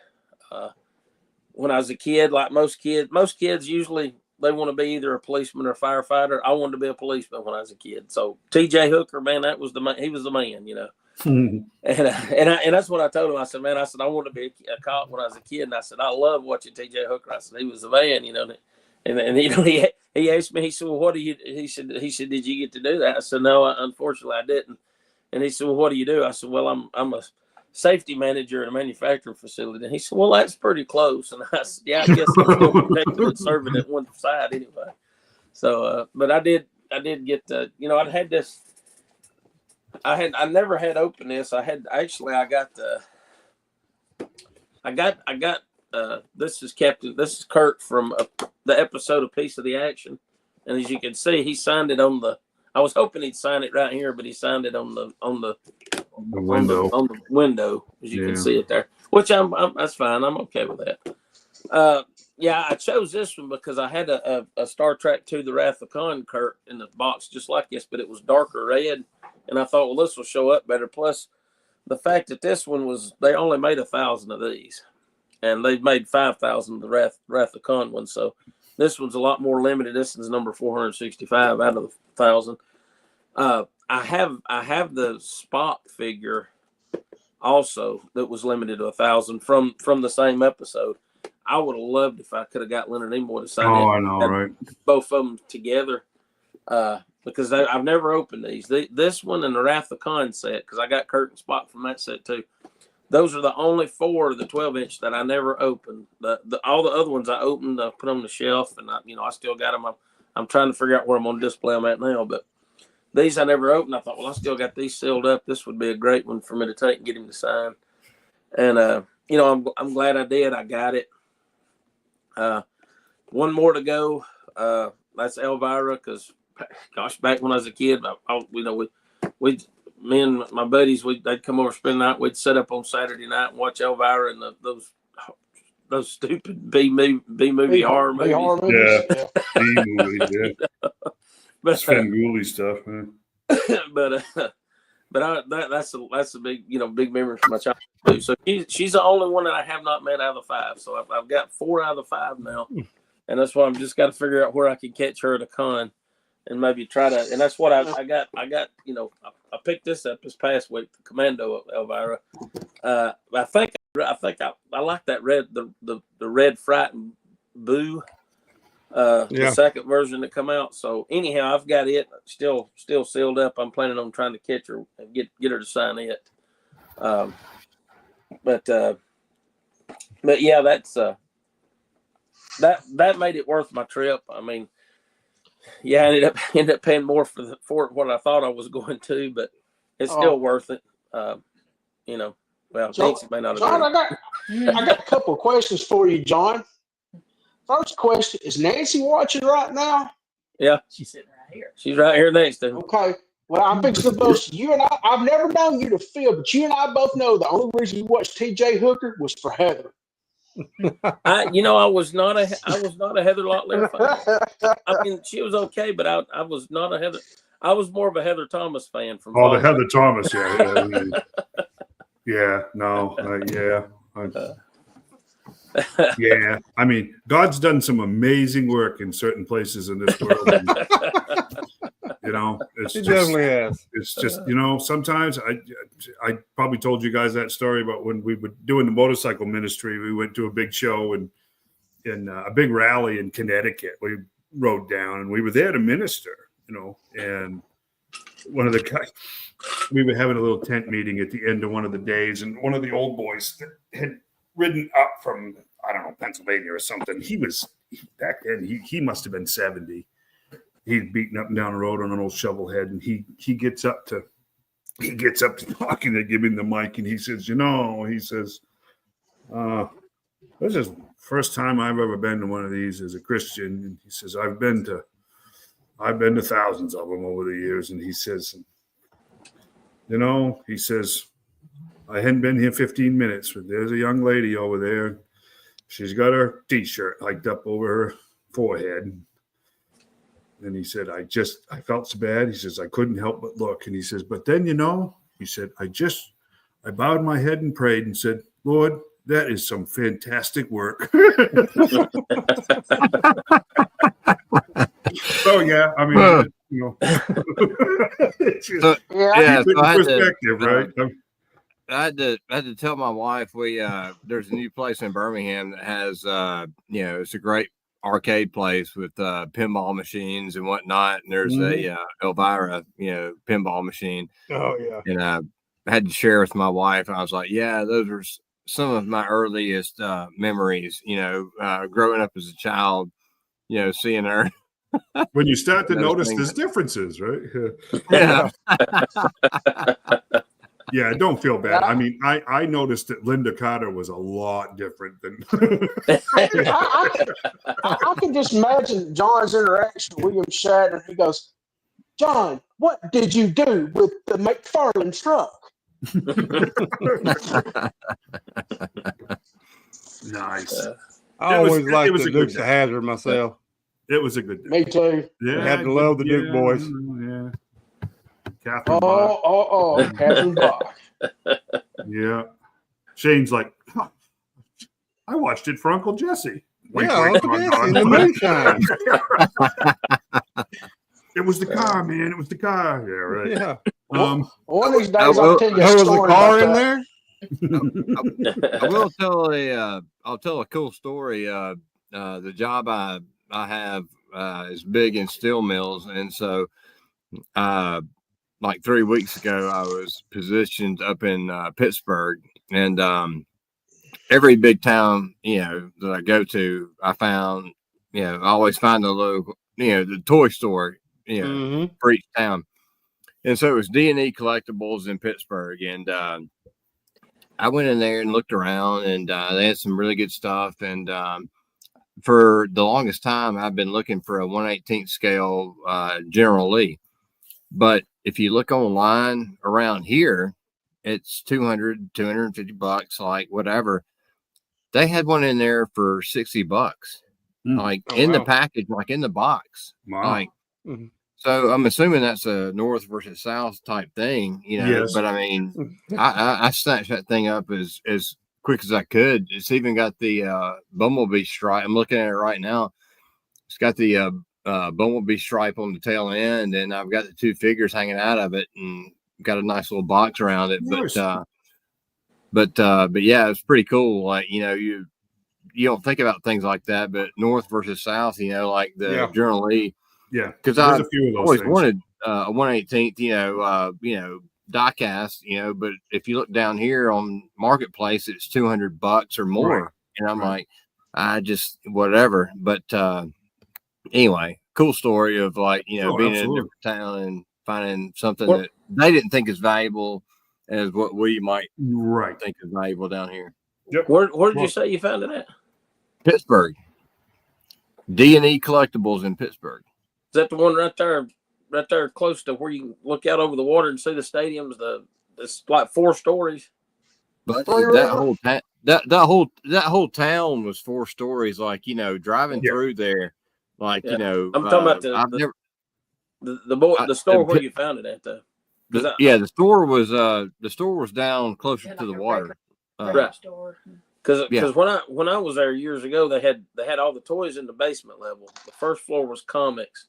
[SPEAKER 2] When I was a kid, like most kids usually they want to be either a policeman or a firefighter. I wanted to be a policeman when I was a kid. So T.J. Hooker, man, he was the man, And that's what I told him. I said, man, I wanted to be a cop when I was a kid, and I said I love watching T.J. Hooker. I said he was the man, And he asked me. He said, well, what do you? He said, did you get to do that? I said, no, unfortunately, I didn't. And he said, well, what do you do? I said, well, I'm a safety manager at a manufacturing facility. And he said, well, that's pretty close. And I said, yeah, I guess I'm still protected and serving at one side anyway. So, but I did get to, I had this. I never had opened this. I got this is Kurt from the episode of Piece of the Action, and as you can see, he signed it on the. I was hoping he'd sign it right here, but he signed it on the window, as you can see it there. Which I'm that's fine. I'm okay with that. Yeah, I chose this one because I had a Star Trek II, The Wrath of Khan Kurt in the box just like this, but it was darker red. And I thought, well, this will show up better. Plus, the fact that this one was, they only made 1,000 of these. And they've made 5,000 of the Wrath of Khan one. So this one's a lot more limited. This one's number 465 out of the 1,000. I have the Spock figure also that was limited to 1,000 from the same episode. I would have loved if I could have got Leonard Nimoy to sign in.
[SPEAKER 1] Oh, I know, right?
[SPEAKER 2] Both of them together, because I've never opened these. This one and the Wrath of Khan set, because I got Kurt and Spock from that set too. Those are the only 4 of the 12-inch that I never opened. All the other ones I opened, I put on the shelf, and I still got them. I'm trying to figure out where I'm going to display them at now, but these I never opened. I thought, well, I still got these sealed up. This would be a great one for me to take and get him to sign. And I'm glad I did. I got it. One more to go. That's Elvira, because gosh, back when I was a kid, me and my buddies, they'd come over, spend the night. We'd set up on Saturday night and watch Elvira and those stupid B movie horror movies.
[SPEAKER 1] Yeah, B movies. Yeah,
[SPEAKER 2] But
[SPEAKER 1] Svengoolie stuff, man.
[SPEAKER 2] That's a big big memory for my child too. So she's the only one that I have not met out of the 5. So I've got 4 out of the 5 now, and that's why I'm just got to figure out where I can catch her at a con, and maybe try to. And that's what I got. I picked this up this past week, the Commando Elvira. I think I like that red, the red Frightened Boo. The second version that come out. So anyhow, I've got it still sealed up. I'm planning on trying to catch her and get her to sign it. But yeah, that's that made it worth my trip. I mean, yeah, I ended up paying more for what I thought I was going to, but it's still worth it. Well,
[SPEAKER 5] John,
[SPEAKER 2] may not
[SPEAKER 5] John,
[SPEAKER 2] agree.
[SPEAKER 5] I got a couple of questions for you, John. First question, is Nancy watching right now?
[SPEAKER 2] Yeah. She's sitting right here. She's right here next to me.
[SPEAKER 5] Okay. Well, I'm fixing to boast. You and I've never known you to feel, but you and I both know the only reason you watched T.J. Hooker was for Heather.
[SPEAKER 2] I was not a Heather Locklear fan. I mean, she was okay, but I was not a Heather. I was more of a Heather Thomas fan from.
[SPEAKER 1] Oh, the Heather Thomas, yeah. I mean, God's done some amazing work in certain places in this world. And, it's
[SPEAKER 4] He
[SPEAKER 1] just,
[SPEAKER 4] definitely has.
[SPEAKER 1] it's just, sometimes I probably told you guys that story about when we were doing the motorcycle ministry. We went to a big show and a big rally in Connecticut. We rode down and we were there to minister, and one of the guys, we were having a little tent meeting at the end of one of the days, and one of the old boys had ridden up from, I don't know, Pennsylvania or something. He was back then, he must have been 70. He'd beaten up and down the road on an old shovel head, and he gets up to talking to give him the mic, and he says, this is the first time I've ever been to one of these as a Christian. And he says, I've been to thousands of them over the years. And he says, he says, I hadn't been here 15 minutes, but there's a young lady over there. She's got her T-shirt hiked up over her forehead. And he said, I felt so bad. He says, I couldn't help but look. And he says, but then, he said, I bowed my head and prayed and said, Lord, that is some fantastic work. So, yeah, I mean, it's just,
[SPEAKER 3] So I had
[SPEAKER 1] perspective, right?
[SPEAKER 3] I had to tell my wife there's a new place in Birmingham that has it's a great arcade place with pinball machines and whatnot, and there's a Elvira pinball machine.
[SPEAKER 4] Oh yeah.
[SPEAKER 3] And I had to share with my wife. I was like, yeah, those are some of my earliest memories, growing up as a child, seeing her.
[SPEAKER 1] When you start to notice there's differences, right?
[SPEAKER 3] Yeah.
[SPEAKER 1] Yeah, don't feel bad. I mean, I noticed that Linda Carter was a lot different than.
[SPEAKER 5] I can just imagine John's interaction with William Shatner. He goes, John, what did you do with the McFarlane truck?
[SPEAKER 1] Nice.
[SPEAKER 4] I
[SPEAKER 1] It was-
[SPEAKER 4] always
[SPEAKER 1] it
[SPEAKER 4] liked
[SPEAKER 1] was
[SPEAKER 4] the
[SPEAKER 1] a good
[SPEAKER 4] Dukes of
[SPEAKER 1] day.
[SPEAKER 4] Hazzard myself.
[SPEAKER 1] It was a good day.
[SPEAKER 5] Me too.
[SPEAKER 1] Yeah,
[SPEAKER 4] Had to love the Duke boys.
[SPEAKER 1] Yeah. Catherine Bach.
[SPEAKER 5] Catherine Bach.
[SPEAKER 1] Yeah. Shane's like, huh, I watched it for Uncle Jesse. Wink,
[SPEAKER 4] Yeah,
[SPEAKER 1] wink,
[SPEAKER 4] Uncle
[SPEAKER 1] nod,
[SPEAKER 4] Jesse in
[SPEAKER 1] nod.
[SPEAKER 4] the moonshine.
[SPEAKER 1] It was the car, man. It was the car. Yeah, right.
[SPEAKER 4] Yeah.
[SPEAKER 5] One of these
[SPEAKER 3] I
[SPEAKER 5] days, I'll
[SPEAKER 3] will-
[SPEAKER 5] tell you a
[SPEAKER 4] There was a
[SPEAKER 5] story
[SPEAKER 4] car
[SPEAKER 5] about
[SPEAKER 4] in
[SPEAKER 5] that.
[SPEAKER 4] there.
[SPEAKER 3] I will tell I'll tell a cool story. The job I have is big in steel mills, and so like 3 weeks ago, I was positioned up in Pittsburgh, and every big town that I go to, I found I always find the local the toy store
[SPEAKER 4] Mm-hmm.
[SPEAKER 3] for each town, and so it was D&E Collectibles in Pittsburgh, and I went in there and looked around, and they had some really good stuff. And for the longest time, I've been looking for a 1/18 scale General Lee. But if you look online around here, it's $250, like whatever. They had one in there for $60, like in the package, like in the box.
[SPEAKER 1] Wow.
[SPEAKER 3] Like,
[SPEAKER 4] Mhm.
[SPEAKER 3] so I'm assuming that's a north versus south type thing,
[SPEAKER 1] Yes.
[SPEAKER 3] but I mean, I snatched that thing up as quick as I could. It's even got the bumblebee stripe. I'm looking at it right now. It's got the bumblebee stripe on the tail end, and I've got the two figures hanging out of it, and got a nice little box around it.
[SPEAKER 1] Nice.
[SPEAKER 3] But yeah, it's pretty cool. Like, you don't think about things like that, but north versus south, like the General Lee.
[SPEAKER 1] Yeah,
[SPEAKER 3] because
[SPEAKER 1] there's
[SPEAKER 3] I
[SPEAKER 1] a few of those
[SPEAKER 3] always
[SPEAKER 1] things.
[SPEAKER 3] wanted a 1/18th, die cast, but if you look down here on Marketplace, it's $200 or more,
[SPEAKER 1] Right.
[SPEAKER 3] and I'm like, I just whatever. But anyway, cool story of like being in a
[SPEAKER 1] absolutely.
[SPEAKER 3] different town and finding something that they didn't think is valuable as what we might
[SPEAKER 1] Right.
[SPEAKER 3] think is valuable down here.
[SPEAKER 1] Yep.
[SPEAKER 2] Where did you say you found it at?
[SPEAKER 3] Pittsburgh, D&E Collectibles in Pittsburgh.
[SPEAKER 2] Is that the one right there close to where you can look out over the water and see the stadiums? It's like 4 stories.
[SPEAKER 3] But
[SPEAKER 5] Three
[SPEAKER 3] that
[SPEAKER 5] River?
[SPEAKER 3] whole that whole town was 4 stories. Like driving through there, like
[SPEAKER 2] I'm talking about
[SPEAKER 3] I've never
[SPEAKER 2] the store where you found it at though.
[SPEAKER 3] the store was down closer to the water.
[SPEAKER 2] Right. Because when I was there years ago, they had all the toys in the basement level. The first floor was comics,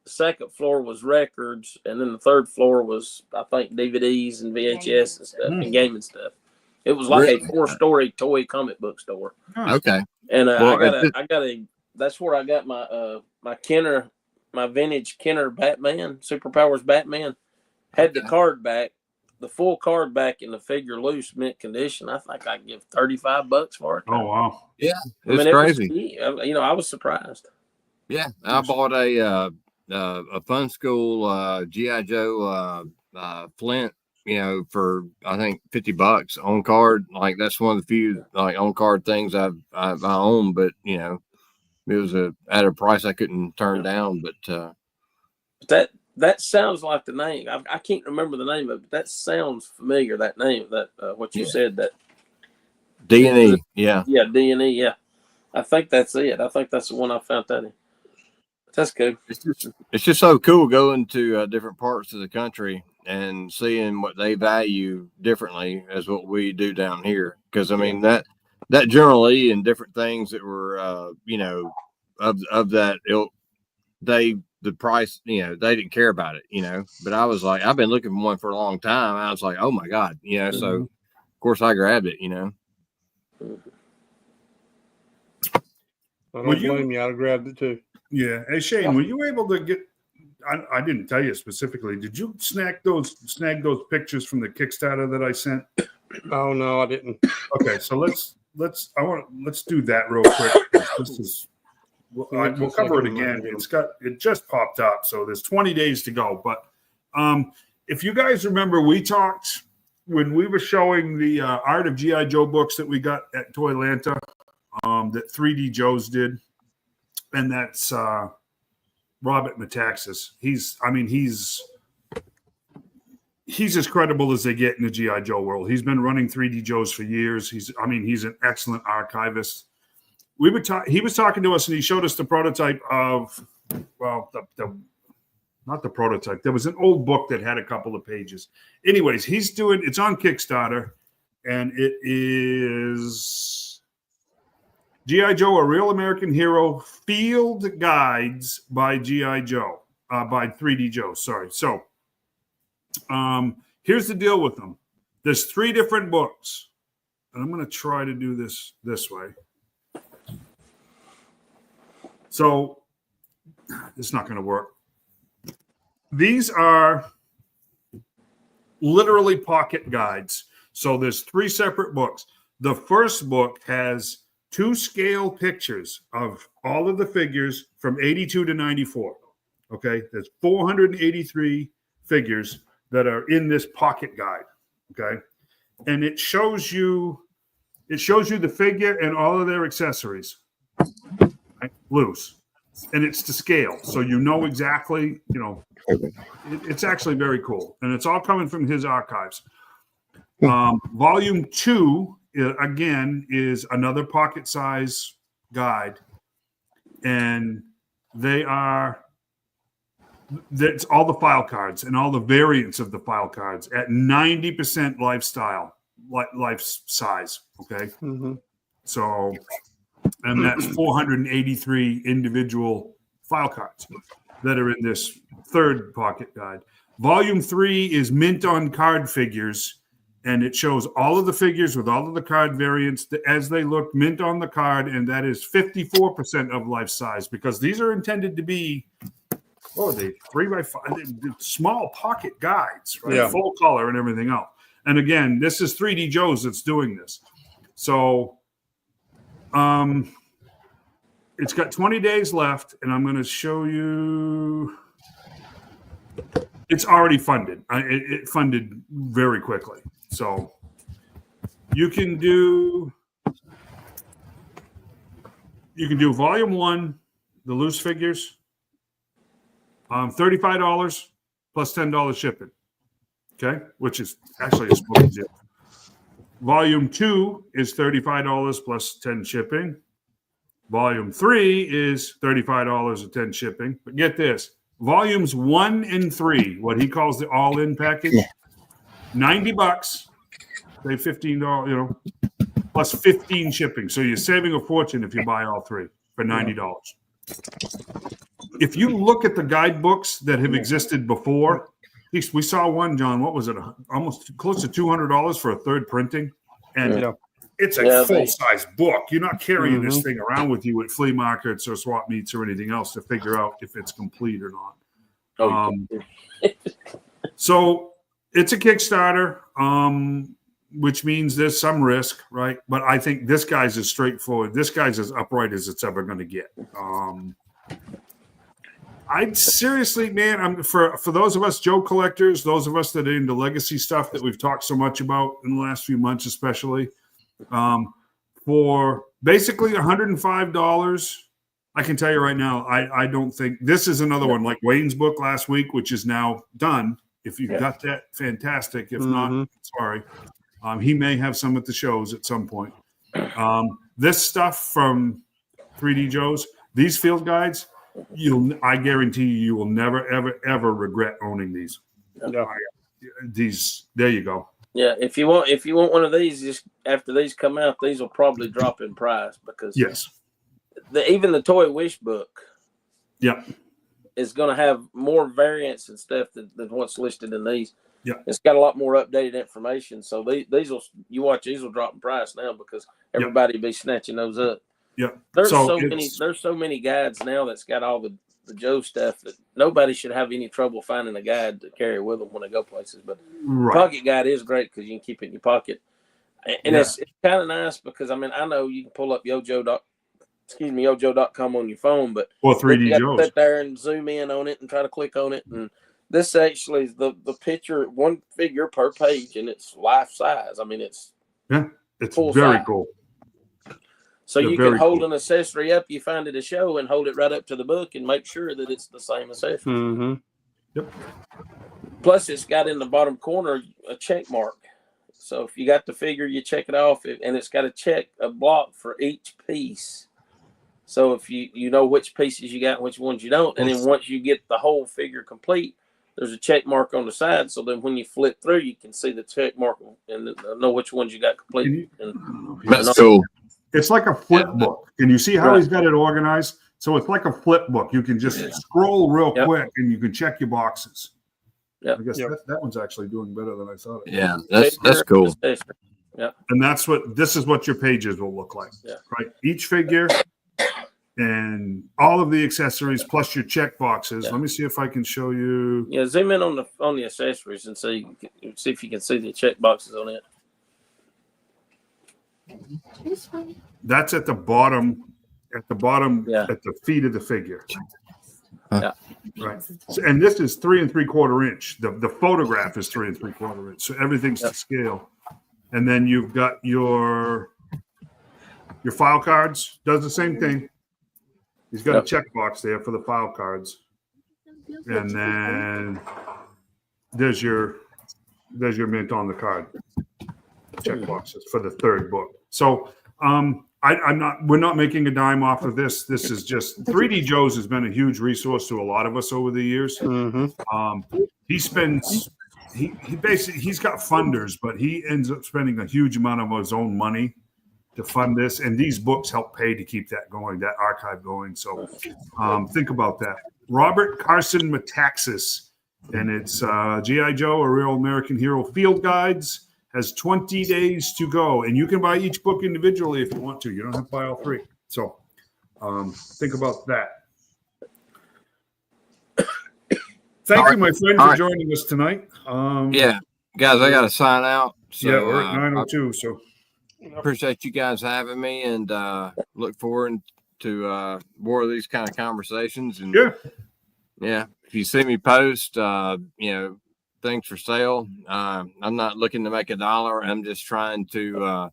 [SPEAKER 2] the second floor was records, and then the third floor was, I think, DVDs and VHS and stuff and gaming stuff. It was like a 4-story toy comic book store.
[SPEAKER 3] Okay.
[SPEAKER 2] And
[SPEAKER 3] Well,
[SPEAKER 2] I got a that's where I got my my vintage Kenner Batman, Superpowers Batman. Had the card back. The full card back in the figure loose mint condition. I think I give $35 for it.
[SPEAKER 1] Oh wow!
[SPEAKER 3] Yeah, it's crazy.
[SPEAKER 2] I was surprised.
[SPEAKER 3] Yeah, I bought a Fun School GI Joe Flint, for I think $50 on card. Like that's one of the few like on card things I own, but it was at a price I couldn't turn down. But
[SPEAKER 2] that sounds like the name. I can't remember the name of it, but that sounds familiar. That name, what you said, that
[SPEAKER 3] D&E, yeah,
[SPEAKER 2] D&E, yeah. I think that's it. I think that's the one I found that in. That's good.
[SPEAKER 3] It's just so cool going to different parts of the country and seeing what they value differently as what we do down here. Because I mean that General Lee and different things that were of that ilk, the price, they didn't care about it, but I was like, I've been looking for one for a long time. I was like, oh my God, so of course I grabbed it,
[SPEAKER 4] I don't blame you. I'd have grabbed it too.
[SPEAKER 1] Yeah. Hey Shane, were you able to get? I didn't tell you specifically. Did you snag those pictures from the Kickstarter that I sent?
[SPEAKER 4] Oh no, I didn't.
[SPEAKER 1] Okay, so let's do that real quick. This is. We'll cover it again. It just popped up, so there's 20 days to go. But if you guys remember, we talked when we were showing the Art of G.I. Joe books that we got at Toylanta, that 3D Joe's did, and that's Robert Metaxas. He's as credible as they get in the G.I. Joe world. He's been running 3D Joes for years. He's an excellent archivist. he was talking to us, and he showed us the prototype of, well, not the prototype. There was an old book that had a couple of pages. Anyways, it's on Kickstarter, and it is G.I. Joe, A Real American Hero Field Guides by G.I. Joe, by 3D Joe. Sorry. So here's the deal with them. There's 3 different books, and I'm going to try to do this way. So it's not going to work. These are literally pocket guides. So there's 3 separate books. The first book has 2 scale pictures of all of the figures from 82 to 94. Okay, there's 483 figures that are in this pocket guide. Okay, and it shows you the figure and all of their accessories, right? Loose, and it's to scale, so you know exactly. It's actually very cool, and it's all coming from his archives. Volume 2 again is another pocket size guide, and that's all the file cards and all the variants of the file cards at 90% life size. Okay.
[SPEAKER 4] Mm-hmm.
[SPEAKER 1] So, and that's 483 individual file cards that are in this third pocket guide. Volume 3 is mint on card figures, and it shows all of the figures with all of the card variants as they look mint on the card, and that is 54% of life size, because these are intended to be 3x5 small pocket guides, right?
[SPEAKER 4] Yeah.
[SPEAKER 1] Full color and everything else. And again, this is 3D Joe's that's doing this. So it's got 20 days left, and I'm going to show you. It's already funded. It funded very quickly. So you can do volume 1, the loose figures, $35 plus $10 shipping. Okay, which is actually a small deal. Volume 2 is $35 plus 10 shipping. Volume 3 is $35 and 10 shipping. But get this: volumes 1 and 3, what he calls the all-in package, $90, say $15, plus 15 shipping. So you're saving a fortune if you buy all 3 for $90. If you look at the guidebooks that have existed before, we saw one, John. What was it? Almost close to $200 for a third printing, and it's a full-size book. You're not carrying this thing around with you at flea markets or swap meets or anything else to figure out if it's complete or not. So it's a Kickstarter, which means there's some risk, right? But I think this guy's as straightforward. This guy's as upright as it's ever going to get. I'd seriously, man, for those of us Joe collectors, those of us that are into legacy stuff that we've talked so much about in the last few months, especially, for basically $105, I can tell you right now, I don't think this is another one like Wayne's book last week, which is now done. If you've got that, fantastic. If not, sorry. He may have some at the shows at some point. This stuff from 3D Joe's, these field guides, I guarantee you will never, ever, ever regret owning these. There you go.
[SPEAKER 2] Yeah, if you want one of these, just after these come out, these will probably drop in price, because even the Toy Wish book, is going to have more variants and stuff than what's listed in these. Yeah, it's got a lot more updated information. So these will drop in price now, because everybody will be snatching those up. Yeah, there's so many guides now that's got all the Joe stuff that nobody should have any trouble finding a guide to carry with them when they go places. But pocket guide is great because you can keep it in your pocket, and it's kind of nice because I know you can pull up yojo.com on your phone, but
[SPEAKER 1] 3D
[SPEAKER 2] Joe, sit there and zoom in on it and try to click on it, and this actually is the picture, one figure per page, and it's life size. it's
[SPEAKER 1] full very size. Cool.
[SPEAKER 2] So you can hold an accessory up you find at a show and hold it right up to the book and make sure that it's the same accessory.
[SPEAKER 4] Mm-hmm. Yep.
[SPEAKER 2] Plus, it's got in the bottom corner a check mark. So if you got the figure, you check it off, and it's got a block for each piece So if you know which pieces you got and which ones you don't, and then once you get the whole figure complete, there's a check mark on the side. So then when you flip through, you can see the check mark and know which ones you got complete.
[SPEAKER 3] That's cool.
[SPEAKER 1] It's like a flip book. Can you see how he's got it organized? So it's like a flip book. You can just scroll real quick and you can check your boxes. I guess that one's actually doing better than I thought it was.
[SPEAKER 3] Yeah, that's cool.
[SPEAKER 2] Yeah.
[SPEAKER 1] And this is what your pages will look like.
[SPEAKER 2] Yeah.
[SPEAKER 1] Right. Each figure and all of the accessories plus your check boxes.
[SPEAKER 2] Yeah.
[SPEAKER 1] Let me see if I can show you.
[SPEAKER 2] Yeah, zoom in on the accessories and see if you can see the check boxes on it.
[SPEAKER 1] That's at the bottom. At the feet of the figure.
[SPEAKER 2] Yeah.
[SPEAKER 1] Right. And this is 3 3/4 inch. The photograph is 3 3/4 inch. So everything's to scale. And then you've got your file cards. Does the same thing. He's got a checkbox there for the file cards. And then there's your mint on the card. Checkboxes for the third book. So we're not making a dime off of this. This is just 3D Joe's has been a huge resource to a lot of us over the years. He's got funders, but he ends up spending a huge amount of his own money to fund this. And these books help pay to keep that going, that archive going. So think about that. Robert Carson Metaxas, and it's G.I. Joe, A Real American Hero Field Guides. Has 20 days to go, and you can buy each book individually if you want to. You don't have to buy all three. So think about that. Thank you, my friend, for joining us tonight.
[SPEAKER 3] Guys, I got to sign out. So,
[SPEAKER 1] we're at 9:02. So
[SPEAKER 3] appreciate you guys having me, and look forward to more of these kind of conversations. And if you see me post, things for sale. I'm not looking to make $1. I'm just trying to,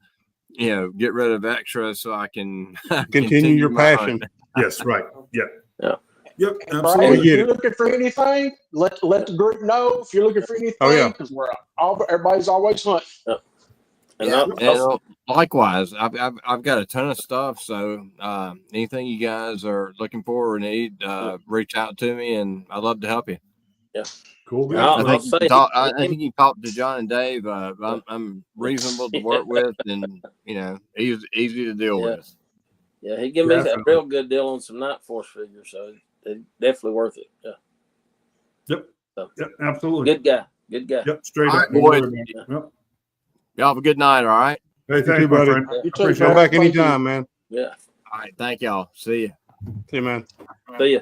[SPEAKER 3] get rid of extra so I can
[SPEAKER 4] continue your passion.
[SPEAKER 1] Yes, right. Yeah. Yep,
[SPEAKER 5] Brian,
[SPEAKER 1] absolutely.
[SPEAKER 5] if you're looking for anything, let the group know if you're looking for anything. Because everybody's always hunting.
[SPEAKER 3] And likewise, I've got a ton of stuff. So anything you guys are looking for or need, reach out to me, and I'd love to help you.
[SPEAKER 2] Yeah.
[SPEAKER 1] Cool.
[SPEAKER 3] I think you talked to John and Dave. I'm reasonable to work with, and easy to deal with.
[SPEAKER 2] Yeah, he gave me a real good deal on some Night Force figures, so it's definitely worth it. Yeah.
[SPEAKER 1] Yep.
[SPEAKER 2] So,
[SPEAKER 1] yep. Absolutely.
[SPEAKER 2] Good guy.
[SPEAKER 1] Yep. Straight up.
[SPEAKER 3] Y'all have a good night. All right.
[SPEAKER 1] Hey, thank you, buddy.
[SPEAKER 5] You too.
[SPEAKER 4] Come back anytime, man.
[SPEAKER 2] Yeah.
[SPEAKER 3] All right. Thank y'all. See you.
[SPEAKER 4] See you, man.
[SPEAKER 2] See ya.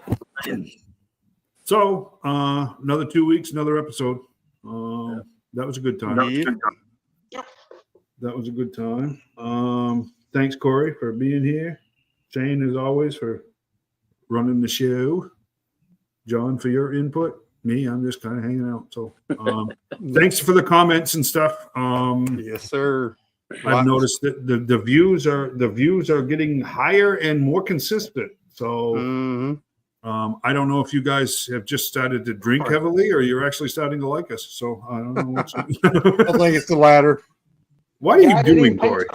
[SPEAKER 1] So another 2 weeks, another episode. That was a good time. That was a good time. Thanks, Corey, for being here. Shane, as always, for running the show. John, for your input. Me, I'm just kind of hanging out. So thanks for the comments and stuff.
[SPEAKER 4] Yes, sir.
[SPEAKER 1] I've noticed that the views are getting higher and more consistent. So I don't know if you guys have just started to drink heavily or you're actually starting to like us. So I don't know.
[SPEAKER 4] I think it's the latter.
[SPEAKER 1] What are you doing, Corey?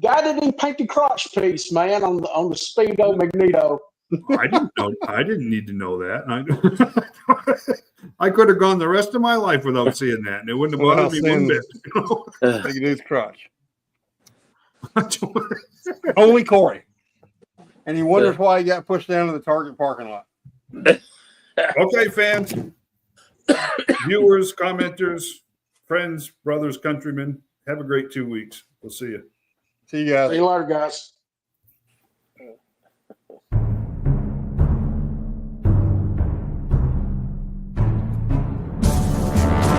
[SPEAKER 5] Guy didn't even paint the crotch piece, man, on the Speedo Magneto.
[SPEAKER 1] I didn't know. I didn't need to know that. I could have gone the rest of my life without seeing that, and it wouldn't have bothered me one bit.
[SPEAKER 4] Take it his crotch. Only Corey, and he wonders why he got pushed down to the Target parking lot.
[SPEAKER 1] Okay, fans, viewers, commenters, friends, brothers, countrymen. Have a great 2 weeks. We'll see you.
[SPEAKER 4] See you guys.
[SPEAKER 5] See you later, guys.